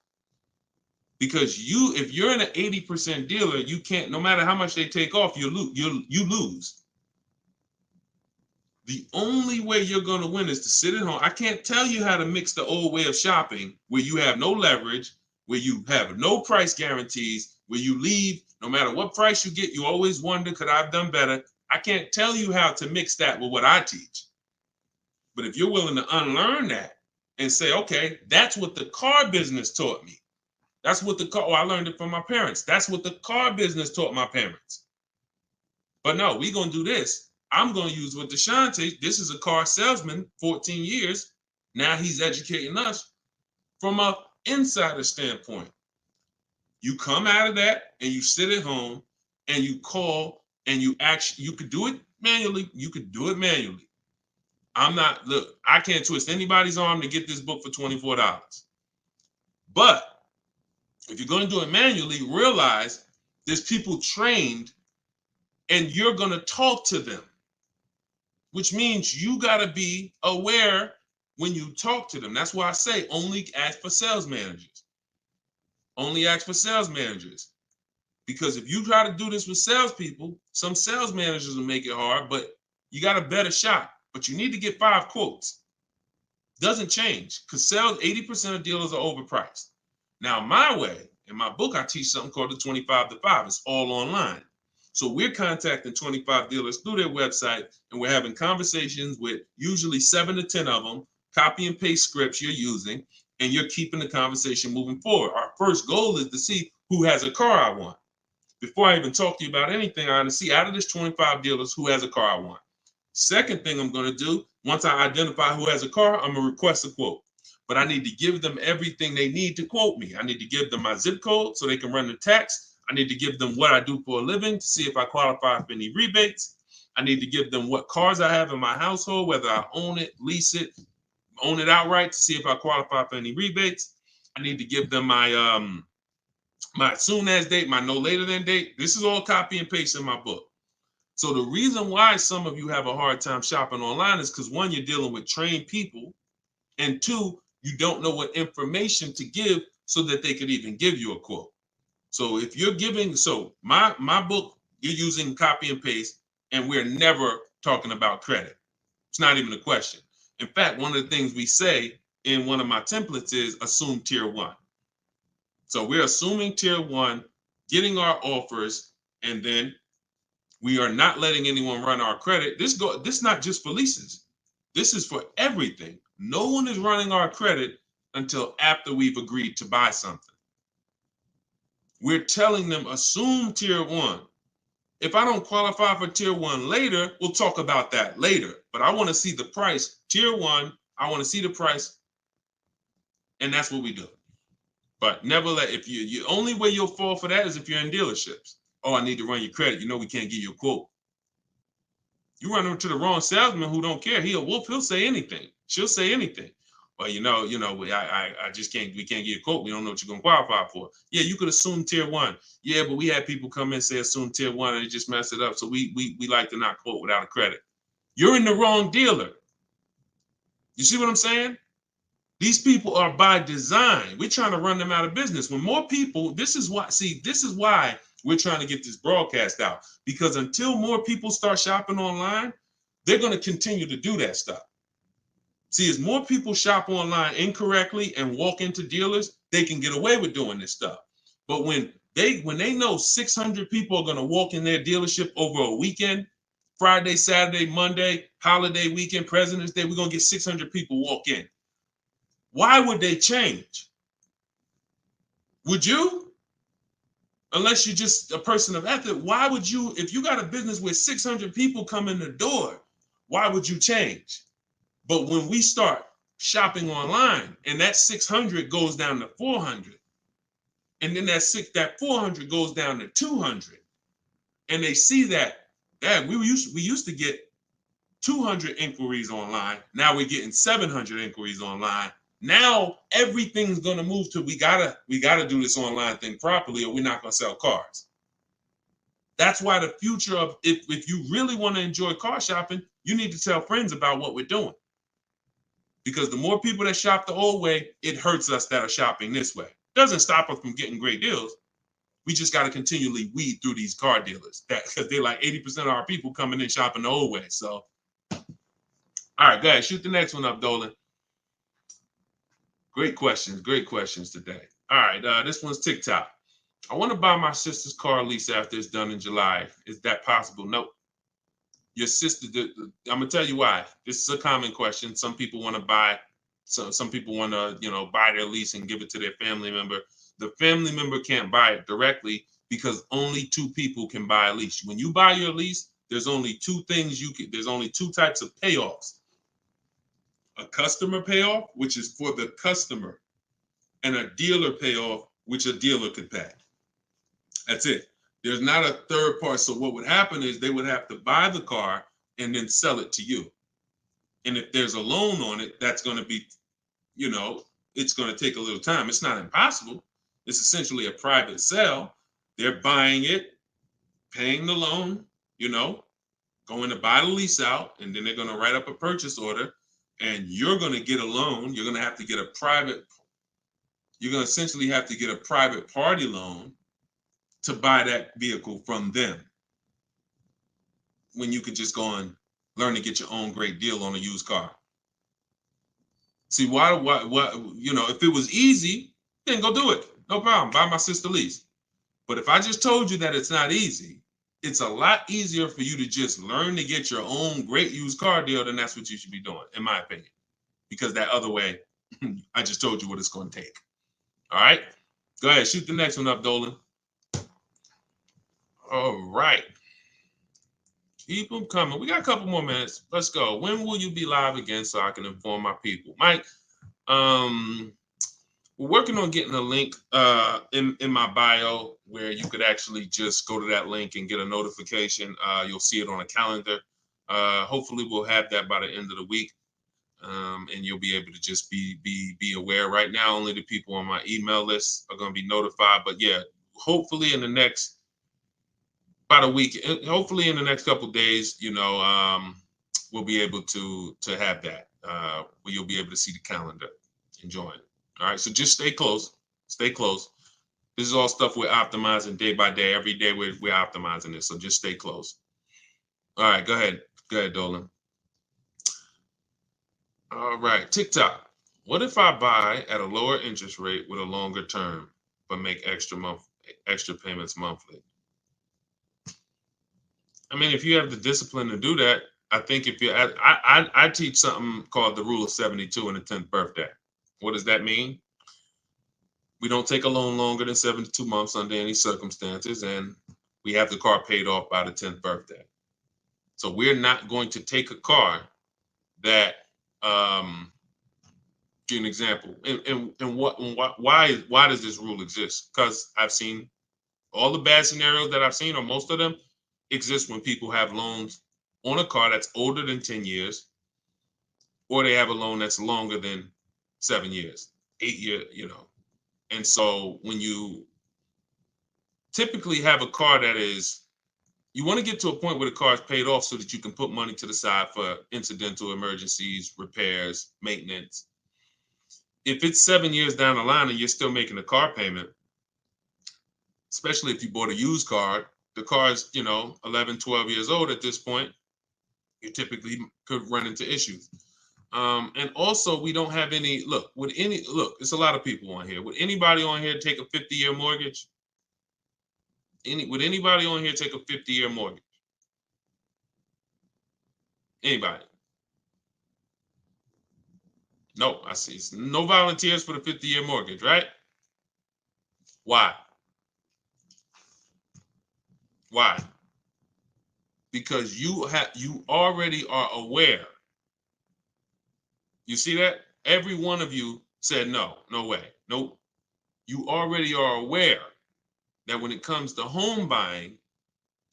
Because if you're in an 80% dealer, you can't, no matter how much they take off, you lose. The only way you're going to win is to sit at home. I can't tell you how to mix the old way of shopping where you have no leverage, where you have no price guarantees, where you leave, no matter what price you get, you always wonder, could I have done better? I can't tell you how to mix that with what I teach. But if you're willing to unlearn that and say, okay, that's what the car business taught me. That's what I learned it from my parents. That's what the car business taught my parents. But no, we're going to do this. I'm going to use what Deshone teach. This is a car salesman, 14 years. Now he's educating us from an insider standpoint. You come out of that and you sit at home and you call and you could do it manually. You could do it manually. I can't twist anybody's arm to get this book for $24. But if you're going to do it manually, realize there's people trained and you're going to talk to them, which means you got to be aware when you talk to them. That's why I say only ask for sales managers. Only ask for sales managers. Because if you try to do this with salespeople, some sales managers will make it hard, but you got a better shot. But you need to get 5 quotes. Doesn't change because 80% of dealers are overpriced. Now, my way, in my book, I teach something called the 25 to 5. It's all online. So we're contacting 25 dealers through their website, and we're having conversations with usually 7 to 10 of them, copy and paste scripts you're using, and you're keeping the conversation moving forward. Our first goal is to see who has a car I want. Before I even talk to you about anything, I want to see out of this 25 dealers who has a car I want. Second thing I'm going to do, once I identify who has a car, I'm going to request a quote. But I need to give them everything they need to quote me. I need to give them my zip code so they can run the tax. I need to give them what I do for a living to see if I qualify for any rebates. I need to give them what cars I have in my household, whether I own it, lease it, own it outright to see if I qualify for any rebates. I need to give them my my soon as date, my no later than date. This is all copy and paste in my book. So the reason why some of you have a hard time shopping online is because, one, you're dealing with trained people, and two, you don't know what information to give so that they could even give you a quote. So if you're giving, so my book, you're using copy and paste, and we're never talking about credit. It's not even a question. In fact, one of the things we say in one of my templates is assume tier one. So we're assuming tier one, getting our offers, and then we are not letting anyone run our credit. This is not just for leases. This is for everything. No one is running our credit until after we've agreed to buy something. We're telling them assume tier one. If I don't qualify for tier one later, we'll talk about that later. But I want to see the price. Tier one, I want to see the price. And that's what we do. But never let, if you only way you'll fall for that is if you're in dealerships. Oh, I need to run your credit. You know we can't give you a quote. You run into the wrong salesman who don't care. He'll say anything. She'll say anything. Well, I just can't, we can't get a quote. We don't know what you're going to qualify for. Yeah, you could assume tier one. Yeah, but we had people come in and say assume tier one and they just messed it up. So we like to not quote without a credit. You're in the wrong dealer. You see what I'm saying? These people are by design. We're trying to run them out of business. When more people, this is why we're trying to get this broadcast out. Because until more people start shopping online, they're going to continue to do that stuff. See, as more people shop online incorrectly and walk into dealers, they can get away with doing this stuff. But when they know 600 people are going to walk in their dealership over a weekend, Friday, Saturday, Monday, holiday weekend, President's Day, we're going to get 600 people walk in. Why would they change? Would you? Unless you're just a person of ethic, why would you, if you got a business where 600 people come in the door, why would you change? But when we start shopping online and that 600 goes down to 400, and then that 400 goes down to 200, and they see that we used to get 200 inquiries online, now we're getting 700 inquiries online. Now everything's gonna move to we gotta do this online thing properly, or we're not gonna sell cars. That's why the future of if you really want to enjoy car shopping, you need to tell friends about what we're doing. Because the more people that shop the old way, it hurts us that are shopping this way. Doesn't stop us from getting great deals. We just got to continually weed through these car dealers because they're like 80% of our people coming in shopping the old way. So, all right, go ahead, shoot the next one up, Dolan. Great questions today. All right, this one's TikTok. I want to buy my sister's car lease after it's done in July. Is that possible? Nope. Your sister, I'm gonna tell you why. This is a common question. Some people want to buy, some people want to, buy their lease and give it to their family member. The family member can't buy it directly because only two people can buy a lease. When you buy your lease, there's only two things there's only two types of payoffs. A customer payoff, which is for the customer, and a dealer payoff, which a dealer could pay. That's it. There's not a third part. So what would happen is they would have to buy the car and then sell it to you. And if there's a loan on it, that's going to be, it's going to take a little time. It's not impossible. It's essentially a private sale. They're buying it, paying the loan, going to buy the lease out, and then they're going to write up a purchase order, and you're going to get a loan. You're going to have to get you're going to essentially have to get a private party loan to buy that vehicle from them, when you could just go and learn to get your own great deal on a used car. See, why, if it was easy, then go do it. No problem. Buy my sister lease. But if I just told you that it's not easy, it's a lot easier for you to just learn to get your own great used car deal, then that's what you should be doing, in my opinion. Because that other way, I just told you what it's going to take. All right? Go ahead. Shoot the next one up, Dolan. All right. Keep them coming. We got a couple more minutes. Let's go. When will you be live again so I can inform my people? Mike, we're working on getting a link in my bio where you could actually just go to that link and get a notification. You'll see it on a calendar. Hopefully we'll have that by the end of the week. And you'll be able to just be aware. Right now, only the people on my email list are going to be notified. But yeah, hopefully in the next about a week. Hopefully in the next couple of days, we'll be able to have that where you'll be able to see the calendar and join. All right, so just stay close. Stay close. This is all stuff we're optimizing day by day. Every day we're optimizing this, so just stay close. All right, go ahead. Go ahead, Dolan. All right, TikTok. What if I buy at a lower interest rate with a longer term, but make extra payments monthly? I mean, if you have the discipline to do that, I think if you're I teach something called the rule of 72 in the 10th birthday. What does that mean? We don't take a loan longer than 72 months under any circumstances, and we have the car paid off by the 10th birthday. So we're not going to take a car that, give you an example, and why does this rule exist? Because I've seen all the bad scenarios that I've seen, or most of them, exist when people have loans on a car that's older than 10 years, or they have a loan that's longer than 7 years, 8 years, And so when you typically have a car that is, you want to get to a point where the car is paid off so that you can put money to the side for incidental emergencies, repairs, maintenance. If it's 7 years down the line and you're still making a car payment, especially if you bought a used car, the car is, 11, 12 years old at this point, you typically could run into issues. And also, we don't have any, it's a lot of people on here. Would anybody on here take a 50-year mortgage? Would anybody on here take a 50-year mortgage? Anybody? No, I see. No volunteers for the 50-year mortgage, right? Why? Why? Because you already are aware. You see that? Every one of you said no way, nope. You already are aware that when it comes to home buying,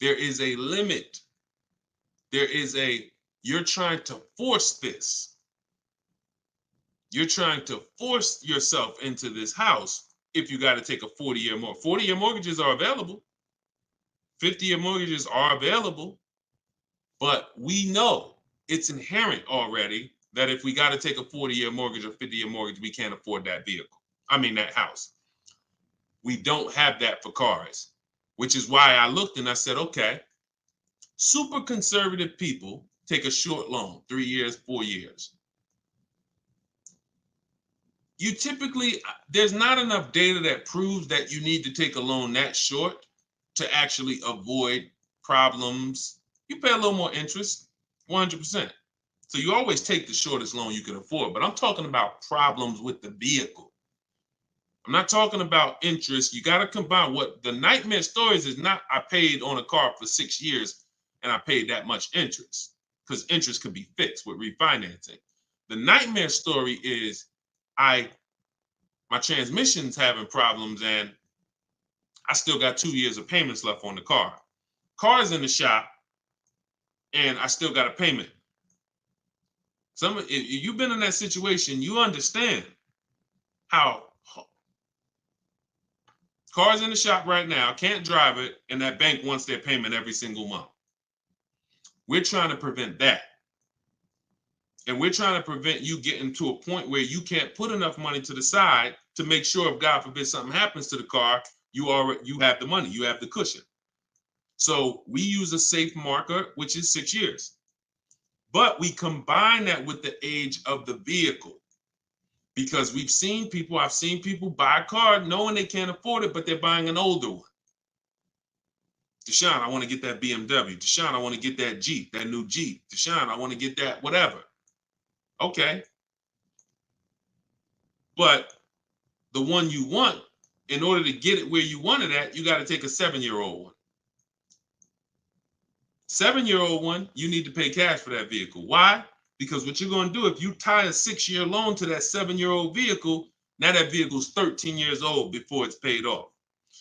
there is a limit. You're trying to force this. You're trying to force yourself into this house if you got to take a 40-year mortgage. 40-year mortgages are available. 50-year mortgages are available. But we know it's inherent already that if we got to take a 40-year mortgage or 50-year mortgage, we can't afford that that house. We don't have that for cars, which is why I looked and I said, okay, super conservative people take a short loan, 3 years, 4 years. You typically, there's not enough data that proves that you need to take a loan that short to actually avoid problems. You pay a little more interest, 100%. So you always take the shortest loan you can afford, but I'm talking about problems with the vehicle. I'm not talking about interest. You got to combine what the nightmare stories is not, I paid on a car for 6 years and I paid that much interest, because interest can be fixed with refinancing. The nightmare story is my transmission's having problems and I still got 2 years of payments left on the car. Car's in the shop and I still got a payment. If you've been in that situation, you understand how car's in the shop right now, can't drive it, and that bank wants their payment every single month. We're trying to prevent that. And we're trying to prevent you getting to a point where you can't put enough money to the side to make sure if God forbid something happens to the car, you have the money, you have the cushion. So we use a safe marker, which is 6 years. But we combine that with the age of the vehicle, because I've seen people buy a car knowing they can't afford it, but they're buying an older one. Deshone, I want to get that BMW. Deshone, I want to get that Jeep, that new Jeep. Deshone, I want to get that whatever. Okay. But the one you want, in order to get it where you want it at, you got to take a 7-year-old one. 7-year-old one, you need to pay cash for that vehicle. Why? Because what you're going to do, if you tie a 6-year loan to that 7-year-old vehicle, now that vehicle's 13 years old before it's paid off.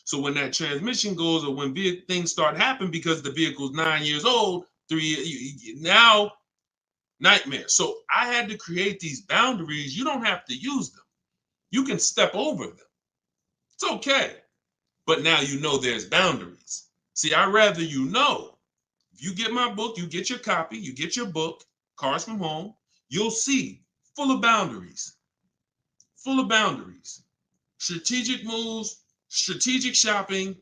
So when that transmission goes, or when things start happening because the vehicle's 9 years old, 3 years, now nightmare. So I had to create these boundaries. You don't have to use them. You can step over them. It's okay. But now you know there's boundaries. See, I'd rather you know. If you get my book, you get your copy, you get your book, Cars from Home, you'll see full of boundaries. Full of boundaries. Strategic moves, strategic shopping,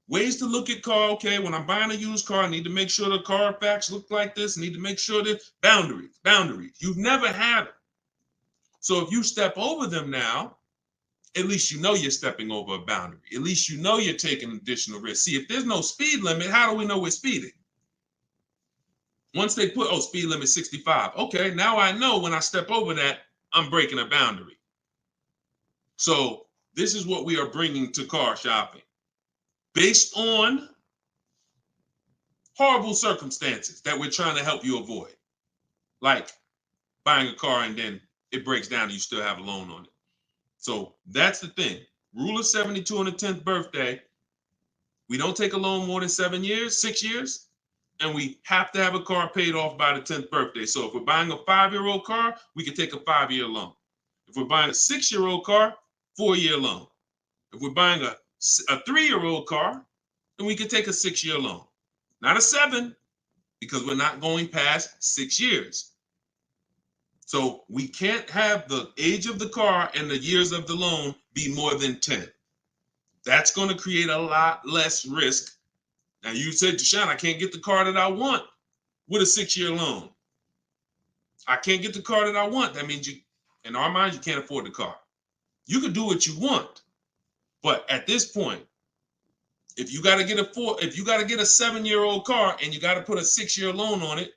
ways to look at car. Okay, when I'm buying a used car, I need to make sure the Carfax look like this. I need to make sure that boundaries. You've never had them. So if you step over them now, at least you know you're stepping over a boundary. At least you know you're taking additional risk. See, if there's no speed limit, how do we know we're speeding? Once they put, speed limit 65. Okay, now I know when I step over that, I'm breaking a boundary. So this is what we are bringing to car shopping. Based on horrible circumstances that we're trying to help you avoid. Like buying a car and then it breaks down and you still have a loan on it. So that's the thing. Rule of 72 on the 10th birthday. We don't take a loan more than 6 years, and we have to have a car paid off by the 10th birthday. So if we're buying a 5-year-old car, we can take a 5-year loan. If we're buying a 6-year-old car, 4-year loan. If we're buying a 3-year-old car, then we can take a 6-year loan. Not a 7, because we're not going past 6 years. So we can't have the age of the car and the years of the loan be more than 10. That's going to create a lot less risk. Now you said, Deshone, I can't get the car that I want with a 6-year loan. I can't get the car that I want. That means in our minds, you can't afford the car. You can do what you want. But at this point, if you got to get a 7-year-old car and you got to put a 6-year loan on it,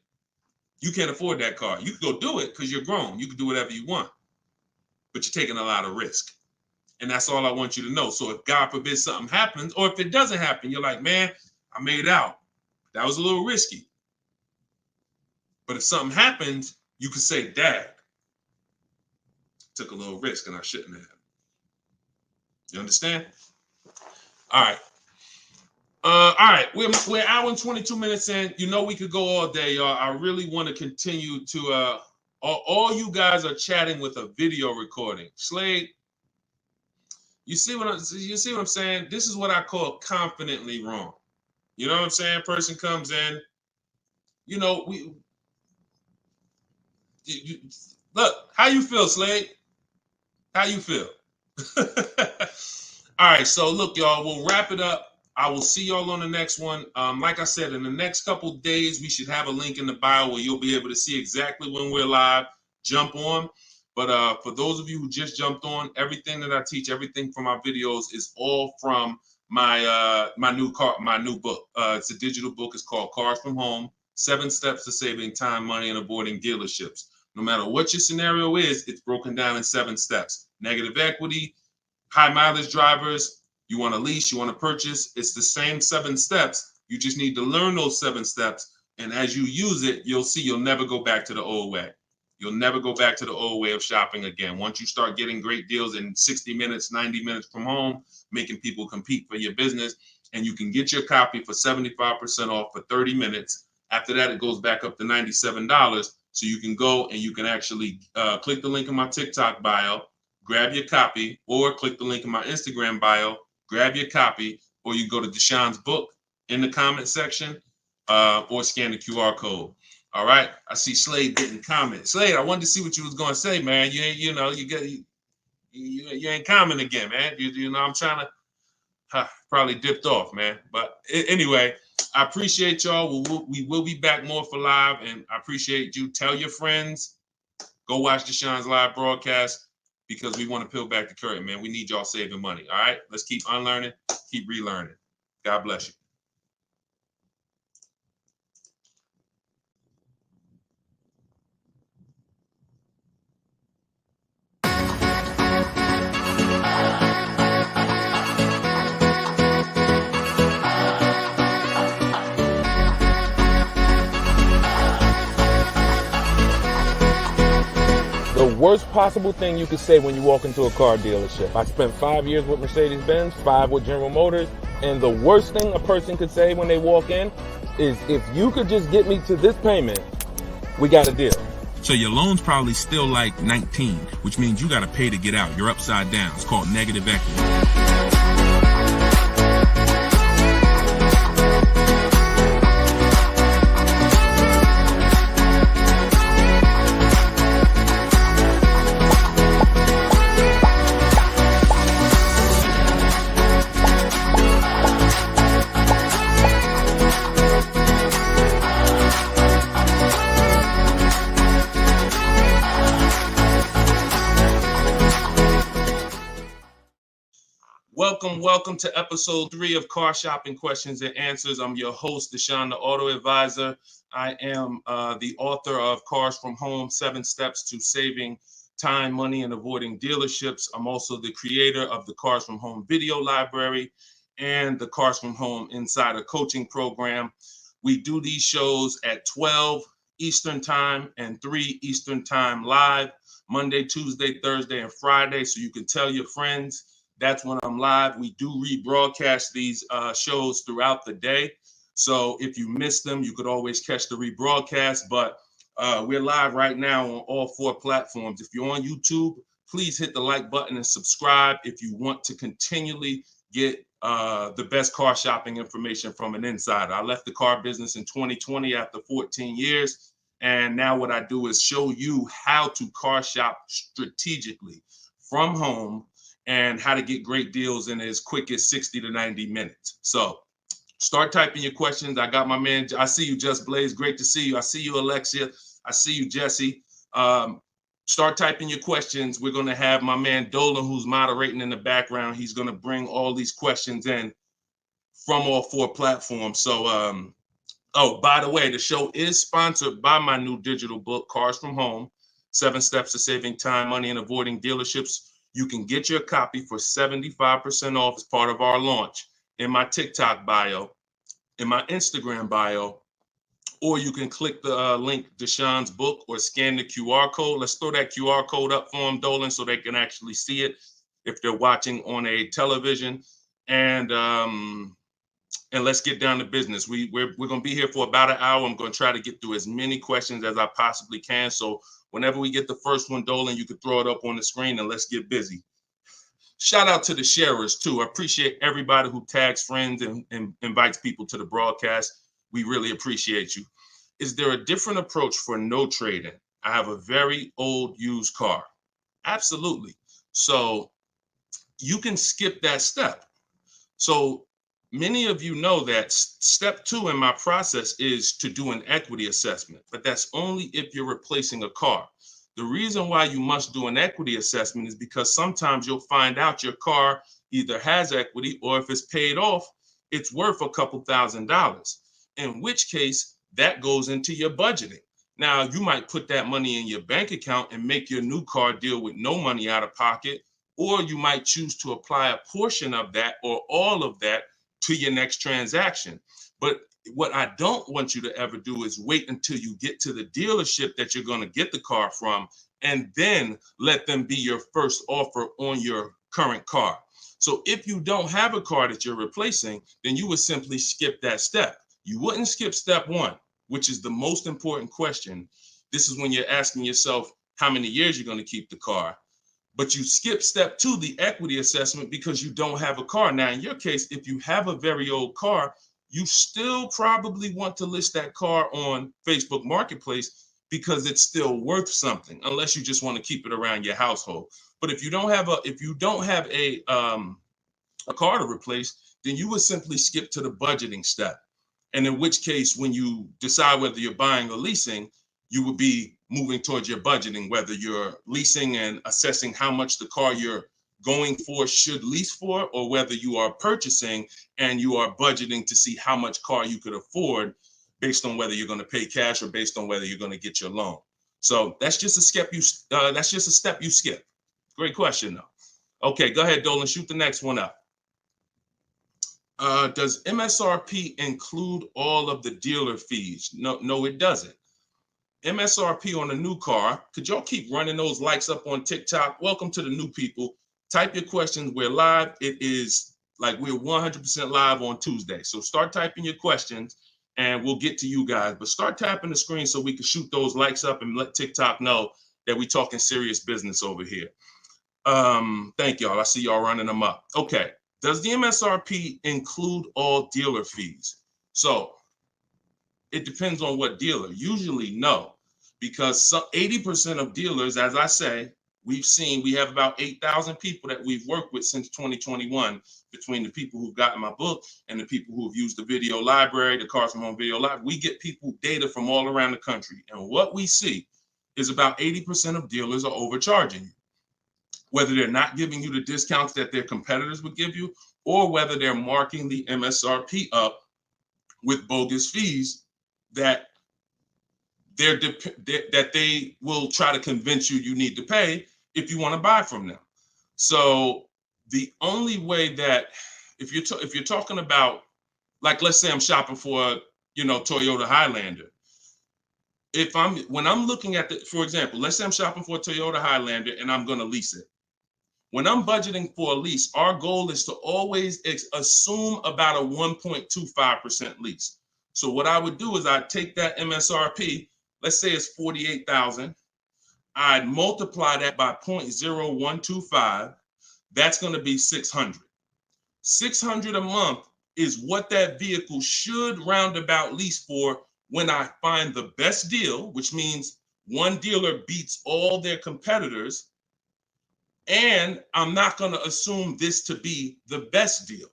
you can't afford that car. You can go do it because you're grown. You can do whatever you want, but you're taking a lot of risk. And that's all I want you to know. So if God forbid something happens, or if it doesn't happen, you're like, man, I made out. That was a little risky. But if something happens, you can say, Dad, took a little risk and I shouldn't have. You understand? All right. All right, we're an hour and 22 minutes in. You know we could go all day, y'all. I really want to continue to. All you guys are chatting with a video recording. Slade, you see what I'm saying? This is what I call confidently wrong. You know what I'm saying? Person comes in. You know look. How you feel, Slade? How you feel? All right, so look, y'all. We'll wrap it up. I will see y'all on the next one. Like I said, in the next couple days, we should have a link in the bio where you'll be able to see exactly when we're live. Jump on. But for those of you who just jumped on, everything that I teach, everything from my videos is all from my new book. It's a digital book. It's called Cars from Home: 7 Steps to Saving Time, Money, and Avoiding Dealerships. No matter what your scenario is, it's broken down in 7 steps. Negative equity, high mileage drivers. You want to lease, you want to purchase, it's the same 7 steps. You just need to learn those 7 steps. And as you use it, you'll see you'll never go back to the old way. You'll never go back to the old way of shopping again. Once you start getting great deals in 60 minutes, 90 minutes from home, making people compete for your business, and you can get your copy for 75% off for 30 minutes. After that, it goes back up to $97. So you can go and you can actually click the link in my TikTok bio, grab your copy, or click the link in my Instagram bio, grab your copy, or you go to Deshone's book in the comment section, or scan the QR code. All right. I see Slade didn't comment. Slade, I wanted to see what you was gonna say, man. You ain't comment again, man. You know, I'm trying to probably dipped off, man. But anyway, I appreciate y'all. We will be back more for live, and I appreciate you. Tell your friends, go watch Deshone's live broadcast, because we want to peel back the curtain, man. We need y'all saving money. All right. Let's keep unlearning, keep relearning. God bless you. The worst possible thing you could say when you walk into a car dealership. I spent 5 years with Mercedes-Benz, 5 with General Motors, and the worst thing a person could say when they walk in is, if you could just get me to this payment, we got a deal. So your loan's probably still like 19, which means you got to pay to get out. You're upside down. It's called negative equity. Welcome to episode 3 of Car Shopping Questions and Answers. I'm your host, Deshone the Auto Advisor. I am the author of Cars from Home, 7 Steps to Saving Time, Money, and Avoiding Dealerships. I'm also the creator of the Cars from Home video library and the Cars from Home Insider Coaching Program. We do these shows at 12 Eastern Time and 3 Eastern Time live, Monday, Tuesday, Thursday, and Friday, so you can tell your friends. That's when I'm live. We do rebroadcast these shows throughout the day. So if you miss them, you could always catch the rebroadcast. But we're live right now on all 4 platforms. If you're on YouTube, please hit the like button and subscribe if you want to continually get the best car shopping information from an insider. I left the car business in 2020 after 14 years. And now what I do is show you how to car shop strategically from home and how to get great deals in as quick as 60 to 90 minutes. So start typing your questions. I got my man. I see you, Just Blaze. Great to see you. I see you, Alexia. I see you, Jesse. Start typing your questions. We're going to have my man Dolan, who's moderating in the background. He's going to bring all these questions in from all 4 platforms. So, oh, by the way, the show is sponsored by my new digital book, Cars from Home, 7 Steps to Saving Time, Money, and Avoiding Dealerships. You can get your copy for 75% off as part of our launch in my TikTok bio, in my Instagram bio, or you can click the link, Deshone's book, or scan the QR code. Let's throw that QR code up for them, Dolan, so they can actually see it if they're watching on a television. And let's get down to business. We're going to be here for about an hour. I'm going to try to get through as many questions as I possibly can. So whenever we get the first one, Dolan, you can throw it up on the screen and let's get busy. Shout out to the sharers too. I appreciate everybody who tags friends and invites people to the broadcast. We really appreciate you. Is there a different approach for no trading? I have a very old used car. Absolutely. So you can skip that step. So many of you know that step 2 in my process is to do an equity assessment, but that's only if you're replacing a car. The reason why you must do an equity assessment is because sometimes you'll find out your car either has equity or if it's paid off, it's worth a couple $1,000s, in which case that goes into your budgeting. Now, you might put that money in your bank account and make your new car deal with no money out of pocket, or you might choose to apply a portion of that or all of that to your next transaction. But what I don't want you to ever do is wait until you get to the dealership that you're going to get the car from and then let them be your first offer on your current car. So if you don't have a car that you're replacing, then you would simply skip that step. You wouldn't skip step 1, which is the most important question. This is when you're asking yourself how many years you're going to keep the car. But you skip step 2, the equity assessment, because you don't have a car. Now, in your case, if you have a very old car, you still probably want to list that car on Facebook Marketplace because it's still worth something, unless you just want to keep it around your household. But if you don't have a car to replace, then you would simply skip to the budgeting step. And in which case, when you decide whether you're buying or leasing, you would be moving towards your budgeting, whether you're leasing and assessing how much the car you're going for should lease for, or whether you are purchasing and you are budgeting to see how much car you could afford based on whether you're going to pay cash or based on whether you're going to get your loan. So that's just a step you skip. Great question though. Okay, go ahead, Dolan, shoot the next one up. Does MSRP include all of the dealer fees? No, it doesn't. MSRP on a new car. Could y'all keep running those likes up on TikTok? Welcome to the new people. Type your questions. We're live. It is like we're 100% live on Tuesday. So start typing your questions and we'll get to you guys. But start tapping the screen so we can shoot those likes up and let TikTok know that we're talking serious business over here. Thank y'all. I see y'all running them up. Okay. Does the MSRP include all dealer fees? So it depends on what dealer. Usually no, because 80% of dealers, as I say, we have about 8,000 people that we've worked with since 2021, between the people who've gotten my book and the people who've used the video library, the Cars from Home video library. We get people data from all around the country. And what we see is about 80% of dealers are overcharging you. whether they're not giving you the discounts that their competitors would give you, or whether they're marking the MSRP up with bogus fees that they will try to convince you need to pay if you want to buy from them. So the only way that if you're talking about, like, let's say I'm shopping for Toyota Highlander. When I'm looking at for example, let's say I'm shopping for a Toyota Highlander and I'm going to lease it. When I'm budgeting for a lease, our goal is to always assume about a 1.25% lease. So what I would do is I'd take that MSRP, let's say it's $48,000. I'd multiply that by 0.0125. That's going to be $600. $600 a month is what that vehicle should roundabout lease for when I find the best deal, which means one dealer beats all their competitors. And I'm not going to assume this to be the best deal,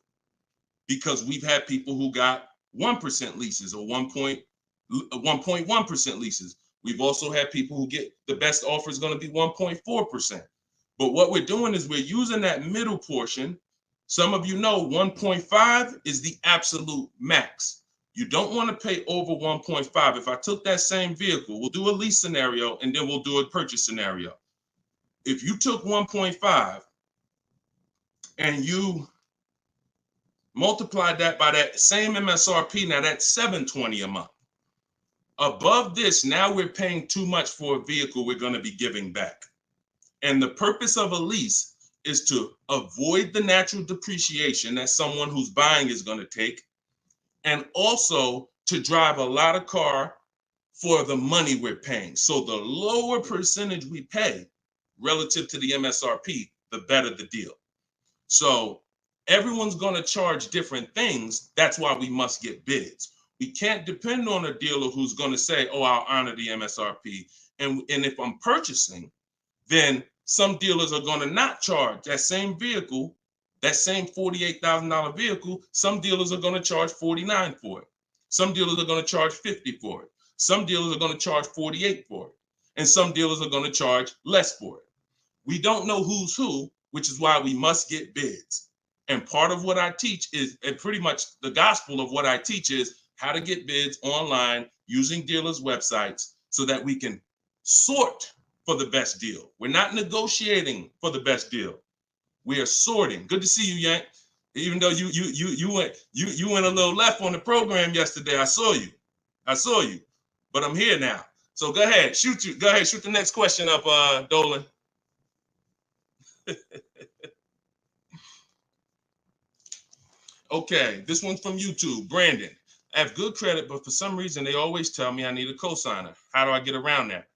because we've had people who got 1% leases or 1.1% leases. We've also had people who get the best offer is going to be 1.4%. But what we're doing is we're using that middle portion. Some of you know 1.5 is the absolute max. You don't want to pay over 1.5. If I took that same vehicle, we'll do a lease scenario and then we'll do a purchase scenario. If you took 1.5 and you multiplied that by that same MSRP, now that's $720 a month. Above this, now we're paying too much for a vehicle we're going to be giving back. And the purpose of a lease is to avoid the natural depreciation that someone who's buying is going to take, and also to drive a lot of car for the money we're paying. So the lower percentage we pay relative to the MSRP, the better the deal. So everyone's going to charge different things. That's why we must get bids. We can't depend on a dealer who's going to say, oh, I'll honor the MSRP. And if I'm purchasing, then some dealers are going to not charge that same vehicle, that same $48,000 vehicle. Some dealers are going to charge $49,000 for it. Some dealers are going to charge $50,000 for it. Some dealers are going to charge $48,000 for it. And some dealers are going to charge less for it. We don't know who's who, which is why we must get bids. And part of what I teach is, and pretty much the gospel of what I teach is how to get bids online using dealers' websites so that we can sort for the best deal. We're not negotiating for the best deal. We are sorting. Good to see you, Yank. Even though you went a little left on the program yesterday, I saw you. But I'm here now. So go ahead, shoot the next question up, Dolan. Okay, this one's from YouTube. Brandon, I have good credit, but for some reason they always tell me I need a cosigner. How do I get around that?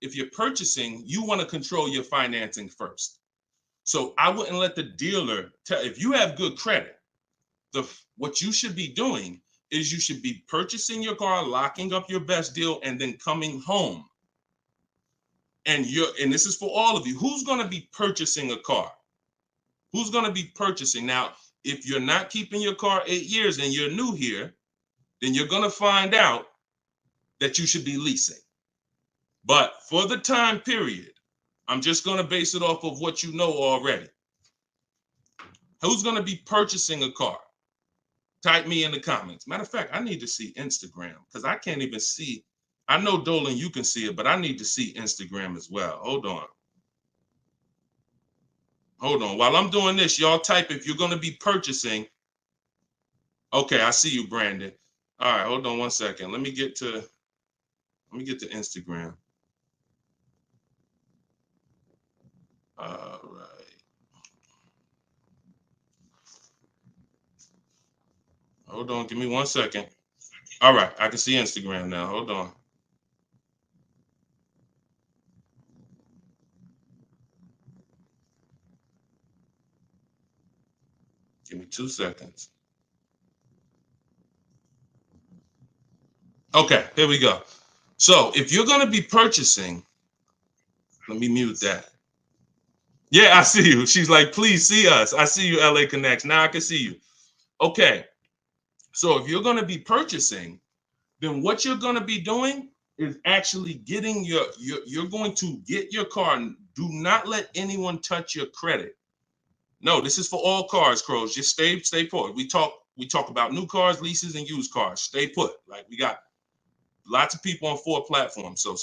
If you're purchasing, you want to control your financing first. So I wouldn't let the dealer tell. If you have good credit, what you should be doing is you should be purchasing your car, locking up your best deal, and then coming home. And this is for all of you. Who's going to be purchasing a car? Who's going to be purchasing? Now, if you're not keeping your car 8 years and you're new here, then you're going to find out that you should be leasing. But for the time period, I'm just going to base it off of what you know already. Who's going to be purchasing a car? Type me in the comments. Matter of fact, I need to see Instagram because I can't even see. I know, Dolan, you can see it, but I need to see Instagram as well. Hold on. While I'm doing this, y'all type if you're going to be purchasing. Okay, I see you, Brandon. All right, hold on one second. Let me get to Instagram. All right. Hold on, give me 1 second. All right, I can see Instagram now. Hold on. Give me 2 seconds. Okay, here we go. So if you're going to be purchasing, let me mute that. Yeah, I see you. She's like, please see us. I see you, LA Connects. Now I can see you. Okay. So if you're going to be purchasing, then what you're going to be doing is actually getting you're going to get your car. Do not let anyone touch your credit. No, this is for all cars, Crows. Just stay put. We talk about new cars, leases, and used cars. Stay put. Like, we got lots of people on 4 platforms. So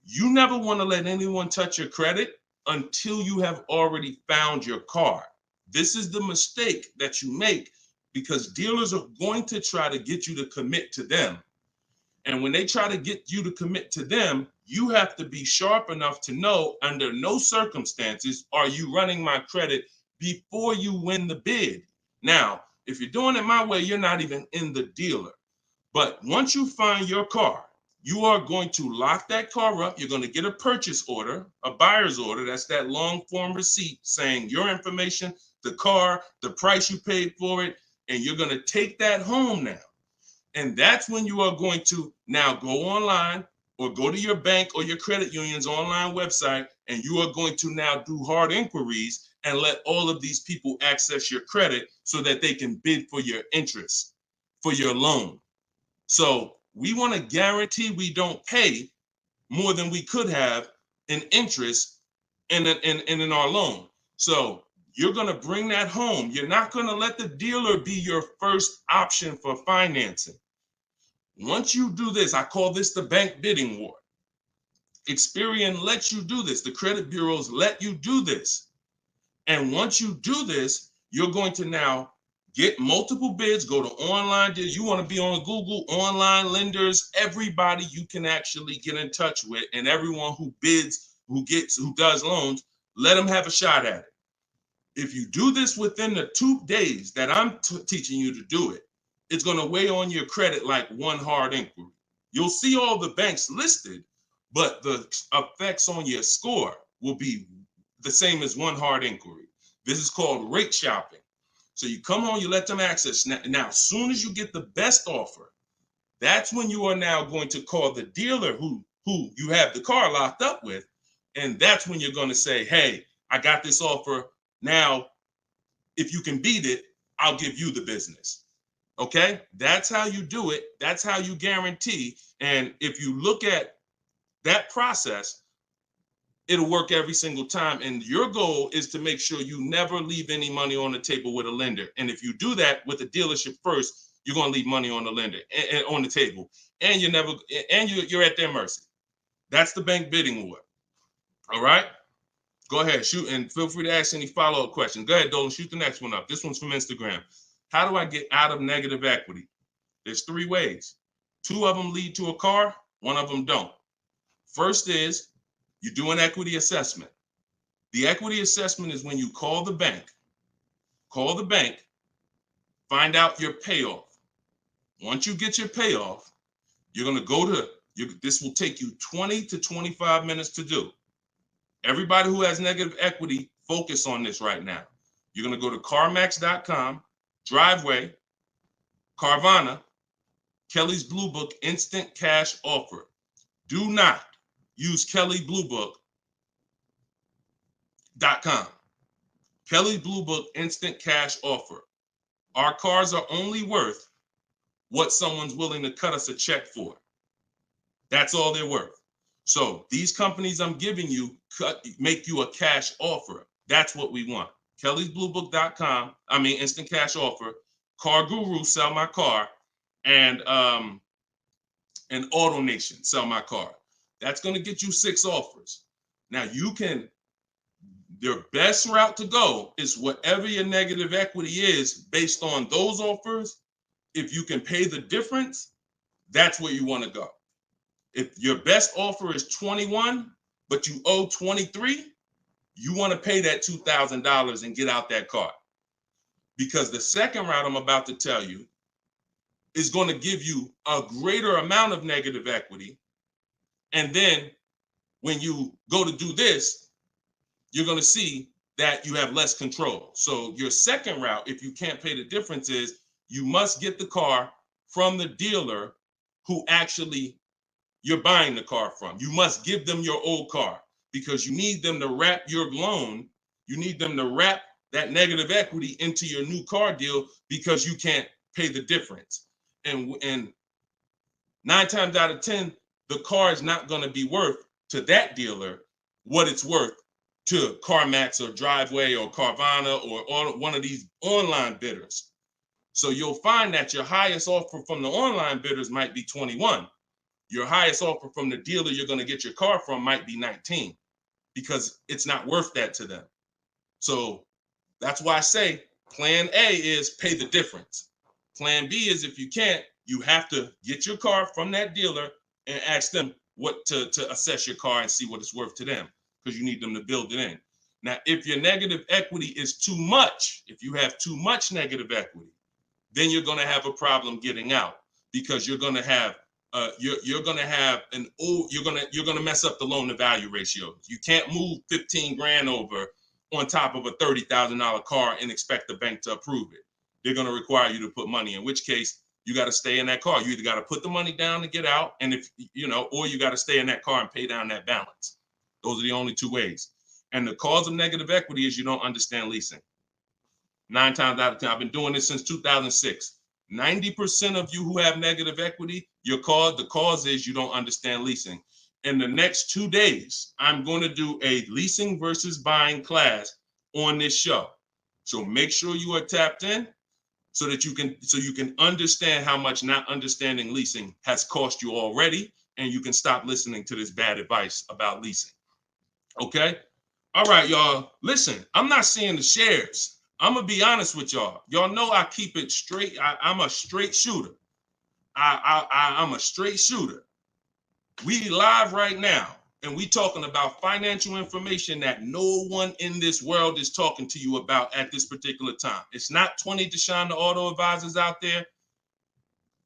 you never want to let anyone touch your credit until you have already found your car. This is the mistake that you make, because dealers are going to try to get you to commit to them. And when they try to get you to commit to them, you have to be sharp enough to know, under no circumstances are you running my credit before you win the bid. Now, if you're doing it my way, you're not even in the dealer. But once you find your car, you are going to lock that car up. You're going to get a purchase order, a buyer's order. That's that long form receipt saying your information, the car, the price you paid for it, and you're going to take that home now. And that's when you are going to now go online or go to your bank or your credit union's online website, and you are going to now do hard inquiries and let all of these people access your credit so that they can bid for your interest, for your loan. So we want to guarantee we don't pay more than we could have in interest in our loan. So you're going to bring that home. You're not going to let the dealer be your first option for financing. Once you do this, I call this the bank bidding war. Experian lets you do this. The credit bureaus let you do this. And once you do this, you're going to now get multiple bids, go to online. You want to be on Google, online lenders, everybody you can actually get in touch with, and everyone who bids, who does loans, let them have a shot at it. If you do this within the 2 days that I'm teaching you to do it, it's going to weigh on your credit like one hard inquiry. You'll see all the banks listed, but the effects on your score will be the same as one hard inquiry. This is called rate shopping. So you come on, you let them access. Now, as soon as you get the best offer, that's when you are now going to call the dealer who you have the car locked up with. And that's when you're going to say, hey, I got this offer. Now, if you can beat it, I'll give you the business. Okay, that's how you do it. That's how you guarantee. And if you look at that process, it'll work every single time. And your goal is to make sure you never leave any money on the table with a lender. And if you do that with a dealership first, you're going to leave money on the lender and on the table, and you're at their mercy. That's the bank bidding war. All right, go ahead, shoot, and feel free to ask any follow-up questions. Go ahead, Dolan, shoot the next one up. This one's from Instagram. How do I get out of negative equity? There's 3 ways. 2 of them lead to a car, 1 of them don't. First is you do an equity assessment. The equity assessment is when you call the bank, find out your payoff. Once you get your payoff, you're going to go to, this will take you 20 to 25 minutes to do. Everybody who has negative equity, focus on this right now. You're going to go to CarMax.com, Driveway, Carvana, Kelly's Blue Book Instant Cash Offer. Do not use KellyBlueBook.com. Kelly's Blue Book Instant Cash Offer. Our cars are only worth what someone's willing to cut us a check for. That's all they're worth. So these companies I'm giving you make you a cash offer. That's what we want. Kelly'sBlueBook.com. Instant Cash Offer. Car Guru, Sell My Car, and Auto Nation, Sell My Car. That's going to get you 6 offers. Now your best route to go is whatever your negative equity is based on those offers. If you can pay the difference, that's where you want to go. If your best offer is 21, but you owe 23, you want to pay that $2,000 and get out that car. Because the second route I'm about to tell you is going to give you a greater amount of negative equity. And then when you go to do this, you're going to see that you have less control. So your second route, if you can't pay the difference, is you must get the car from the dealer who actually you're buying the car from. You must give them your old car because you need them to wrap your loan. You need them to wrap that negative equity into your new car deal because you can't pay the difference. And 9 times out of 10, the car is not going to be worth to that dealer what it's worth to CarMax or Driveway or Carvana or one of these online bidders. So you'll find that your highest offer from the online bidders might be 21. Your highest offer from the dealer you're going to get your car from might be 19 because it's not worth that to them. So that's why I say plan A is pay the difference. Plan B is if you can't, you have to get your car from that dealer and ask them what to assess your car and see what it's worth to them, because you need them to build it in. Now, if your negative equity is too much, if you have too much negative equity, then you're going to have a problem getting out, because you're going to have you're going to mess up the loan to value ratio. You can't move 15 grand over on top of a $30,000 car and expect the bank to approve it. They're going to require you to put money, in which case you got to stay in that car. You either got to put the money down to get out, and if or you got to stay in that car and pay down that balance. Those are the only two ways. And the cause of negative equity is you don't understand leasing. 9 times out of 10, I've been doing this since 2006. 90% of you who have negative equity, the cause is you don't understand leasing. In the next 2 days, I'm going to do a leasing versus buying class on this show. So make sure you are tapped in so that you can understand how much not understanding leasing has cost you already, and you can stop listening to this bad advice about leasing. Okay? All right, y'all. Listen, I'm not seeing the shares. I'm going to be honest with y'all. Y'all know I keep it straight. I'm a straight shooter. I'm a straight shooter. We live right now, and we talking about financial information that no one in this world is talking to you about at this particular time. It's not 20 Deshone the Auto Advisors out there.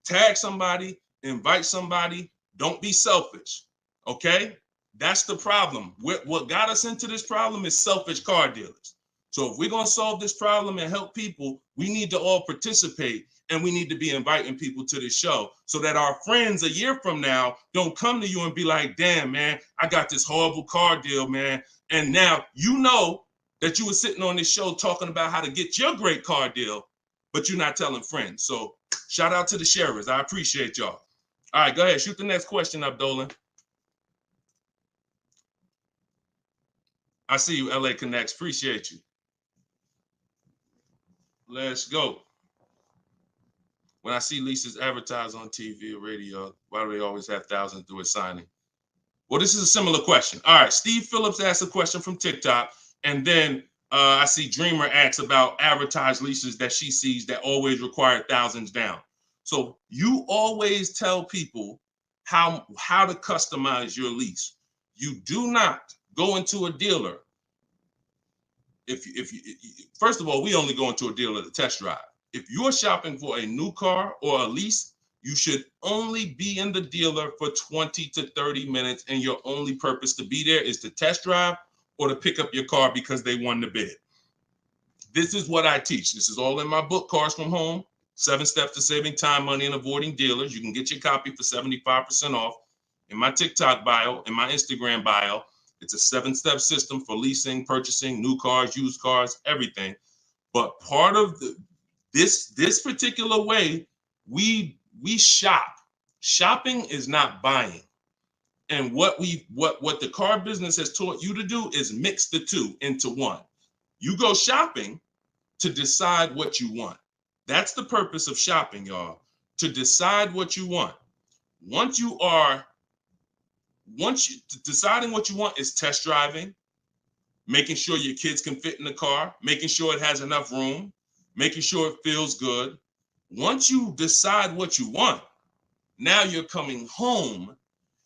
Tag somebody, invite somebody. Don't be selfish, okay? That's the problem. What got us into this problem is selfish car dealers. So if we're going to solve this problem and help people, we need to all participate, and we need to be inviting people to this show so that our friends a year from now don't come to you and be like, damn, man, I got this horrible car deal, man. And now you know that you were sitting on this show talking about how to get your great car deal, but you're not telling friends. So shout out to the sharers. I appreciate y'all. All right, go ahead. Shoot the next question up, Dolan. I see you, LA Connects. Appreciate you. Let's go. When I see leases advertised on TV or radio, why do they always have thousands do a signing? Well, this is a similar question. All right, Steve Phillips asked a question from TikTok, and then I see Dreamer asks about advertised leases that she sees that always require thousands down. So you always tell people how to customize your lease. You do not go into a dealer. If first of all, we only go into a dealer to test drive. If you're shopping for a new car or a lease, you should only be in the dealer for 20 to 30 minutes, and your only purpose to be there is to test drive or to pick up your car because they won the bid. This is what I teach. This is all in my book, Cars from Home, 7 Steps to Saving Time, Money, and Avoiding Dealers. You can get your copy for 75% off in my TikTok bio, in my Instagram bio. It's a 7-step system for leasing, purchasing, new cars, used cars, everything. But part of this particular way, we shop. Shopping is not buying. And what the car business has taught you to do is mix the two into one. You go shopping to decide what you want. That's the purpose of shopping, y'all, to decide what you want. Deciding what you want is test driving, making sure your kids can fit in the car, making sure it has enough room, making sure it feels good. Once you decide what you want, now you're coming home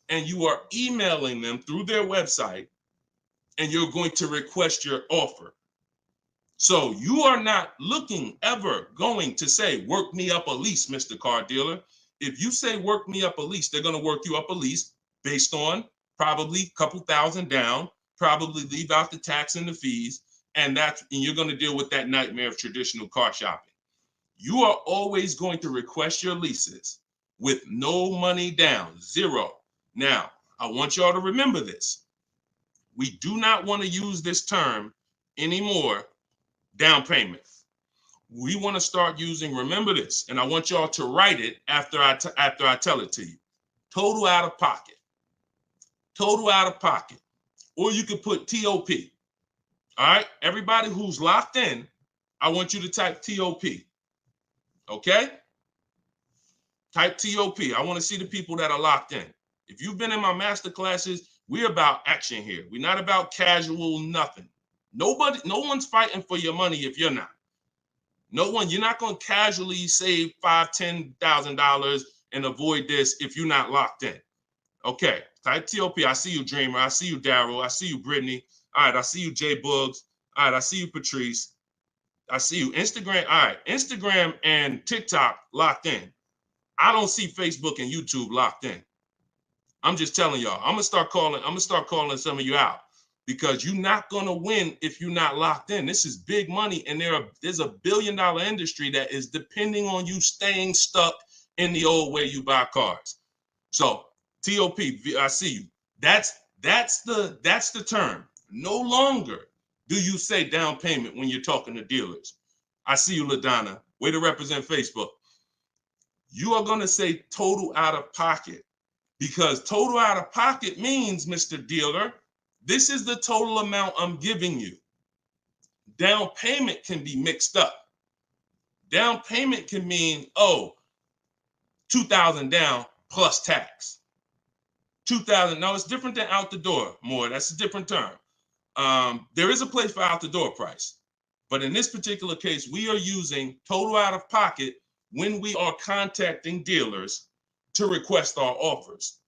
and you are emailing them through their website, and you're going to request your offer. So you are not ever going to say, work me up a lease, Mr. Car Dealer. If you say work me up a lease, they're going to work you up a lease based on probably a couple thousand down, probably leave out the tax and the fees, and you're going to deal with that nightmare of traditional car shopping. You are always going to request your leases with no money down, zero. Now, I want y'all to remember this. We do not want to use this term anymore, down payment. We want to start using, remember this, and I want y'all to write it after I tell it to you. total out of pocket. Total out of pocket. Or you could put TOP. All right, everybody who's locked in, I want you to type TOP. Okay? Type TOP. I want to see the people that are locked in. If you've been in my master classes, we're about action here. We're not about casual nothing. No one's fighting for your money if you're not. No one, you're not going to casually save $5,000, $10,000 and avoid this if you're not locked in. Okay, type TOP. I see you, Dreamer. I see you, Daryl. I see you, Brittany. All right, I see you, Jay Boogs. All right, I see you, Patrice. I see you, Instagram. All right, Instagram and TikTok locked in. I don't see Facebook and YouTube locked in. I'm just telling y'all. I'm gonna start calling some of you out because you're not gonna win if you're not locked in. This is big money, and there's a $1 billion industry that is depending on you staying stuck in the old way you buy cars. So TOP, I see you. That's the term. No longer do you say down payment when you're talking to dealers. I see you, LaDonna. Way to represent Facebook. You are going to say total out of pocket because total out of pocket means, Mr. Dealer, this is the total amount I'm giving you. Down payment can be mixed up. Down payment can mean, $2,000 down plus tax. $2,000. No, it's different than out the door. More. That's a different term. There is a place for out the door price, but in this particular case, we are using total out of pocket when we are contacting dealers to request our offers.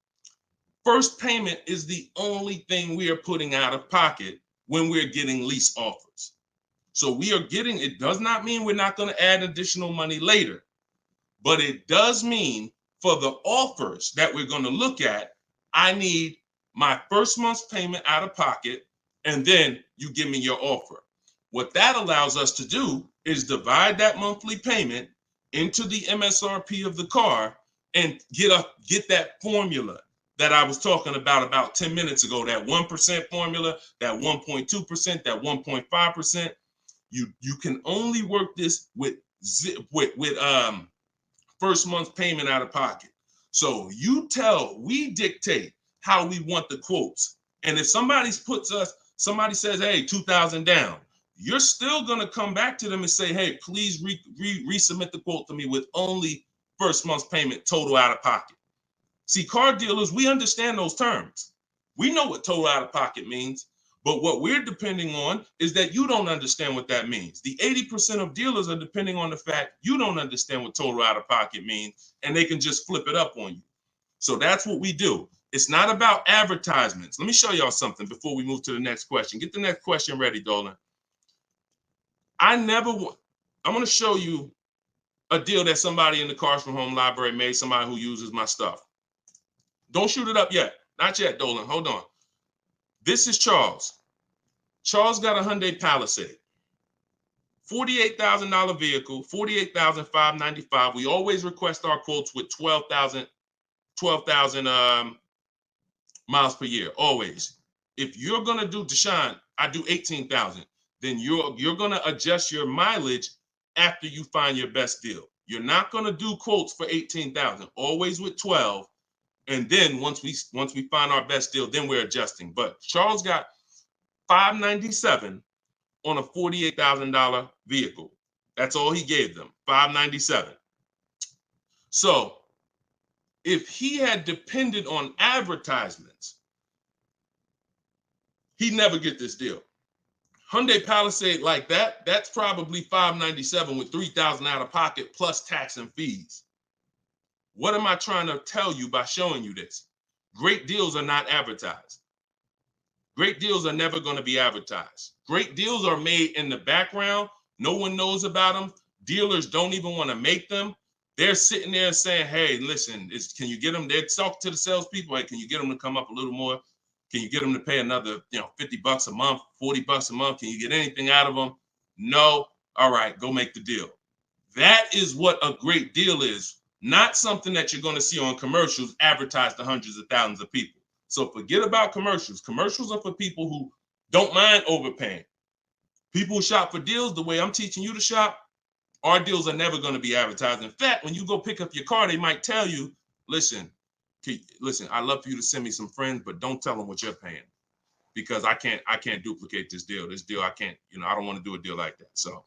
First payment is the only thing we are putting out of pocket when we're getting lease offers. So it does not mean we're not going to add additional money later, but it does mean for the offers that we're going to look at, I need my first month's payment out of pocket, and then you give me your offer. What that allows us to do is divide that monthly payment into the MSRP of the car and get that formula that I was talking about 10 minutes ago, that 1% formula, that 1.2%, that 1.5%. You can only work this with first month's payment out of pocket. So we dictate how we want the quotes. And if somebody says, hey, 2,000 down, you're still going to come back to them and say, hey, please resubmit the quote to me with only first month's payment total out of pocket. See, car dealers, we understand those terms. We know what total out of pocket means, but what we're depending on is that you don't understand what that means. The 80% of dealers are depending on the fact you don't understand what total out of pocket means, and they can just flip it up on you. So that's what we do. It's not about advertisements. Let me show y'all something before we move to the next question. Get the next question ready, Dolan. I'm going to show you a deal that somebody in the Cars from Home library made, somebody who uses my stuff. Don't shoot it up yet. Not yet, Dolan. Hold on. This is Charles. Charles got a Hyundai Palisade. $48,000 vehicle, $48,595. We always request our quotes with 12,000 miles per year, always. If you're going to do, Deshone, I do 18,000. Then you're going to adjust your mileage after you find your best deal. You're not going to do quotes for 18,000, always with 12. And then once we find our best deal, then we're adjusting. But Charles got $597 on a $48,000 vehicle. That's all he gave them, $597. So if he had depended on advertisements, he'd never get this deal. Hyundai Palisade like that, that's probably $597 with $3,000 out of pocket plus tax and fees. What am I trying to tell you by showing you this? Great deals are not advertised. Great deals are never going to be advertised. Great deals are made in the background. No one knows about them. Dealers don't even want to make them. They're sitting there saying, hey, listen, can you get them? They're talking to the salespeople. Hey, can you get them to come up a little more? Can you get them to pay another, $50 a month, $40 a month? Can you get anything out of them? No. All right, go make the deal. That is what a great deal is. Not something that you're going to see on commercials advertised to hundreds of thousands of people. So forget about commercials. Commercials are for people who don't mind overpaying. People who shop for deals the way I'm teaching you to shop, our deals are never going to be advertised. In fact, when you go pick up your car, they might tell you, listen, Listen, I'd love for you to send me some friends, but don't tell them what you're paying, because I can't duplicate this deal. This deal, I can't, I don't want to do a deal like that. So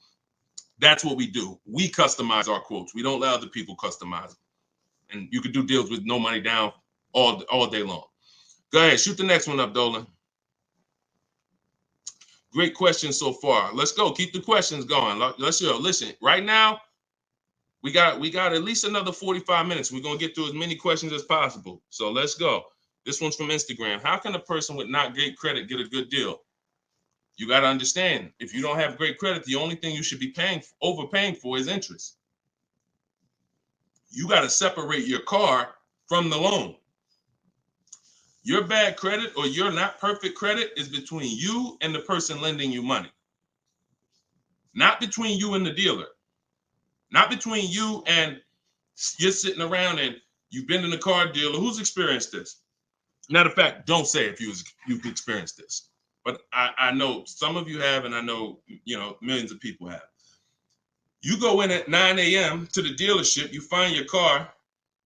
that's what we do. We customize our quotes. We don't let other people customize them. And you can do deals with no money down all day long. Go ahead, shoot the next one up, Dolan. Great questions so far. Let's go. Keep the questions going. Let's go. Listen, right now, we got at least another 45 minutes. We're going to get through as many questions as possible. So let's go. This one's from Instagram. How can a person with not great credit get a good deal? You got to understand, if you don't have great credit, the only thing you should be overpaying for is interest. You got to separate your car from the loan. Your bad credit or your not perfect credit is between you and the person lending you money. Not between you and the dealer. Not between you and you're sitting around and you've been in a car dealer. Who's experienced this? Matter of fact, don't say if you've experienced this. But I know some of you have, and I know, millions of people have. You go in at 9 a.m. to the dealership, you find your car,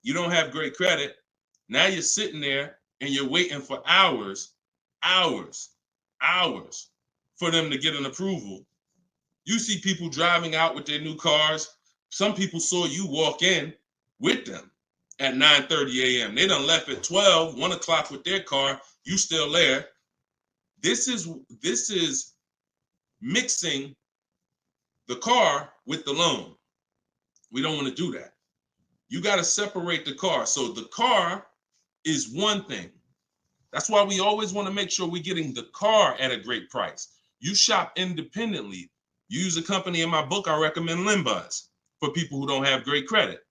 you don't have great credit. Now you're sitting there and you're waiting for hours for them to get an approval. You see people driving out with their new cars. Some people saw you walk in with them at 9:30 a.m. They done left at 12, 1 o'clock with their car. You still there. This is mixing the car with the loan. We don't want to do that. You got to separate the car. So the car is one thing. That's why we always want to make sure we're getting the car at a great price. You shop independently. You use a company in my book, I recommend Limbuzz for people who don't have great credit.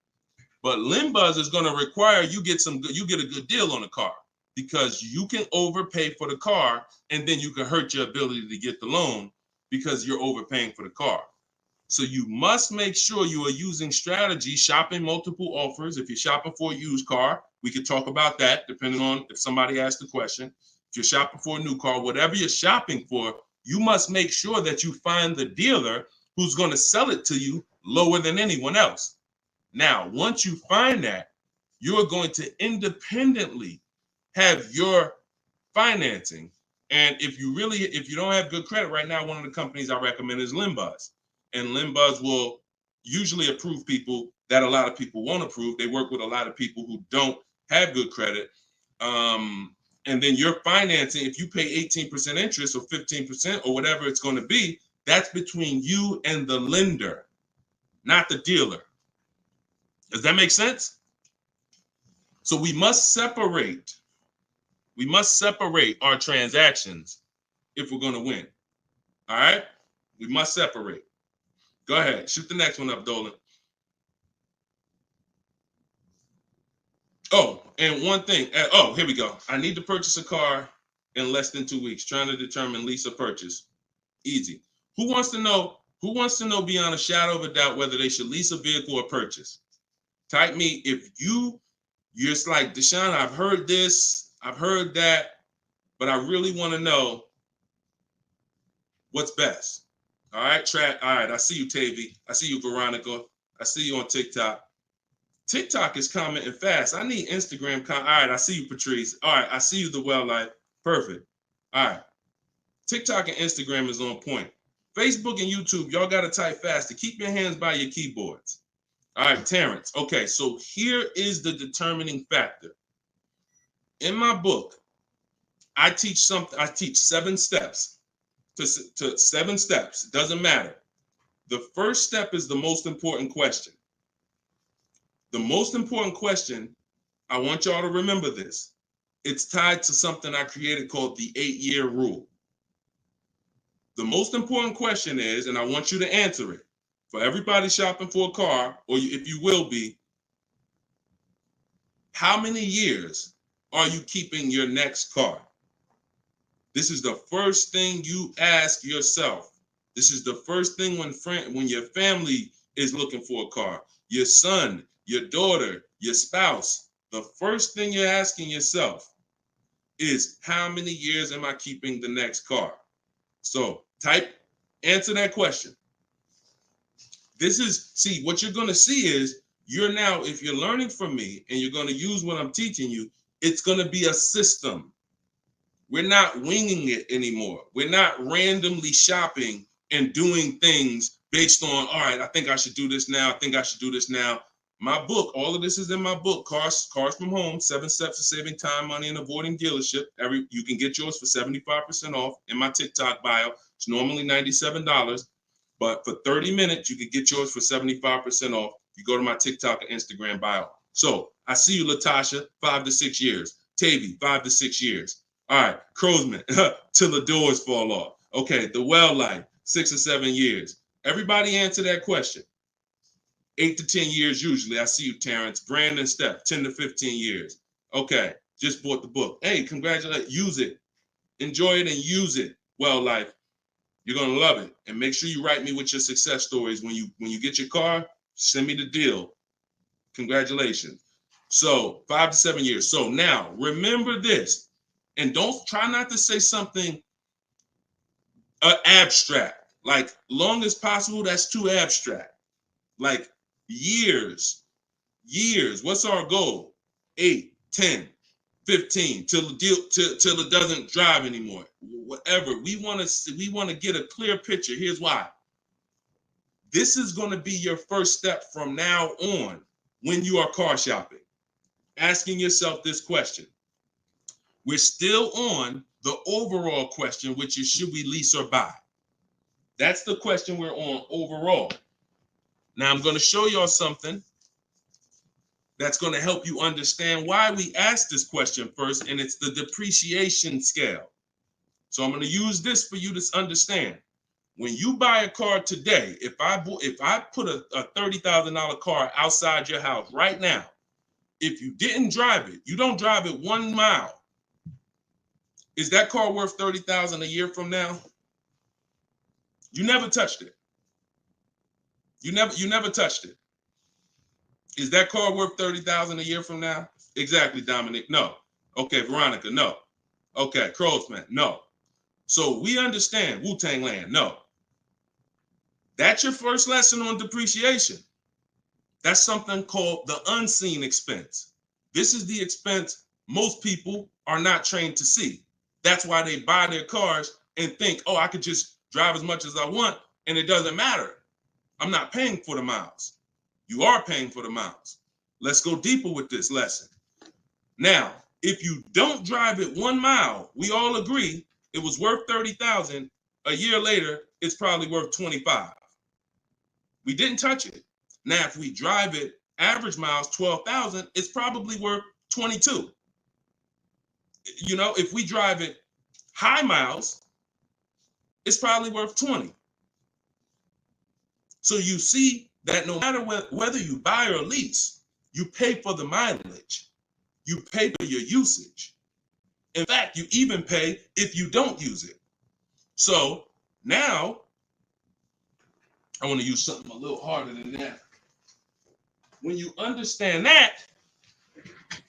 But Limbuzz is going to require you get a good deal on the car, because you can overpay for the car and then you can hurt your ability to get the loan because you're overpaying for the car. So you must make sure you are using strategy, shopping multiple offers. If you're shopping for a used car, we could talk about that depending on if somebody asked the question. If you're shopping for a new car, whatever you're shopping for, you must make sure that you find the dealer who's going to sell it to you lower than anyone else. Now, once you find that, you're going to independently have your financing. And if you don't have good credit right now, one of the companies I recommend is Limbuzz. And Limbuzz will usually approve people that a lot of people won't approve. They work with a lot of people who don't have good credit. And then your financing, if you pay 18% interest or 15% or whatever it's going to be, that's between you and the lender, not the dealer. Does that make sense? So we must separate our transactions if we're going to win. All right? We must separate. Go ahead. Shoot the next one up, Dolan. Oh, and one thing. Here we go. I need to purchase a car in less than 2 weeks. Trying to determine lease or purchase. Easy. Who wants to know beyond a shadow of a doubt whether they should lease a vehicle or purchase? Type me if you're just like, Deshone, I've heard this, I've heard that, but I really want to know what's best. All right, all right, I see you, Tavy. I see you, Veronica. I see you on TikTok. TikTok is commenting fast. I need Instagram. All right, I see you, Patrice. All right, I see you, The Well Life. Perfect. All right. TikTok and Instagram is on point. Facebook and YouTube, y'all got to type fast to keep your hands by your keyboards. All right, Terrence. Okay, so here is the determining factor. In my book, I teach 7 steps. To 7 steps. It doesn't matter. The first step is the most important question. The most important question, I want y'all to remember this. It's tied to something I created called the 8-year rule. The most important question is, and I want you to answer it, for everybody shopping for a car, or if you will be, how many years are you keeping your next car? This is the first thing you ask yourself. This is the first thing when your family is looking for a car, your son, your daughter, your spouse. The first thing you're asking yourself is, how many years am I keeping the next car? So answer that question. What you're going to see is You're now, if you're learning from me and you're going to use what I'm teaching you, it's going to be a system. We're not winging it anymore. We're not randomly shopping and doing things based on, all right, I think I should do this now. I think I should do this now. My book, all of this is in my book, Cars from Home, 7 Steps to Saving Time, Money, and Avoiding Dealership. You can get yours for 75% off in my TikTok bio. It's normally $97, but for 30 minutes, you can get yours for 75% off. You go to my TikTok and Instagram bio. So I see you, Latasha, 5 to 6 years. Tavy, 5 to 6 years. All right, Crowsman, till the doors fall off. Okay, the well life, 6 or 7 years. Everybody answer that question. 8 to 10 years usually. I see you, Terrence. Brandon, Steph, 10 to 15 years. Okay, just bought the book. Hey, congratulations. Use it. Enjoy it and use it. Well life. You're gonna love it. And make sure you write me with your success stories. When you get your car, send me the deal. Congratulations. So 5 to 7 years. So now remember this. And don't try not to say something abstract. Like long as possible, that's too abstract. Like years. What's our goal? 8, 10, 15 till the deal till it doesn't drive anymore. Whatever. We want to get a clear picture. Here's why. This is going to be your first step from now on when you are car shopping. Asking yourself this question. We're still on the overall question, which is, should we lease or buy? That's the question we're on overall. Now I'm going to show y'all something that's going to help you understand why we asked this question first, and it's the depreciation scale. So I'm going to use this for you to understand. When you buy a car today, if I put a $30,000 car outside your house right now, if you didn't drive it, you don't drive it 1 mile, is that car worth $30,000 a year from now? You never touched it. You never touched it. Is that car worth $30,000 a year from now? Exactly, Dominic. No. Okay, Veronica. No. Okay, Crowsman. No. So we understand Wu-Tang Land. No. That's your first lesson on depreciation. That's something called the unseen expense. This is the expense most people are not trained to see. That's why they buy their cars and think, oh, I could just drive as much as I want and it doesn't matter. I'm not paying for the miles. You are paying for the miles. Let's go deeper with this lesson. Now, if you don't drive it 1 mile, we all agree it was worth $30,000. A year later, it's probably worth $25,000. We didn't touch it. Now, if we drive it, average miles 12,000, it's probably worth $22,000. You know, if we drive it high miles, it's probably worth $20,000. So you see that no matter whether you buy or lease, you pay for the mileage. You pay for your usage. In fact, you even pay if you don't use it. So now, I want to use something a little harder than that. When you understand that,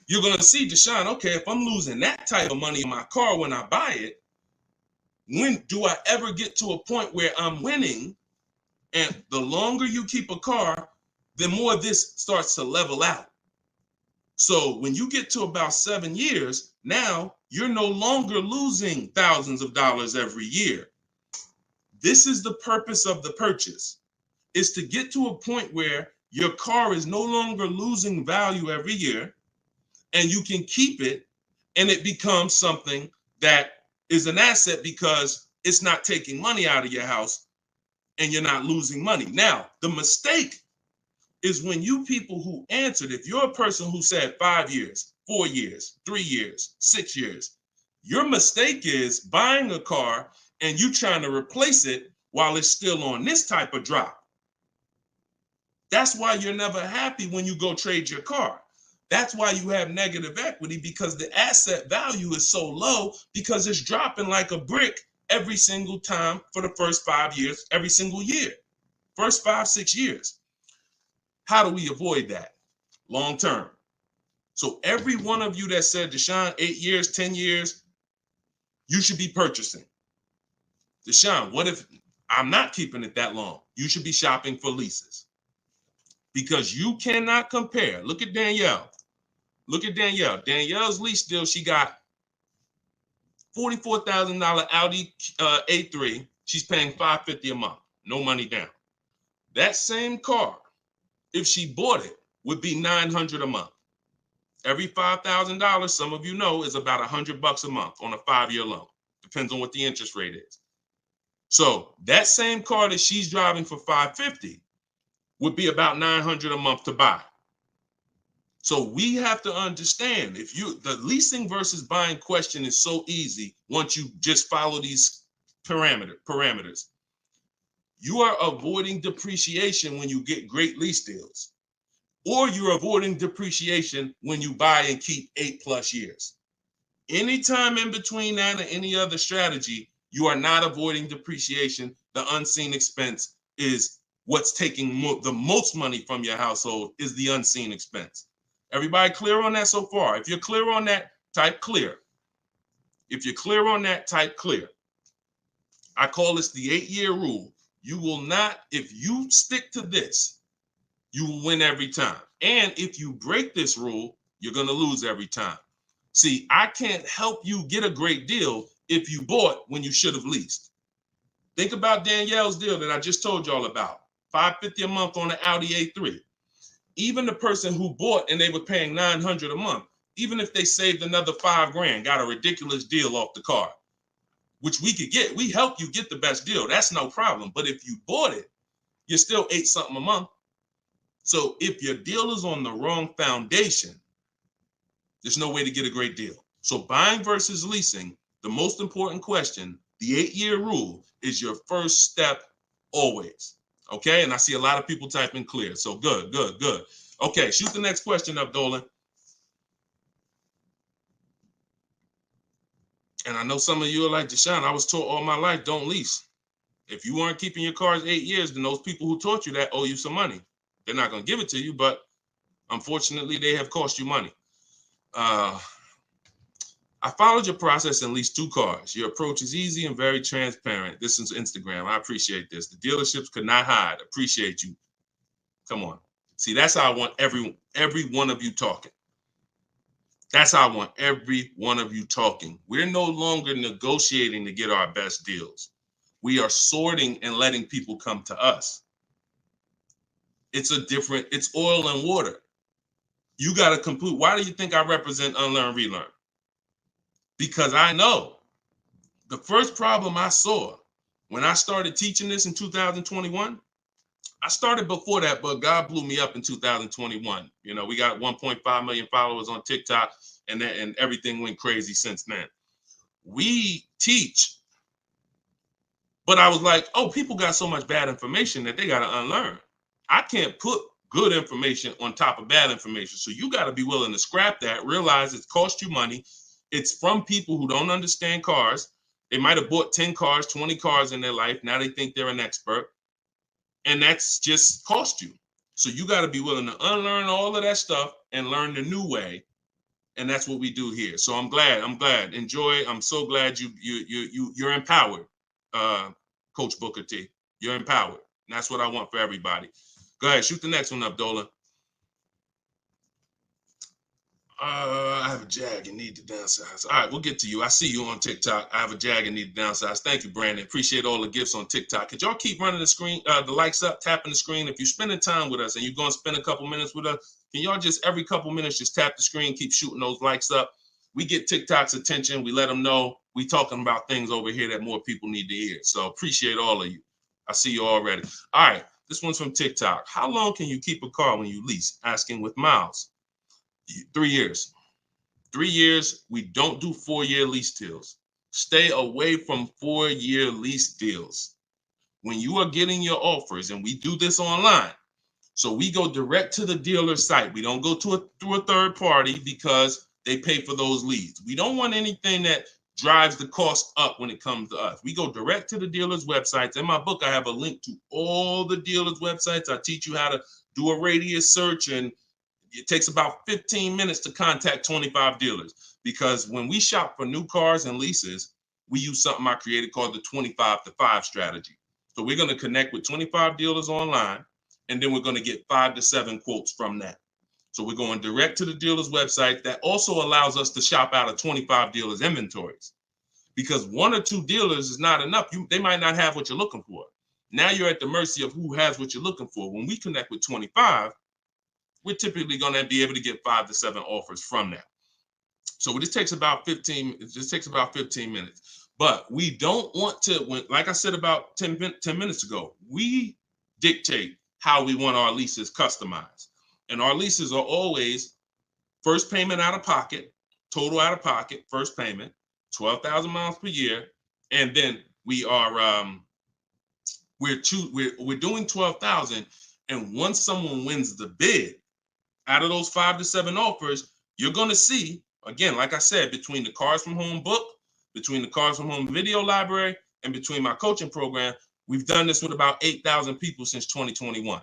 you're going to see, Deshone, okay, if I'm losing that type of money in my car when I buy it, when do I ever get to a point where I'm winning? And the longer you keep a car, the more this starts to level out. So when you get to about 7 years, now you're no longer losing thousands of dollars every year. This is the purpose of the purchase, is to get to a point where your car is no longer losing value every year and you can keep it and it becomes something that is an asset because it's not taking money out of your house and you're not losing money. Now, the mistake is when you people who answered, if you're a person who said 5 years, 4 years, 3 years, 6 years, your mistake is buying a car and you trying to replace it while it's still on this type of drop. That's why you're never happy when you go trade your car. That's why you have negative equity, because the asset value is so low because it's dropping like a brick every single time for the first 5 years, every single year, first 5, 6 years. How do we avoid that long term? So every one of you that said, Deshone, 8 years, 10 years, you should be purchasing. Deshone, what if I'm not keeping it that long? You should be shopping for leases. because you cannot compare. Look at Danielle. Look at Danielle. Danielle's lease deal, she got $44,000 Audi A3. She's paying $550 a month. No money down. That same car, if she bought it, would be $900 a month. Every $5,000, some of you know, is about $100 a month on a 5-year loan. Depends on what the interest rate is. So that same car that she's driving for $550 would be about $900 a month to buy. So we have to understand, the leasing versus buying question is so easy once you just follow these parameters. You are avoiding depreciation when you get great lease deals, or you're avoiding depreciation when you buy and keep 8+ years. Anytime in between that and any other strategy, you are not avoiding depreciation. The unseen expense is what's taking the most money from your household, is the unseen expense. Everybody clear on that so far? If you're clear on that, type clear. If you're clear on that, type clear. I call this the 8-year rule. You will not, if you stick to this, you will win every time. And if you break this rule, you're going to lose every time. See, I can't help you get a great deal if you bought when you should have leased. Think about Danielle's deal that I just told y'all about. $550 a month on an Audi A3. Even the person who bought and they were paying $900 a month, even if they saved another $5,000, got a ridiculous deal off the car, which we could get. We help you get the best deal. That's no problem. But if you bought it, you're still $8 something a month. So if your deal is on the wrong foundation, there's no way to get a great deal. So buying versus leasing, the most important question, the 8-year rule, is your first step always. Okay, and I see a lot of people typing clear. So good. Okay, shoot the next question up, Dolan. And I know some of you are like, Deshone, I was taught all my life, don't lease. If you weren't keeping your cars 8 years, then those people who taught you that owe you some money. They're not going to give it to you, but unfortunately, they have cost you money. I followed your process and leased 2 cars. Your approach is easy and very transparent. This is Instagram. I appreciate this. The dealerships could not hide. Appreciate you. Come on. See, that's how I want every one of you talking. That's how I want every one of you talking. We're no longer negotiating to get our best deals. We are sorting and letting people come to us. It's oil and water. You got to complete. Why do you think I represent Unlearn, Relearn? Because I know the first problem I saw when I started teaching this in 2021, I started before that, but God blew me up in 2021. You know, we got 1.5 million followers on TikTok, and everything went crazy since then. We teach, but I was like, oh, people got so much bad information that they got to unlearn. I can't put good information on top of bad information. So you got to be willing to scrap that, realize it's cost you money. It's from people who don't understand cars. They might have bought 10 cars, 20 cars in their life. Now they think they're an expert. And that's just cost you. So you got to be willing to unlearn all of that stuff and learn the new way. And that's what we do here. So I'm glad. Enjoy. I'm so glad you're empowered, Coach Booker T. You're empowered. And that's what I want for everybody. Go ahead, shoot the next one up, Dolan. I have a Jag and need to downsize. All right, we'll get to you. I see you on TikTok. I have a Jag and need to downsize. Thank you, Brandon. Appreciate all the gifts on TikTok. Could y'all keep running the screen, the likes up, tapping the screen? If you're spending time with us and you're going to spend a couple minutes with us, can y'all just every couple minutes just tap the screen, keep shooting those likes up? We get TikTok's attention. We let them know we talking about things over here that more people need to hear. So appreciate all of you. I see you already. All right, this one's from TikTok. How long can you keep a car when you lease? Asking with miles. 3 years. 3 years. We don't do 4-year lease deals. Stay away from 4-year lease deals. When you are getting your offers, and we do this online, so we go direct to the dealer site. We don't go through a third party because they pay for those leads. We don't want anything that drives the cost up when it comes to us. We go direct to the dealer's websites. In my book, I have a link to all the dealer's websites. I teach you how to do a radius search, and it takes about 15 minutes to contact 25 dealers, because when we shop for new cars and leases, we use something I created called the 25 to 5 strategy. So we're going to connect with 25 dealers online. and then we're going to get 5 to 7 quotes from that. So we're going direct to the dealer's website. That also allows us to shop out of 25 dealers' inventories, because 1 or 2 dealers is not enough. They might not have what you're looking for. Now you're at the mercy of who has what you're looking for. When we connect with 25, we're typically going to be able to get 5 to 7 offers from that. So this takes about 15. It just takes about 15 minutes. But we don't want to, like I said about 10 minutes ago, we dictate how we want our leases customized. And our leases are always first payment out of pocket, total out of pocket, first payment, 12,000 miles per year. And then we are, we're doing 12,000. And once someone wins the bid, out of those 5 to 7 offers, you're going to see, again, like I said, between the Cars from Home book, between the Cars from Home video library, and between my coaching program, we've done this with about 8,000 people since 2021.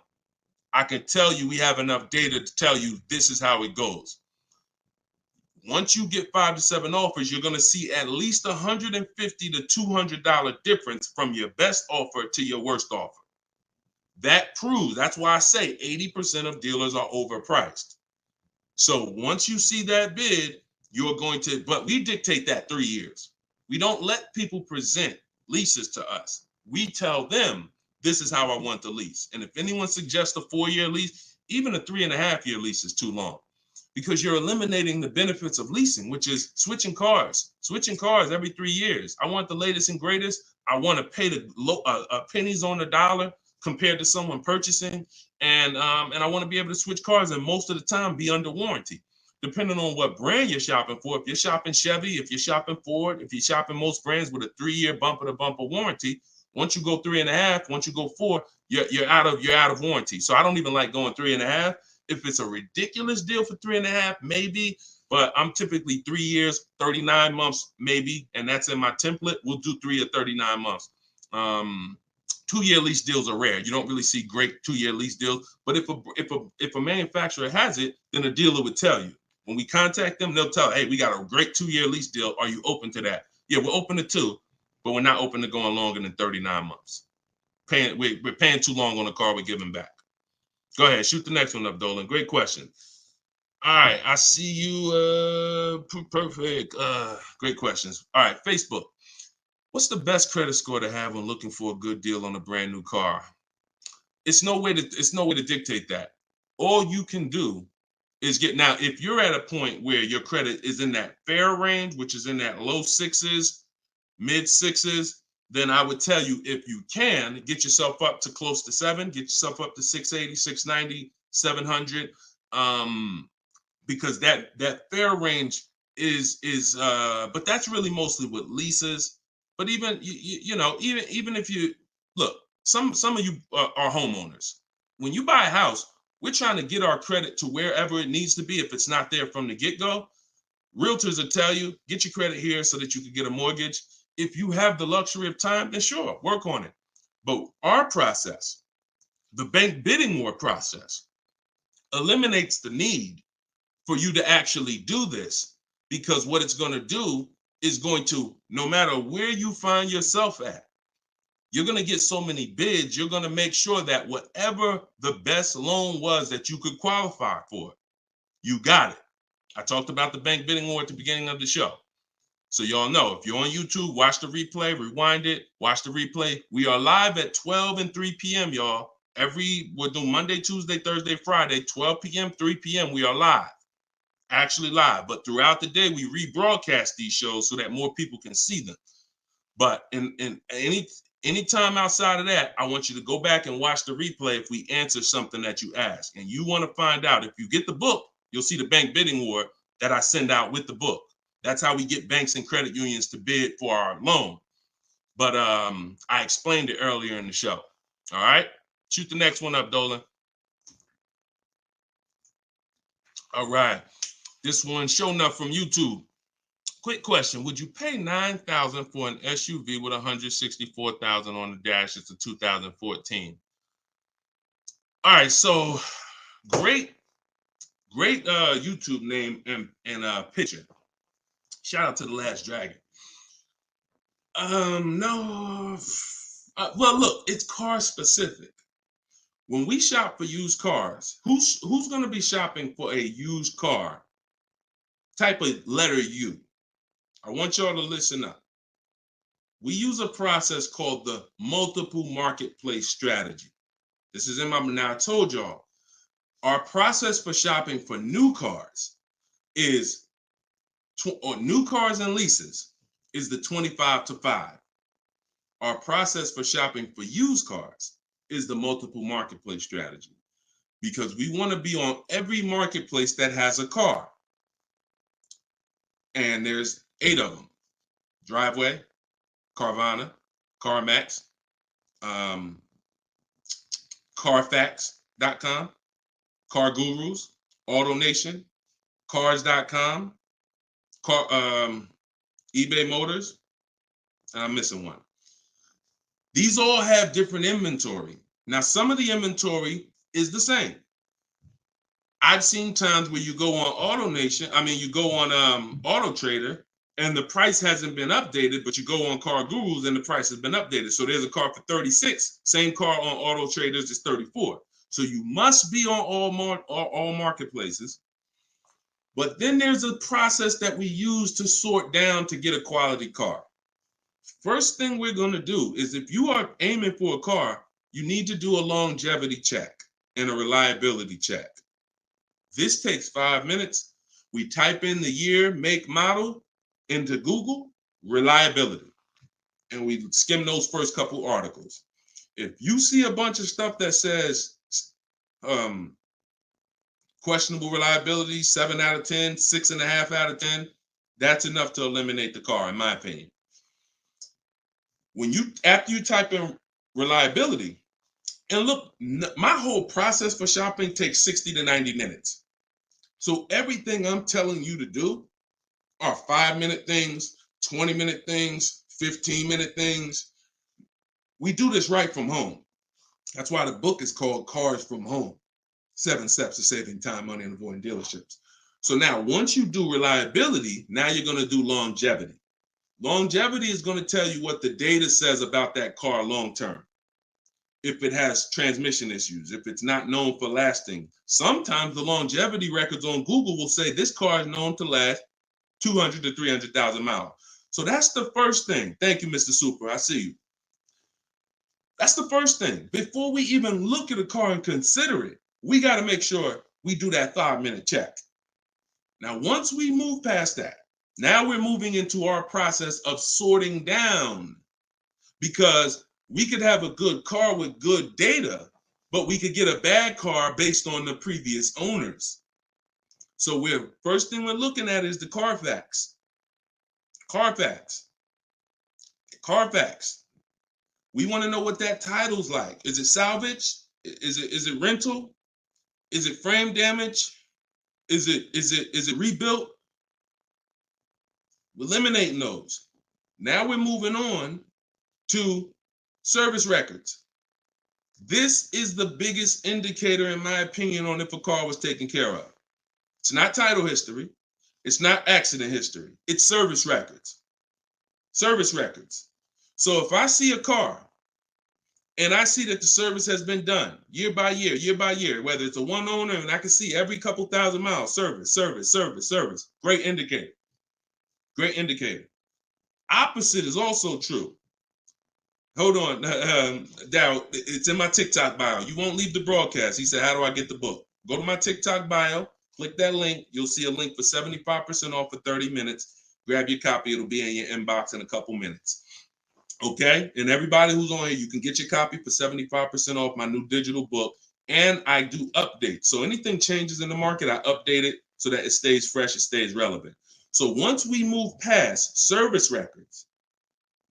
I can tell you we have enough data to tell you this is how it goes. Once you get 5 to 7 offers, you're going to see at least $150 to $200 difference from your best offer to your worst offer. That proves, that's why I say 80% of dealers are overpriced. So once you see that bid, you're going to, but we dictate that 3 years. We don't let people present leases to us. We tell them, this is how I want the lease. And if anyone suggests a 4-year lease, even a 3.5-year lease is too long, because you're eliminating the benefits of leasing, which is switching cars every 3 years. I want the latest and greatest. I want to pay the pennies on the dollar compared to someone purchasing. And I want to be able to switch cars and most of the time be under warranty, depending on what brand you're shopping for. If you're shopping Chevy, if you're shopping Ford, if you're shopping most brands with a 3-year bumper to bumper warranty, once you go 3.5, once you go 4, you're out of warranty. So I don't even like going 3.5. If it's a ridiculous deal for 3.5, maybe, but I'm typically 3 years, 39 months, maybe, and that's in my template. We'll do 3 or 39 months. 2-year lease deals are rare. You don't really see great 2-year lease deals. But if a manufacturer has it, then a dealer would tell you. When we contact them, they'll tell, hey, we got a great 2-year lease deal. Are you open to that? Yeah, we're open to 2, but we're not open to going longer than 39 months. We're paying too long on a car we're giving back. Go ahead, shoot the next one up, Dolan. Great question. All right, I see you. Perfect. Great questions. All right, Facebook. What's the best credit score to have when looking for a good deal on a brand new car? It's no way to dictate that. All you can do is now, if you're at a point where your credit is in that fair range, which is in that low 6s, mid 6s, then I would tell you, if you can, get yourself up to close to 7, get yourself up to 680, 690, 700, because that fair range is but that's really mostly with leases. But even even if you look, some of you are homeowners. When you buy a house, we're trying to get our credit to wherever it needs to be. If it's not there from the get-go, realtors will tell you, get your credit here so that you can get a mortgage. If you have the luxury of time, then sure, work on it. But our process, the bank bidding war process, eliminates the need for you to actually do this, because what it's going to do is going to, no matter where you find yourself at, you're going to get so many bids, you're going to make sure that whatever the best loan was that you could qualify for, you got it. I talked about the bank bidding war at the beginning of the show. So y'all know, if you're on YouTube, watch the replay, rewind it, watch the replay. We are live at 12 and 3 p.m., y'all. We're doing Monday, Tuesday, Thursday, Friday, 12 p.m., 3 p.m. We are live, actually live. But throughout the day, we rebroadcast these shows so that more people can see them. But in any time outside of that, I want you to go back and watch the replay if we answer something that you ask. And you want to find out, if you get the book, you'll see the bank bidding war that I send out with the book. That's how we get banks and credit unions to bid for our loan. But I explained it earlier in the show. All right, shoot the next one up, Dolan. All right, this one showing up from YouTube. Quick question: would you pay $9,000 for an SUV with $164,000 on the dash? It's a 2014. All right, so great YouTube name and picture. Shout out to the Last Dragon. No. Well, look, it's car specific. When we shop for used cars, who's going to be shopping for a used car? Type a letter U. I want y'all to listen up. We use a process called the multiple marketplace strategy. This is in my, now I told y'all, our process for shopping for new cars is, or new cars and leases, is the 25 to 5. Our process for shopping for used cars is the multiple marketplace strategy, because we want to be on every marketplace that has a car. And there's 8 of them: Driveway, Carvana, CarMax, Carfax.com, Car Gurus, AutoNation, Cars.com, eBay Motors, and I'm missing one. These all have different inventory. Now, some of the inventory is the same. I've seen times where you go on you go on Auto Trader, and the price hasn't been updated, but you go on Car Gurus and the price has been updated. So there's a car for 36, same car on Auto Traders is 34. So you must be on all marketplaces. But then there's a process that we use to sort down to get a quality car. First thing we're going to do is, if you are aiming for a car, you need to do a longevity check and a reliability check. This takes 5 minutes. We type in the year, make, model into Google, reliability, and we skim those first couple articles. If you see a bunch of stuff that says questionable reliability, 7 out of 10, 6.5 out of 10, that's enough to eliminate the car, in my opinion. After you type in reliability, and look, my whole process for shopping takes 60 to 90 minutes. So everything I'm telling you to do are 5-minute things, 20-minute things, 15-minute things. We do this right from home. That's why the book is called Cars from Home: 7 Steps to Saving Time, Money, and Avoiding Dealerships. So now, once you do reliability, now you're going to do longevity. Longevity is going to tell you what the data says about that car long term. If it has transmission issues, if it's not known for lasting. Sometimes the longevity records on Google will say this car is known to last 200 to 300,000 miles. So that's the first thing. Thank you, Mr. Super. I see you. That's the first thing. Before we even look at a car and consider it, we got to make sure we do that 5-minute check. Now, once we move past that, now we're moving into our process of sorting down, because we could have a good car with good data, but we could get a bad car based on the previous owners. So first thing we're looking at is the Carfax. Carfax. We want to know what that title's like. Is it salvage? Is it rental? Is it frame damage? Is it rebuilt? Eliminating those. Now we're moving on to service records. This is the biggest indicator, in my opinion, on if a car was taken care of. It's not title history. It's not accident history. It's service records. Service records. So if I see a car and I see that the service has been done year by year, whether it's a one owner, and I can see every couple thousand miles, service. Great indicator. Great indicator. Opposite is also true. Hold on, Darryl, it's in my TikTok bio. You won't leave the broadcast. He said, how do I get the book? Go to my TikTok bio, click that link. You'll see a link for 75% off for 30 minutes. Grab your copy. It'll be in your inbox in a couple minutes. Okay? And everybody who's on here, you can get your copy for 75% off my new digital book. And I do updates. So anything changes in the market, I update it so that it stays fresh, it stays relevant. So once we move past service records,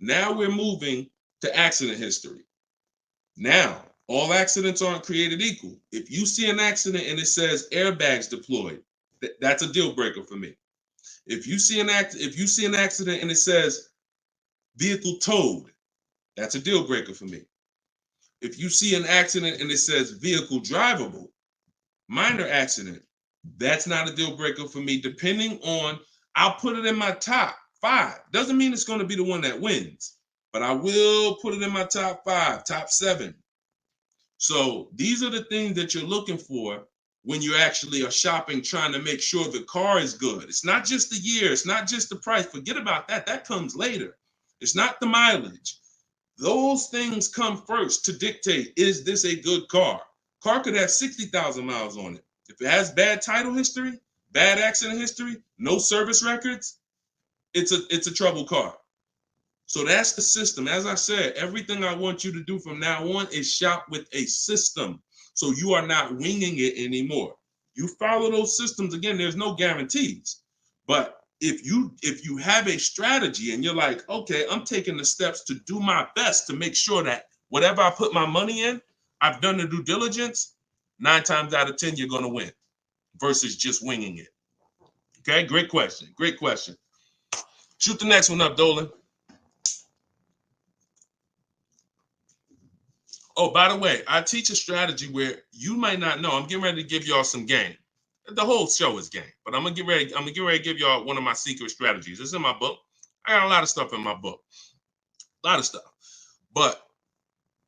now we're moving to accident history. Now, all accidents aren't created equal. If you see an accident and it says airbags deployed, that's a deal breaker for me. If you see an accident and it says vehicle towed, that's a deal breaker for me. If you see an accident and it says vehicle drivable, minor accident, that's not a deal breaker for me. Depending on, I'll put it in my top 5. Doesn't mean it's going to be the one that wins, but I will put it in my top 5, top 7. So these are the things that you're looking for when you actually are shopping, trying to make sure the car is good. It's not just the year. It's not just the price. Forget about that. That comes later. It's not the mileage. Those things come first to dictate, is this a good car? Car could have 60,000 miles on it. If it has bad title history, bad accident history, no service records, it's a troubled car. So that's the system. As I said, everything I want you to do from now on is shop with a system. So you are not winging it anymore. You follow those systems. Again, there's no guarantees. But if you have a strategy and you're like, okay, I'm taking the steps to do my best to make sure that whatever I put my money in, I've done the due diligence, 9 times out of 10, you're going to win versus just winging it. Okay, great question. Great question. Shoot the next one up, Dolan. Oh, by the way, I teach a strategy where you might not know. I'm getting ready to give y'all some game. The whole show is game, but I'm gonna get ready to give y'all one of my secret strategies. It's in my book. I got a lot of stuff in my book. A lot of stuff. But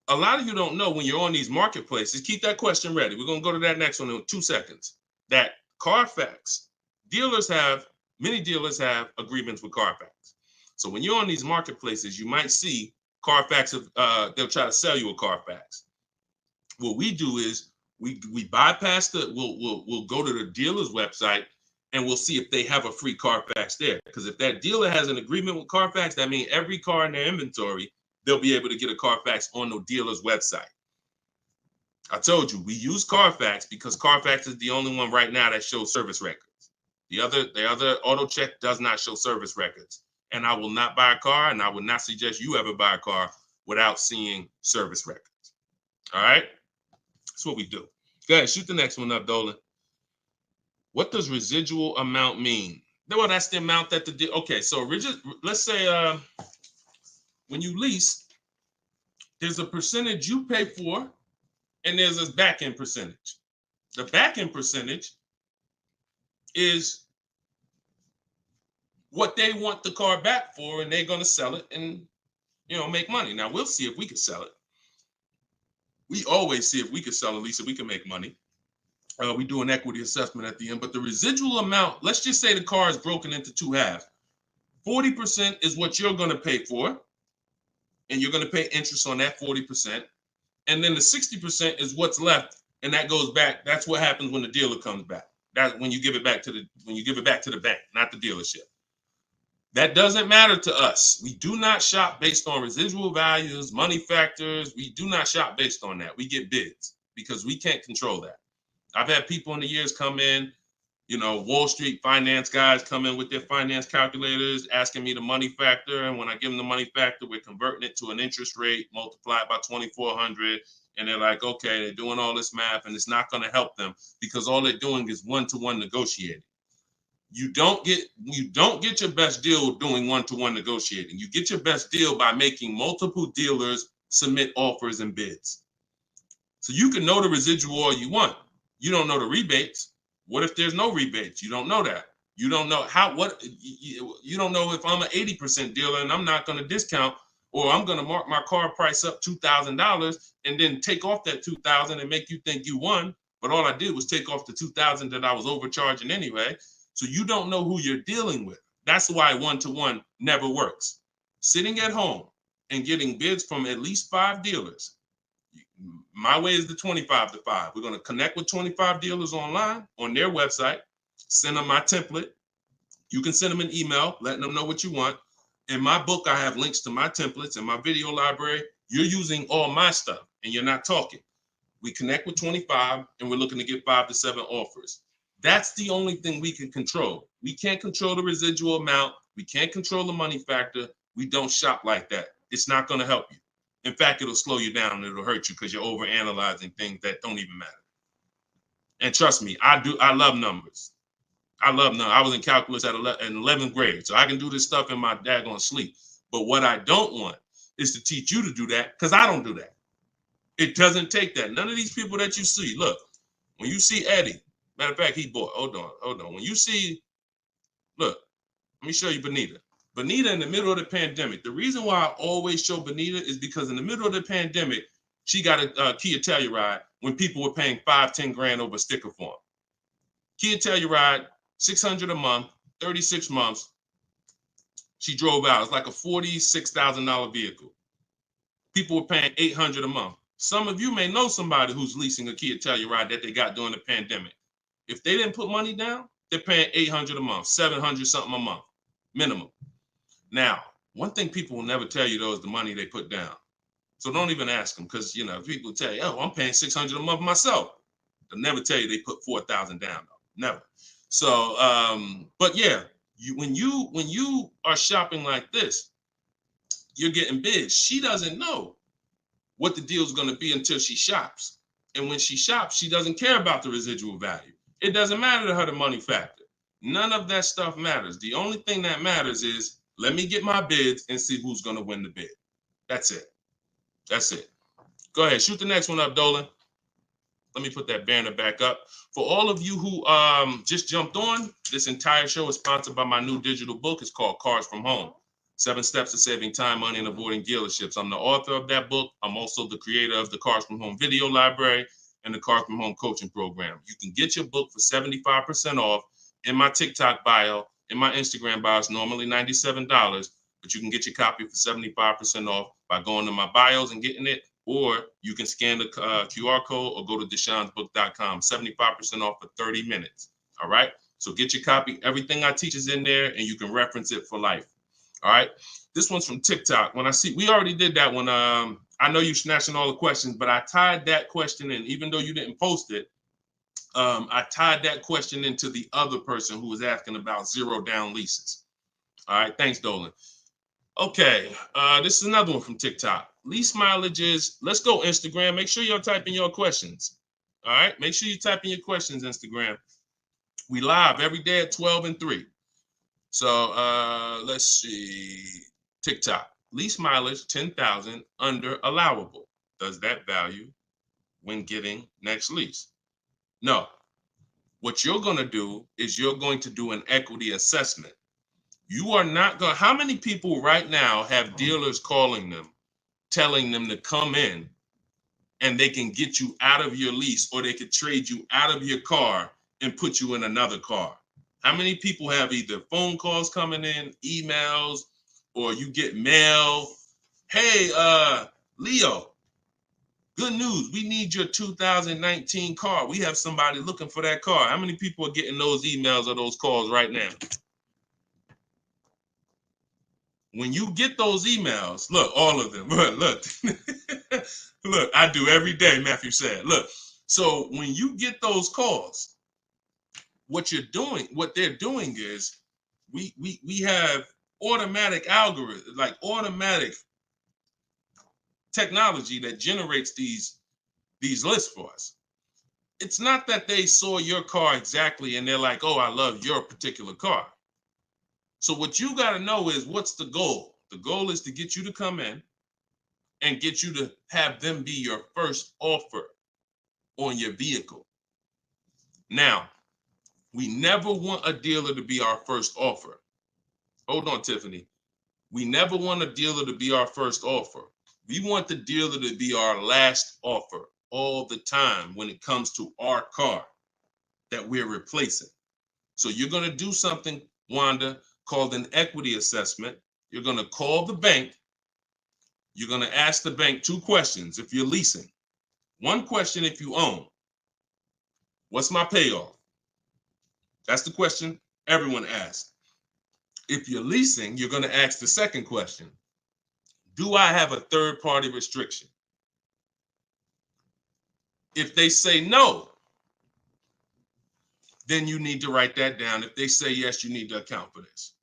a lot of you don't know when you're on these marketplaces. Keep that question ready. We're gonna go to that next one in 2 seconds. That Carfax, many dealers have agreements with Carfax. So when you're on these marketplaces, you might see Carfax, they'll try to sell you a Carfax. What we do is we bypass we'll go to the dealer's website and we'll see if they have a free Carfax there. Because if that dealer has an agreement with Carfax, that means every car in their inventory, they'll be able to get a Carfax on the dealer's website. I told you, we use Carfax because Carfax is the only one right now that shows service records. The other auto check does not show service records. And I will not buy a car, and I would not suggest you ever buy a car without seeing service records. All right? That's what we do. Go ahead, shoot the next one up, Dolan. What does residual amount mean? Well, that's the amount that okay, so let's say when you lease, there's a percentage you pay for, and there's a back-end percentage. The back-end percentage is what they want the car back for, and they're going to sell it and, make money. Now, we'll see if we can sell it. We always see if we can sell a lease, if we can make money. We do an equity assessment at the end, but the residual amount, let's just say the car is broken into 2 halves. 40% is what you're going to pay for, and you're going to pay interest on that 40%. And then the 60% is what's left, and that goes back. That's what happens when the dealer comes back. That's when you give it back to the bank, not the dealership. That doesn't matter to us. We do not shop based on residual values, money factors. We do not shop based on that. We get bids because we can't control that. I've had people in the years come in, Wall Street finance guys come in with their finance calculators, asking me the money factor. And when I give them the money factor, we're converting it to an interest rate multiplied by 2,400. And they're like, okay, they're doing all this math, and it's not going to help them because all they're doing is one-to-one negotiating. You don't get your best deal doing one-to-one negotiating. You get your best deal by making multiple dealers submit offers and bids. So you can know the residual all you want. You don't know the rebates. What if there's no rebates? You don't know that. You don't know you don't know if I'm an 80% dealer and I'm not going to discount, or I'm going to mark my car price up $2,000 and then take off that $2,000 and make you think you won. But all I did was take off the $2,000 that I was overcharging anyway. So you don't know who you're dealing with. That's why one-to-one never works. Sitting at home and getting bids from at least 5 dealers. My way is the 25-to-5. We're going to connect with 25 dealers online on their website, send them my template. You can send them an email, letting them know what you want. In my book, I have links to my templates and my video library. You're using all my stuff and you're not talking. We connect with 25 and we're looking to get 5 to 7 offers. That's the only thing we can control. We can't control the residual amount. We can't control the money factor. We don't shop like that. It's not going to help you. In fact, it'll slow you down and it'll hurt you because you're overanalyzing things that don't even matter. And trust me, I love numbers. I love numbers. I was in calculus in 11th grade, so I can do this stuff in my daggone sleep. But what I don't want is to teach you to do that, because I don't do that. It doesn't take that. None of these people that you see, look, when you see Eddie, matter of fact, he bought, hold on. When you see, look, let me show you Benita. Benita in the middle of the pandemic. The reason why I always show Benita is because in the middle of the pandemic, She got a Kia Telluride when people were paying $5-10 grand over sticker form. Kia Telluride, $600 a month, 36 months. She drove out. It's like a $46,000 vehicle. People were paying $800 a month. Some of you may know somebody who's leasing a Kia Telluride that they got during the pandemic. If they didn't put money down, they're paying $800 a month, $700 something a month, minimum. Now, one thing people will never tell you though is the money they put down. So don't even ask them, because people tell you, oh, I'm paying $600 a month myself. They'll never tell you they put $4,000 down though. Never. So, but yeah, when you are shopping like this, you're getting bids. She doesn't know what the deal is going to be until she shops. And when she shops, she doesn't care about the residual value. It doesn't matter to her the money factor. None of that stuff matters. The only thing that matters is, let me get my bids and see who's going to win the bid. That's it. That's it. Go ahead. Shoot the next one up, Dolan. Let me put that banner back up. For all of you who just jumped on, this entire show is sponsored by my new digital book. It's called Cars from Home. 7 Steps to Saving Time, Money, and Avoiding Dealerships. I'm the author of that book. I'm also the creator of the Cars from Home video library and the Cars from Home coaching program. You can get your book for 75% off in my TikTok bio, in my Instagram bio. It's normally $97, but you can get your copy for 75% off by going to my bios and getting it, or you can scan the QR code or go to deshonsbook.com. 75% off for 30 minutes. All right. So get your copy. Everything I teach is in there, and you can reference it for life. All right. This one's from TikTok. When I see, we already did that one. I know you're snatching all the questions, but I tied that question in, even though you didn't post it. I tied that question into the other person who was asking about 0 down leases. All right. Thanks, Dolan. Okay. This is another one from TikTok. Lease mileage is, let's go Instagram. Make sure you're typing your questions. All right. Make sure you type in your questions, Instagram. We live every day at 12 and 3. So let's see. TikTok. Lease mileage 10,000 under allowable. Does that value when getting next lease? No. What you're going to do is you're going to do an equity assessment. You are not going to, how many people right now have dealers calling them, telling them to come in and they can get you out of your lease, or they could trade you out of your car and put you in another car? How many people have either phone calls coming in, emails, or you get mail? Hey, Leo, good news. We need your 2019 car. We have somebody looking for that car. How many people are getting those emails or those calls right now? When you get those emails, look, all of them, look, look, I do every day, Matthew said. Look, so when you get those calls, what they're doing is we have automatic algorithms, like automatic technology that generates these lists for us. It's not that they saw your car exactly and they're like, oh, I love your particular car. So what you got to know is, what's the goal? The goal is to get you to come in and get you to have them be your first offer on your vehicle. Now, we never want a dealer to be our first offer. Hold on, Tiffany. We never want a dealer to be our first offer. We want the dealer to be our last offer all the time when it comes to our car that we're replacing. So you're going to do something, Wanda, called an equity assessment. You're going to call the bank. You're going to ask the bank 2 questions if you're leasing. 1 question if you own. What's my payoff? That's the question everyone asks. If you're leasing, you're going to ask the second question. Do I have a third-party restriction? If they say no, then you need to write that down. If they say yes, you need to account for this.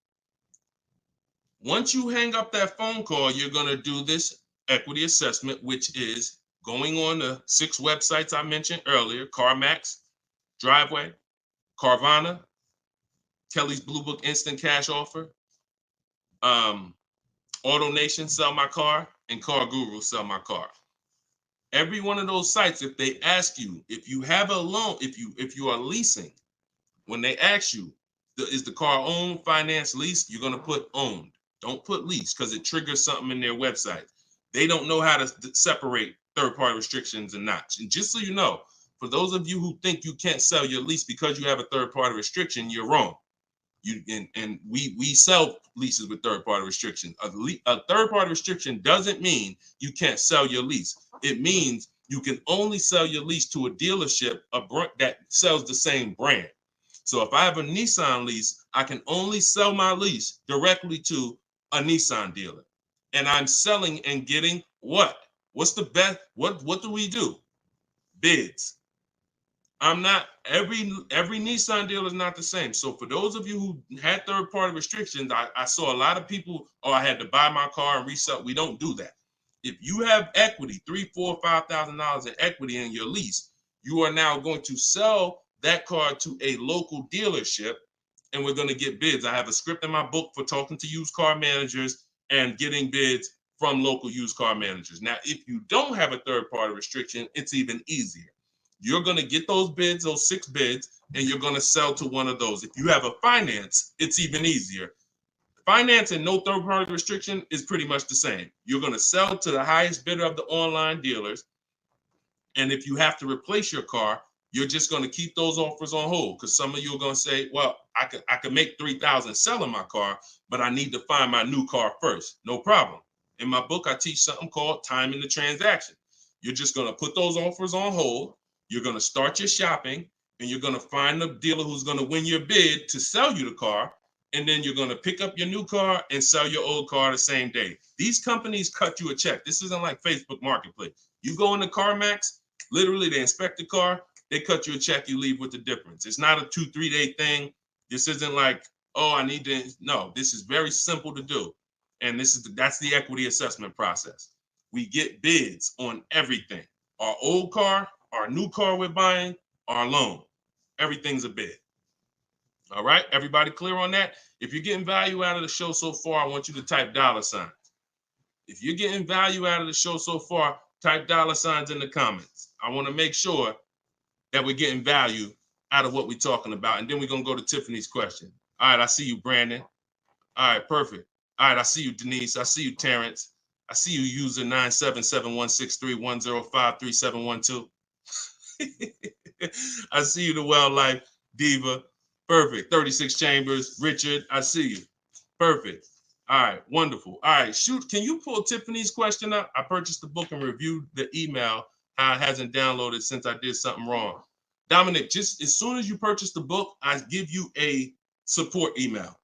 Once you hang up that phone call, you're going to do this equity assessment, which is going on the 6 websites I mentioned earlier: CarMax, Driveway, Carvana, Kelly's Blue Book Instant Cash Offer, AutoNation, Sell My Car, and Car Guru, Sell My Car. Every one of those sites, if they ask you, if you have a loan, if you are leasing, when they ask you, is the car owned, finance, leased, you're going to put owned. Don't put lease, because it triggers something in their website. They don't know how to separate third-party restrictions and not. And just so you know, for those of you who think you can't sell your lease because you have a third-party restriction, you're wrong. We sell leases with third-party restriction. A third-party restriction doesn't mean you can't sell your lease. It means you can only sell your lease to a dealership that sells the same brand. So if I have a Nissan lease, I can only sell my lease directly to a Nissan dealer. And I'm selling and getting what? What's the best? What do we do? Bids. I'm not, every Nissan dealer is not the same. So for those of you who had third-party restrictions, I saw a lot of people, oh, I had to buy my car and resell. We don't do that. If you have equity, $3,000, $4,000, $5,000 in equity in your lease, you are now going to sell that car to a local dealership, and we're going to get bids. I have a script in my book for talking to used car managers and getting bids from local used car managers. Now, if you don't have a third-party restriction, it's even easier. You're going to get those bids, those 6 bids, and you're going to sell to one of those. If you have a finance, it's even easier. Finance and no third-party restriction is pretty much the same. You're going to sell to the highest bidder of the online dealers. And if you have to replace your car, you're just going to keep those offers on hold, because some of you are going to say, well, I could make $3,000 selling my car, but I need to find my new car first. No problem. In my book, I teach something called timing the transaction. You're just going to put those offers on hold. You're going to start your shopping, and you're going to find the dealer who's going to win your bid to sell you the car. And then you're going to pick up your new car and sell your old car the same day. These companies cut you a check. This isn't like Facebook Marketplace. You go into CarMax, literally they inspect the car, they cut you a check, you leave with the difference. It's not a 2-3 day thing. This isn't like, oh, I need to. No, this is very simple to do. And that's the equity assessment process. We get bids on everything. Our old car, our new car we're buying, our loan. Everything's a bid. All right, everybody clear on that? If you're getting value out of the show so far, I want you to type $sign. If you're getting value out of the show so far, type $signs in the comments. I want to make sure that we're getting value out of what we're talking about. And then we're going to go to Tiffany's question. All right, I see you, Brandon. All right, perfect. All right, I see you, Denise. I see you, Terrence. I see you, user 977-163-105-3712. I see you, the Wildlife Diva. Perfect. 36 Chambers. Richard, I see you. Perfect. All right. Wonderful. All right. Shoot. Can you pull Tiffany's question up? I purchased the book and reviewed the email. How it hasn't downloaded since I did something wrong. Dominic, just as soon as you purchase the book, I give you a support email.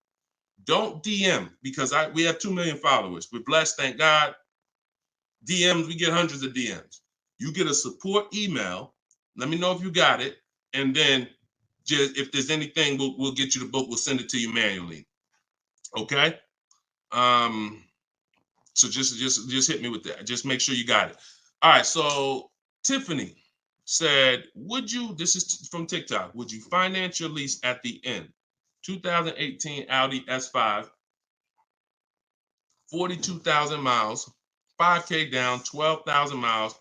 Don't DM, because we have 2 million followers. We're blessed. Thank God. DMs, we get hundreds of DMs. You get a support email. Let me know if you got it. And then just, if there's anything, we'll get you the book. We'll send it to you manually. Okay. So just hit me with that. Just make sure you got it. All right. So Tiffany said, this is from TikTok, would you finance your lease at the end? 2018 Audi S5, 42,000 miles, 5K down, 12,000 miles.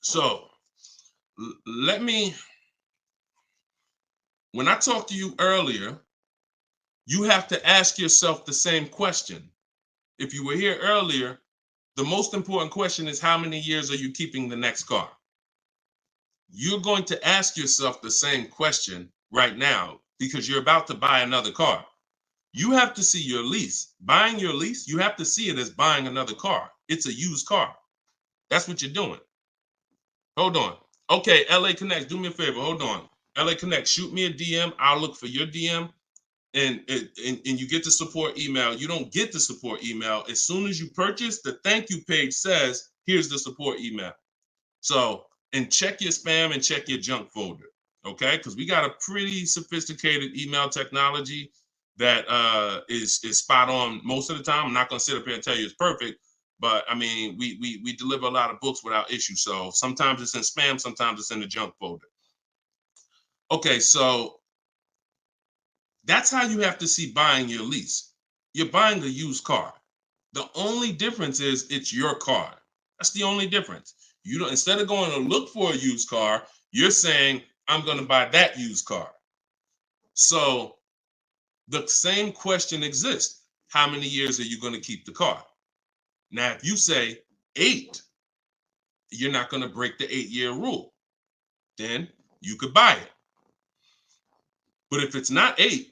So when I talked to you earlier, you have to ask yourself the same question. If you were here earlier, the most important question is, how many years are you keeping the next car? You're going to ask yourself the same question right now, because you're about to buy another car. You have to see your lease. Buying your lease, you have to see it as buying another car. It's a used car. That's what you're doing. Hold on. Okay, LA Connect, do me a favor. Hold on. LA Connect, shoot me a DM. I'll look for your DM, and you get the support email. You don't get the support email. As soon as you purchase, the thank you page says, here's the support email. So, and check your spam and check your junk folder, okay? Because we got a pretty sophisticated email technology that is spot on most of the time. I'm not going to sit up here and tell you it's perfect, but I mean, we deliver a lot of books without issue. So sometimes it's in spam, sometimes it's in the junk folder. Okay, so that's how you have to see buying your lease. You're buying a used car. The only difference is it's your car. That's the only difference. You don't, instead of going to look for a used car, you're saying, I'm going to buy that used car. So the same question exists. How many years are you going to keep the car? Now, if you say 8, you're not going to break the 8-year rule. Then you could buy it. But if it's not 8,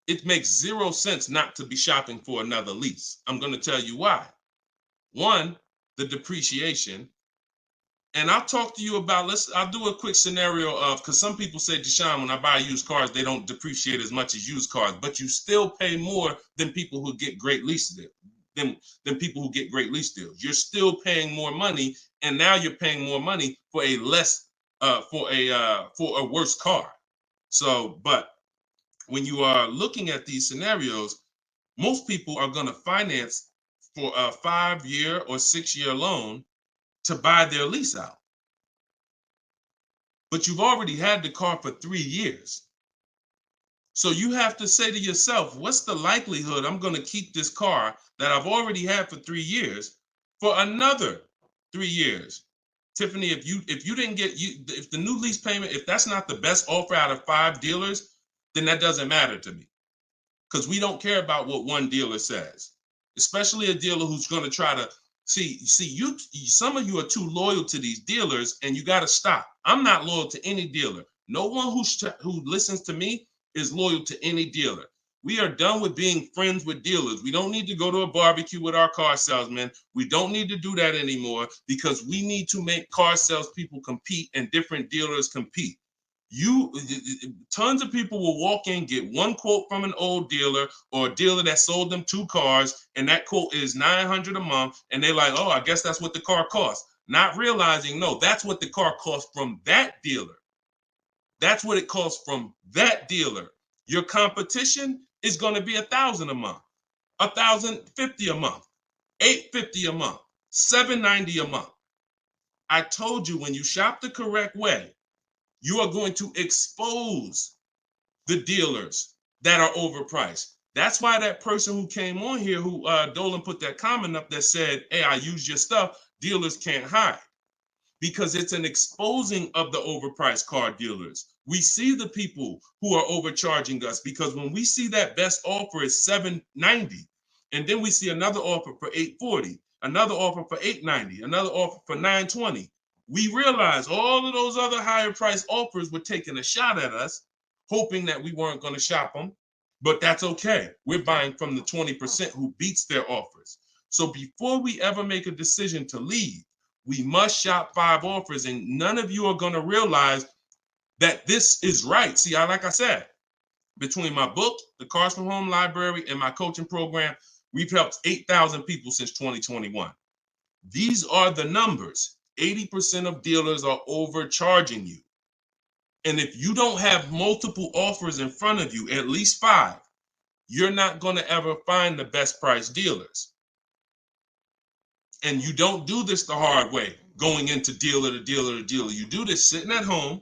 it makes 0 sense not to be shopping for another lease. I'm going to tell you why. One, the depreciation. And I'll talk to you about, I'll do a quick scenario of, because some people say, Deshone, when I buy used cars, they don't depreciate as much as used cars, but you still pay more than people who get great lease deals. Than people who get great lease deals. You're still paying more money, and now you're paying more money for a for a worse car. So, but when you are looking at these scenarios, most people are going to finance for a 5-year or 6-year loan to buy their lease out. But you've already had the car for 3 years. So you have to say to yourself, what's the likelihood I'm going to keep this car that I've already had for 3 years for another 3 years? Tiffany, if you didn't get, if the new lease payment, if that's not the best offer out of 5 dealers, then that doesn't matter to me, because we don't care about what one dealer says, especially a dealer who's going to try to see you. Some of you are too loyal to these dealers, and you got to stop. I'm not loyal to any dealer. No one who listens to me is loyal to any dealer. We are done with being friends with dealers. We don't need to go to a barbecue with our car salesman. We don't need to do that anymore, because we need to make car salespeople compete and different dealers compete. Tons of people will walk in, get one quote from an old dealer or a dealer that sold them 2 cars, and that quote is $900 a month, and they're like, oh, I guess that's what the car costs. Not realizing, no, that's what the car costs from that dealer. That's what it costs from that dealer. Your competition is going to be $1,000 a month, $1,050 a month, $850 a month, $790 a month. I told you, when you shop the correct way, you are going to expose the dealers that are overpriced. That's why that person who came on here, who Dolan put that comment up that said, hey, I use your stuff, dealers can't hide. Because it's an exposing of the overpriced car dealers. We see the people who are overcharging us, because when we see that best offer is $790, and then we see another offer for $840, another offer for $890, another offer for $920, we realize all of those other higher price offers were taking a shot at us, hoping that we weren't going to shop them. But that's okay. We're buying from the 20% who beats their offers. So before we ever make a decision to leave, we must shop 5 offers, and none of you are going to realize that this is right. See, like I said, between my book, the Cars from Home Library, and my coaching program, we've helped 8,000 people since 2021. These are the numbers. 80% of dealers are overcharging you. And if you don't have multiple offers in front of you, at least 5, you're not going to ever find the best price dealers. And you don't do this the hard way, going into dealer to dealer to dealer. You do this sitting at home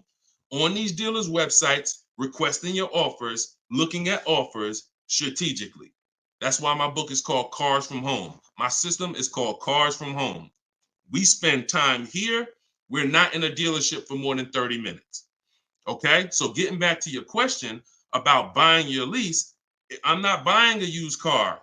on these dealers' websites, requesting your offers, looking at offers strategically. That's why my book is called Cars from Home. My system is called Cars from Home. We spend time here. We're not in a dealership for more than 30 minutes. Okay? So getting back to your question about buying your lease, I'm not buying a used car.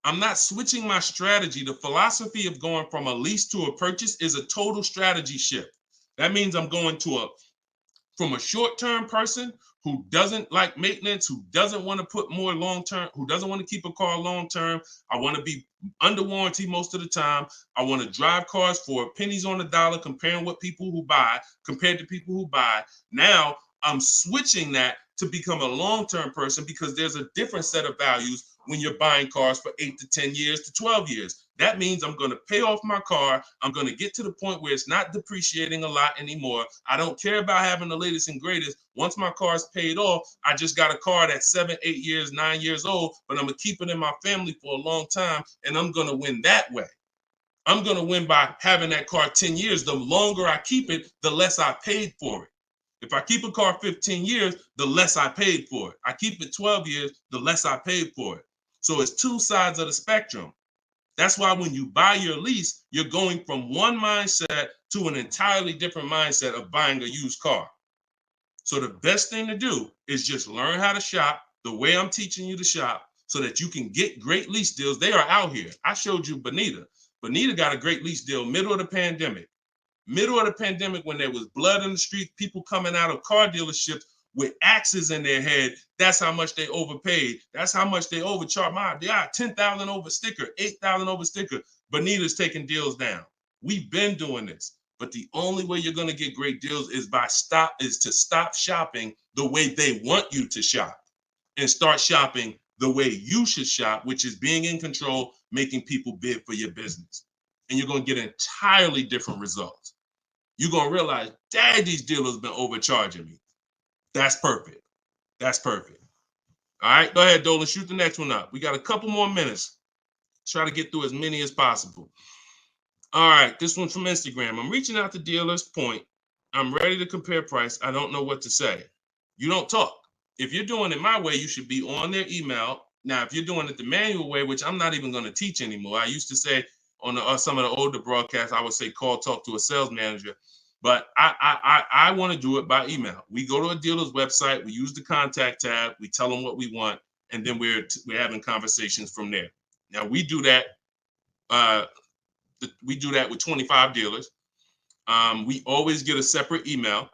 I'm not switching my strategy. The philosophy of going from a lease to a purchase is a total strategy shift. That means I'm going from a short-term person who doesn't like maintenance, who doesn't want to put more long-term, who doesn't want to keep a car long-term. I want to be under warranty most of the time. I want to drive cars for pennies on the dollar, compared to people who buy. Now I'm switching that to become a long-term person, because there's a different set of values when you're buying cars for 8 to 10 years to 12 years. That means I'm going to pay off my car. I'm going to get to the point where it's not depreciating a lot anymore. I don't care about having the latest and greatest. Once my car's paid off, I just got a car that's 7, 8 years, 9 years old, but I'm going to keep it in my family for a long time, and I'm going to win that way. I'm going to win by having that car 10 years. The longer I keep it, the less I paid for it. If I keep a car 15 years, the less I paid for it. I keep it 12 years, the less I paid for it. So it's 2 sides of the spectrum. That's why when you buy your lease, you're going from one mindset to an entirely different mindset of buying a used car. So the best thing to do is just learn how to shop the way I'm teaching you to shop, so that you can get great lease deals. They are out here. I showed you Bonita. Bonita got a great lease deal, middle of the pandemic. Middle of the pandemic, when there was blood in the street, people coming out of car dealerships with axes in their head. That's how much they overpaid. That's how much they overcharged. They got 10,000 over sticker, 8,000 over sticker. Bonita's taking deals down. We've been doing this, but the only way you're going to get great deals is to stop shopping the way they want you to shop and start shopping the way you should shop, which is being in control, making people bid for your business. And you're going to get entirely different results. You're going to realize, dang, these dealers been overcharging me. That's perfect. That's perfect. All right, go ahead, Dolan. Shoot the next one up. We got a couple more minutes. Try to get through as many as possible. All right, this one's from Instagram. I'm reaching out to dealers. Point. I'm ready to compare price. I don't know what to say. You don't talk. If you're doing it my way, you should be on their email. Now, if you're doing it the manual way, which I'm not even going to teach anymore. I used to say on some of the older broadcasts, I would say call, talk to a sales manager. But I want to do it by email. We go to a dealer's website, we use the contact tab, we tell them what we want, and then we're having conversations from there. Now we do that. We do that with 25 dealers. We always get a separate email.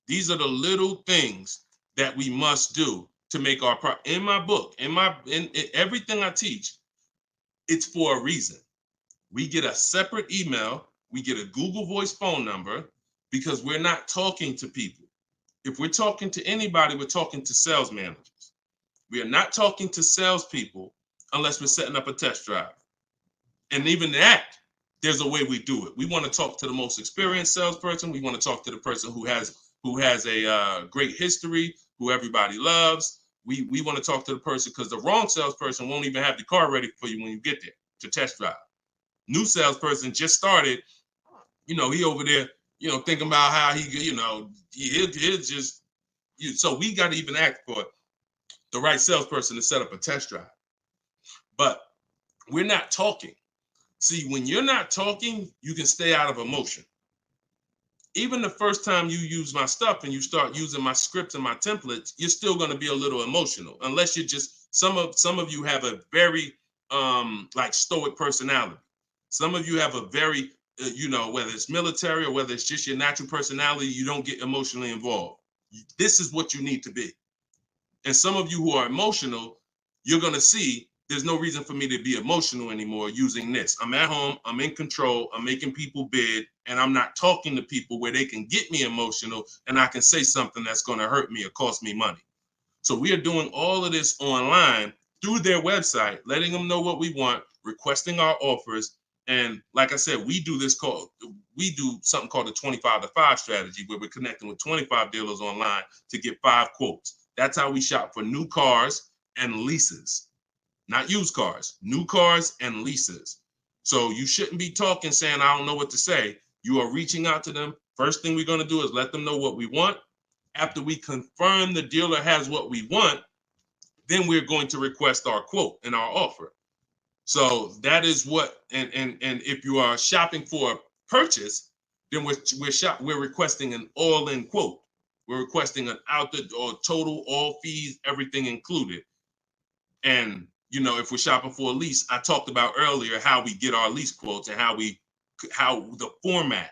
These are the little things that we must do to make our in my book, in everything I teach. It's for a reason. We get a separate email. We get a Google Voice phone number because we're not talking to people. If we're talking to anybody, we're talking to sales managers. We are not talking to salespeople unless we're setting up a test drive. And even that, there's a way we do it. We want to talk to the most experienced salesperson. We want to talk to the person who has a great history, who everybody loves. We want to talk to the person because the wrong salesperson won't even have the car ready for you when you get there to test drive. New salesperson just started. He over there, thinking about how he'll just. So we got to even act for the right salesperson to set up a test drive. But we're not talking. See, when you're not talking, you can stay out of emotion. Even the first time you use my stuff and you start using my scripts and my templates, you're still going to be a little emotional, unless you're just some of you have a very like stoic personality. Some of you have a very whether it's military or whether it's just your natural personality, you don't get emotionally involved. This is what you need to be. And some of you who are emotional, you're going to see there's no reason for me to be emotional anymore using this. I'm at home, I'm in control, I'm making people bid, and I'm not talking to people where they can get me emotional and I can say something that's going to hurt me or cost me money. So we are doing all of this online through their website, letting them know what we want, requesting our offers. And like I said, we do something called the 25-to-5 strategy, where we're connecting with 25 dealers online to get 5 quotes. That's how we shop for new cars and leases, not used cars, new cars and leases. So you shouldn't be talking saying, I don't know what to say. You are reaching out to them. First thing we're going to do is let them know what we want. After we confirm the dealer has what we want, then we're going to request our quote and our offer. So that is what, and if you are shopping for a purchase, then we're requesting an all-in quote. We're requesting an or total, all fees, everything included. And if we're shopping for a lease, I talked about earlier how we get our lease quotes and how the format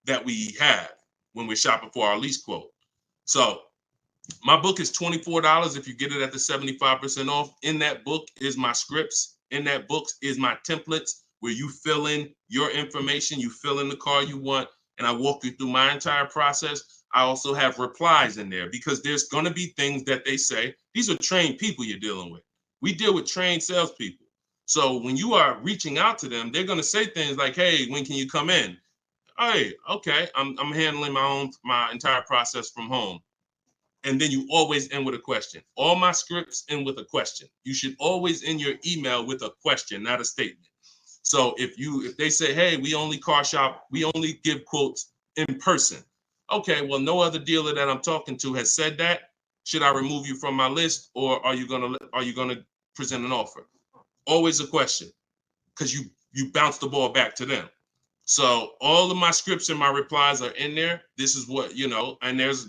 that we have when we're shopping for our lease quote. So my book is $24 if you get it at the 75% off. In that book is my scripts. In that book is my templates where you fill in your information, you fill in the car you want, and I walk you through my entire process. I also have replies in there because there's going to be things that they say. These are trained people you're dealing with. We deal with trained salespeople. So when you are reaching out to them, they're going to say things like, hey, when can you come in? Hey, okay, I'm handling my entire process from home. And then you always end with a question. All my scripts end with a question. You should always end your email with a question, not a statement. So if they say, hey, we only car shop, we only give quotes in person. Okay, well, no other dealer that I'm talking to has said that. Should I remove you from my list, or are you gonna present an offer? Always a question, because you bounce the ball back to them. So all of my scripts and my replies are in there. This is what, and there's,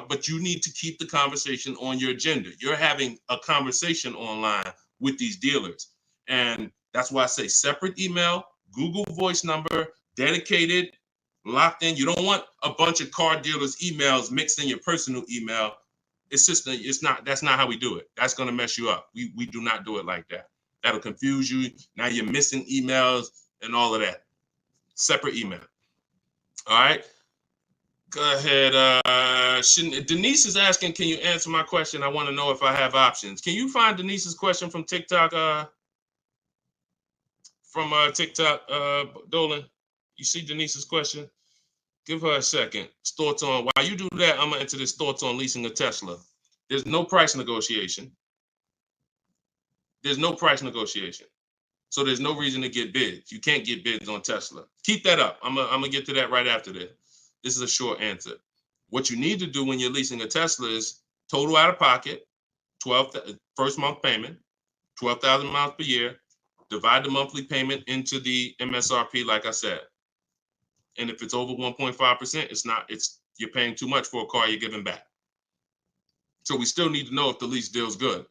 but you need to keep the conversation on your agenda. You're having a conversation online with these dealers. And That's why I say separate email, Google Voice number, dedicated, locked in. You don't want a bunch of car dealers' emails mixed in your personal email. It's just, that's not how we do it. That's going to mess you up. We do not do it like that. That'll confuse you. Now you're missing emails and all of that. Separate email. All right. Go ahead. Denise is asking, can you answer my question? I want to know if I have options. Can you find Denise's question from TikTok? Dolan? You see Denise's question? Give her a second. Thoughts on, while you do that, I'm going to enter this thoughts on leasing a Tesla. There's no price negotiation. There's no price negotiation. So there's no reason to get bids. You can't get bids on Tesla. Keep that up. I'm going to get to that right after this. This is a short answer. What you need to do when you're leasing a Tesla is total out of pocket, first month payment, 12,000 miles per year, divide the monthly payment into the MSRP, like I said. And if it's over 1.5%, you're paying too much for a car you're giving back. So we still need to know if the lease deal's good.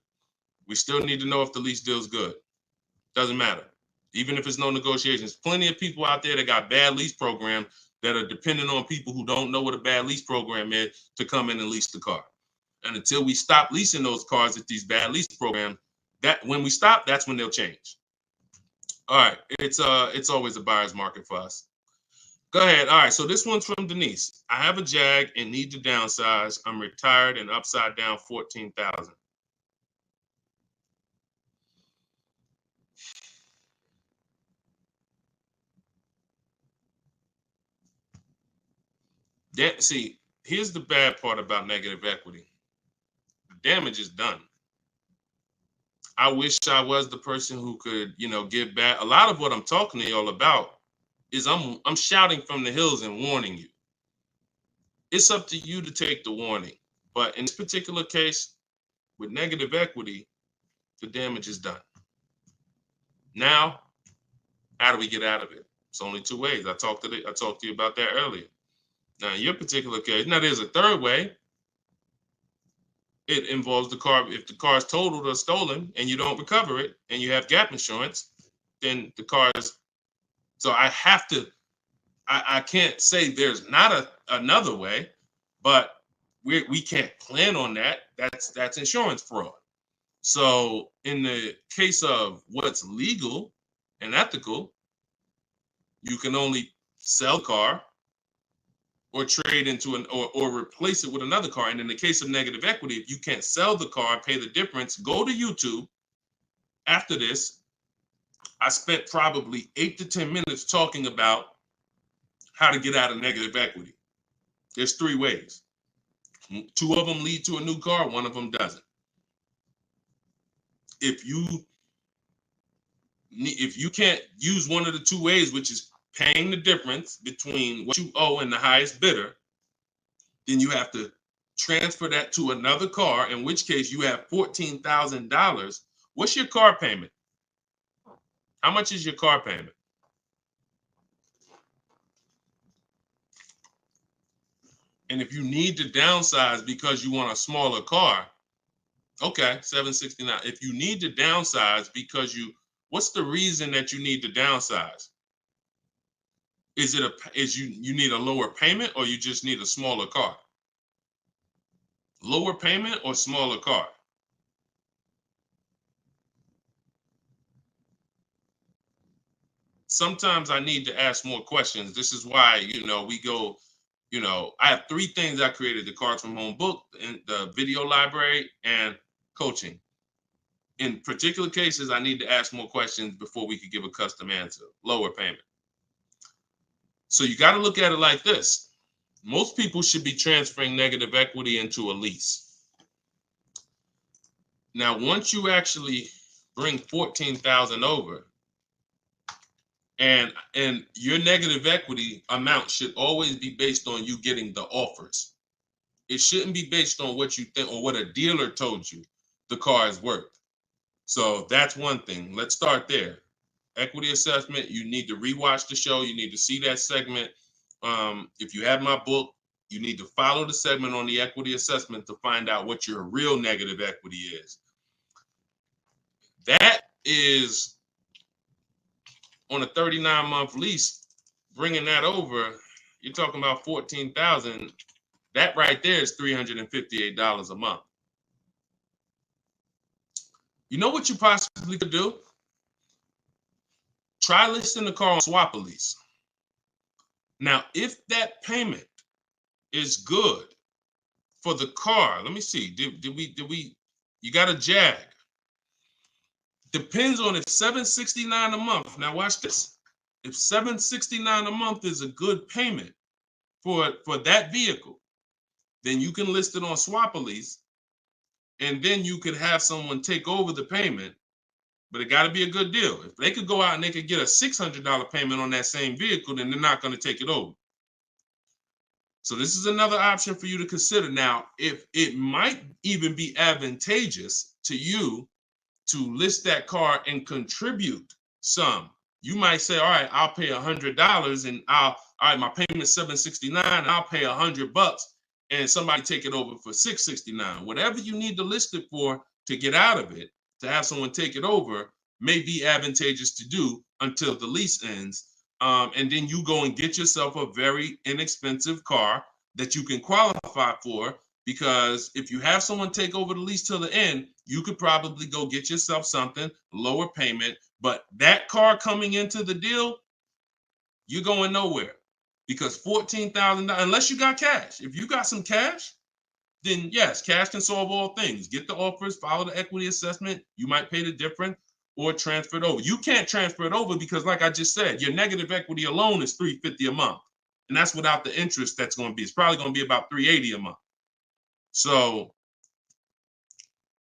Doesn't matter. Even if it's no negotiations. Plenty of people out there that got bad lease programs that are dependent on people who don't know what a bad lease program is to come in and lease the car. And until we stop leasing those cars at these bad lease programs, when we stop, that's when they'll change. All right, it's always a buyer's market for us. Go ahead. All right, so this one's from Denise. I have a Jag and need to downsize. I'm retired and upside down 14,000. See, here's the bad part about negative equity. The damage is done. I wish I was the person who could, give back. A lot of what I'm talking to y'all about is I'm shouting from the hills and warning you. It's up to you to take the warning. But in this particular case, with negative equity, the damage is done. Now, how do we get out of it? It's only two ways. I talked to you about that earlier. Now, in your particular case, now there's a third way. It involves the car. If the car is totaled or stolen and you don't recover it and you have gap insurance, then the car is. So I can't say there's not another way, but we can't plan on that. That's insurance fraud. So in the case of what's legal and ethical, you can only sell car or trade into or replace it with another car. And in the case of negative equity, if you can't sell the car and pay the difference, go to YouTube. After this, I spent probably 8 to 10 minutes talking about how to get out of negative equity. There's 3 ways. 2 of them lead to a new car, 1 of them doesn't. If you can't use one of the 2 ways, which is paying the difference between what you owe and the highest bidder, then you have to transfer that to another car, in which case you have $14,000. What's your car payment? How much is your car payment? And if you need to downsize because you want a smaller car, okay, $769. If you need to downsize because what's the reason that you need to downsize? Is you need a lower payment, or you just need a smaller car? Lower payment or smaller car? Sometimes I need to ask more questions. This is why, we go, I have 3 things I created: the Cards from Home book, and the video library, and coaching. In particular cases, I need to ask more questions before we could give a custom answer. Lower payment. So you got to look at it like this. Most people should be transferring negative equity into a lease. Now, once you actually bring 14,000 over, and your negative equity amount should always be based on you getting the offers. It shouldn't be based on what you think or what a dealer told you the car is worth. So that's one thing. Let's start there. Equity assessment, you need to rewatch the show. You need to see that segment. If you have my book, you need to follow the segment on the equity assessment to find out what your real negative equity is. That is on a 39-month lease, bringing that over, you're talking about $14,000. That right there is $358 a month. You know what you possibly could do? Try listing the car on Swap a Lease. Now, if that payment is good for the car, let me see. Did we? You got a Jag. Depends on if $769 a month. Now watch this. If $769 a month is a good payment for that vehicle, then you can list it on Swap a Lease, and then you could have someone take over the payment. But it got to be a good deal. If they could go out and they could get a $600 payment on that same vehicle, then they're not going to take it over. So this is another option for you to consider. Now, if it might even be advantageous to you to list that car and contribute some. You might say, all right, I'll pay $100 and all right, my payment's $769 and I'll pay $100 and somebody take it over for $669. Whatever you need to list it for to get out of it, to have someone take it over, may be advantageous to do until the lease ends. And then you go and get yourself a very inexpensive car that you can qualify for, because if you have someone take over the lease till the end, you could probably go get yourself something, lower payment, but that car coming into the deal, you're going nowhere, because $14,000, unless you got cash. If you got some cash, then yes, cash can solve all things. Get the offers, follow the equity assessment. You might pay the difference or transfer it over. You can't transfer it over because, like I just said, your negative equity alone is $350 a month. And that's without the interest that's going to be. It's probably going to be about $380 a month. So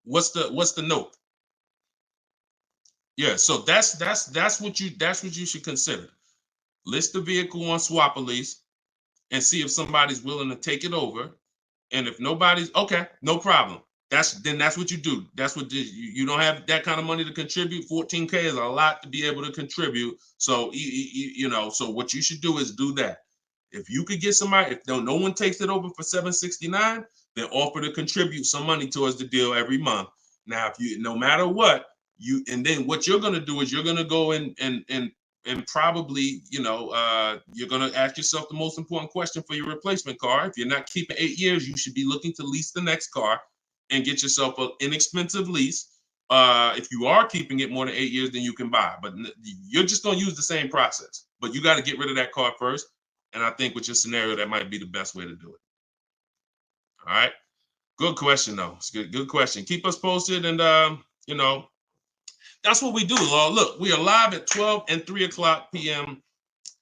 what's the note? Yeah, so that's what you should consider. List the vehicle on Swap a Lease and see if somebody's willing to take it over. And if nobody's, okay, no problem. That's what you do. That's what you don't have that kind of money to contribute. $14K is a lot to be able to contribute. So so what you should do is do that. If you could get somebody, if no one takes it over for $769, then offer to contribute some money towards the deal every month. Now, if you, no matter what, and then what you're gonna do is you're gonna go and probably, you're going to ask yourself the most important question for your replacement car. If you're not keeping 8 years, you should be looking to lease the next car and get yourself an inexpensive lease. If you are keeping it more than 8 years, then you can buy. But you're just going to use the same process. But you got to get rid of that car first. And I think with your scenario, that might be the best way to do it. All right. Good question, though. It's good question. Keep us posted. And, that's what we do. Look, we are live at 12 and 3 o'clock p.m.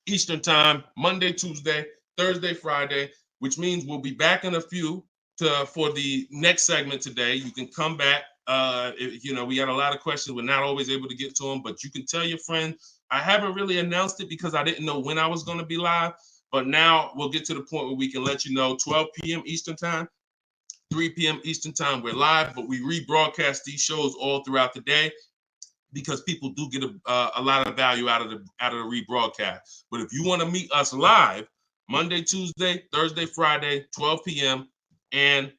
Eastern time, Monday, Tuesday, Thursday, Friday, which means we'll be back in a few for the next segment today. You can come back. We got a lot of questions. We're not always able to get to them, but you can tell your friends. I haven't really announced it because I didn't know when I was going to be live, but now we'll get to the point where we can let you know 12 p.m. Eastern time, 3 p.m. Eastern time. We're live, but we rebroadcast these shows all throughout the day, because people do get a lot of value out of the rebroadcast. But if you want to meet us live, Monday, Tuesday, Thursday, Friday, 12 p.m. and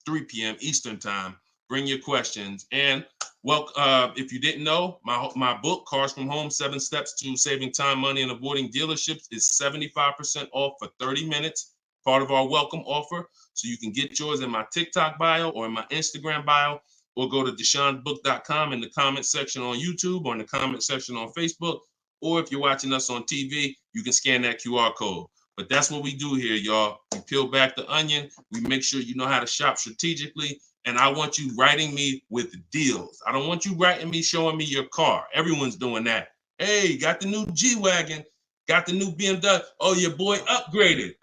3 p.m. Eastern time, bring your questions. And if you didn't know, my book, Cars from Home, 7 Steps to Saving Time, Money, and Avoiding Dealerships, is 75% off for 30 minutes, part of our welcome offer. So you can get yours in my TikTok bio or in my Instagram bio, or go to deshonebook.com in the comment section on YouTube or in the comment section on Facebook. Or if you're watching us on TV, you can scan that QR code. But that's what we do here, y'all. We peel back the onion. We make sure you know how to shop strategically. And I want you writing me with deals. I don't want you writing me showing me your car. Everyone's doing that. Hey, got the new G-Wagon. Got the new BMW. Oh, your boy upgraded.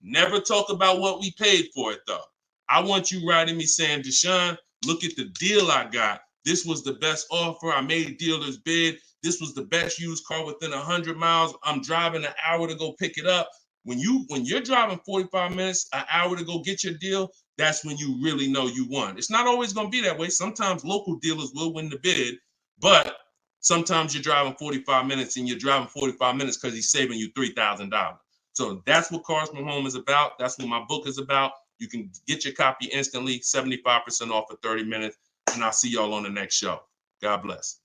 Never talk about what we paid for it, though. I want you writing me saying, Deshone, look at the deal I got. This was the best offer. I made dealer's bid. This was the best used car within 100 miles. I'm driving an hour to go pick it up. When you're driving 45 minutes, an hour to go get your deal, that's when you really know you won. It's not always going to be that way. Sometimes local dealers will win the bid, but sometimes you're driving 45 minutes and you're driving 45 minutes because he's saving you $3,000. So that's what Cars from Home is about. That's what my book is about. You can get your copy instantly, 75% off for 30 minutes, and I'll see y'all on the next show. God bless.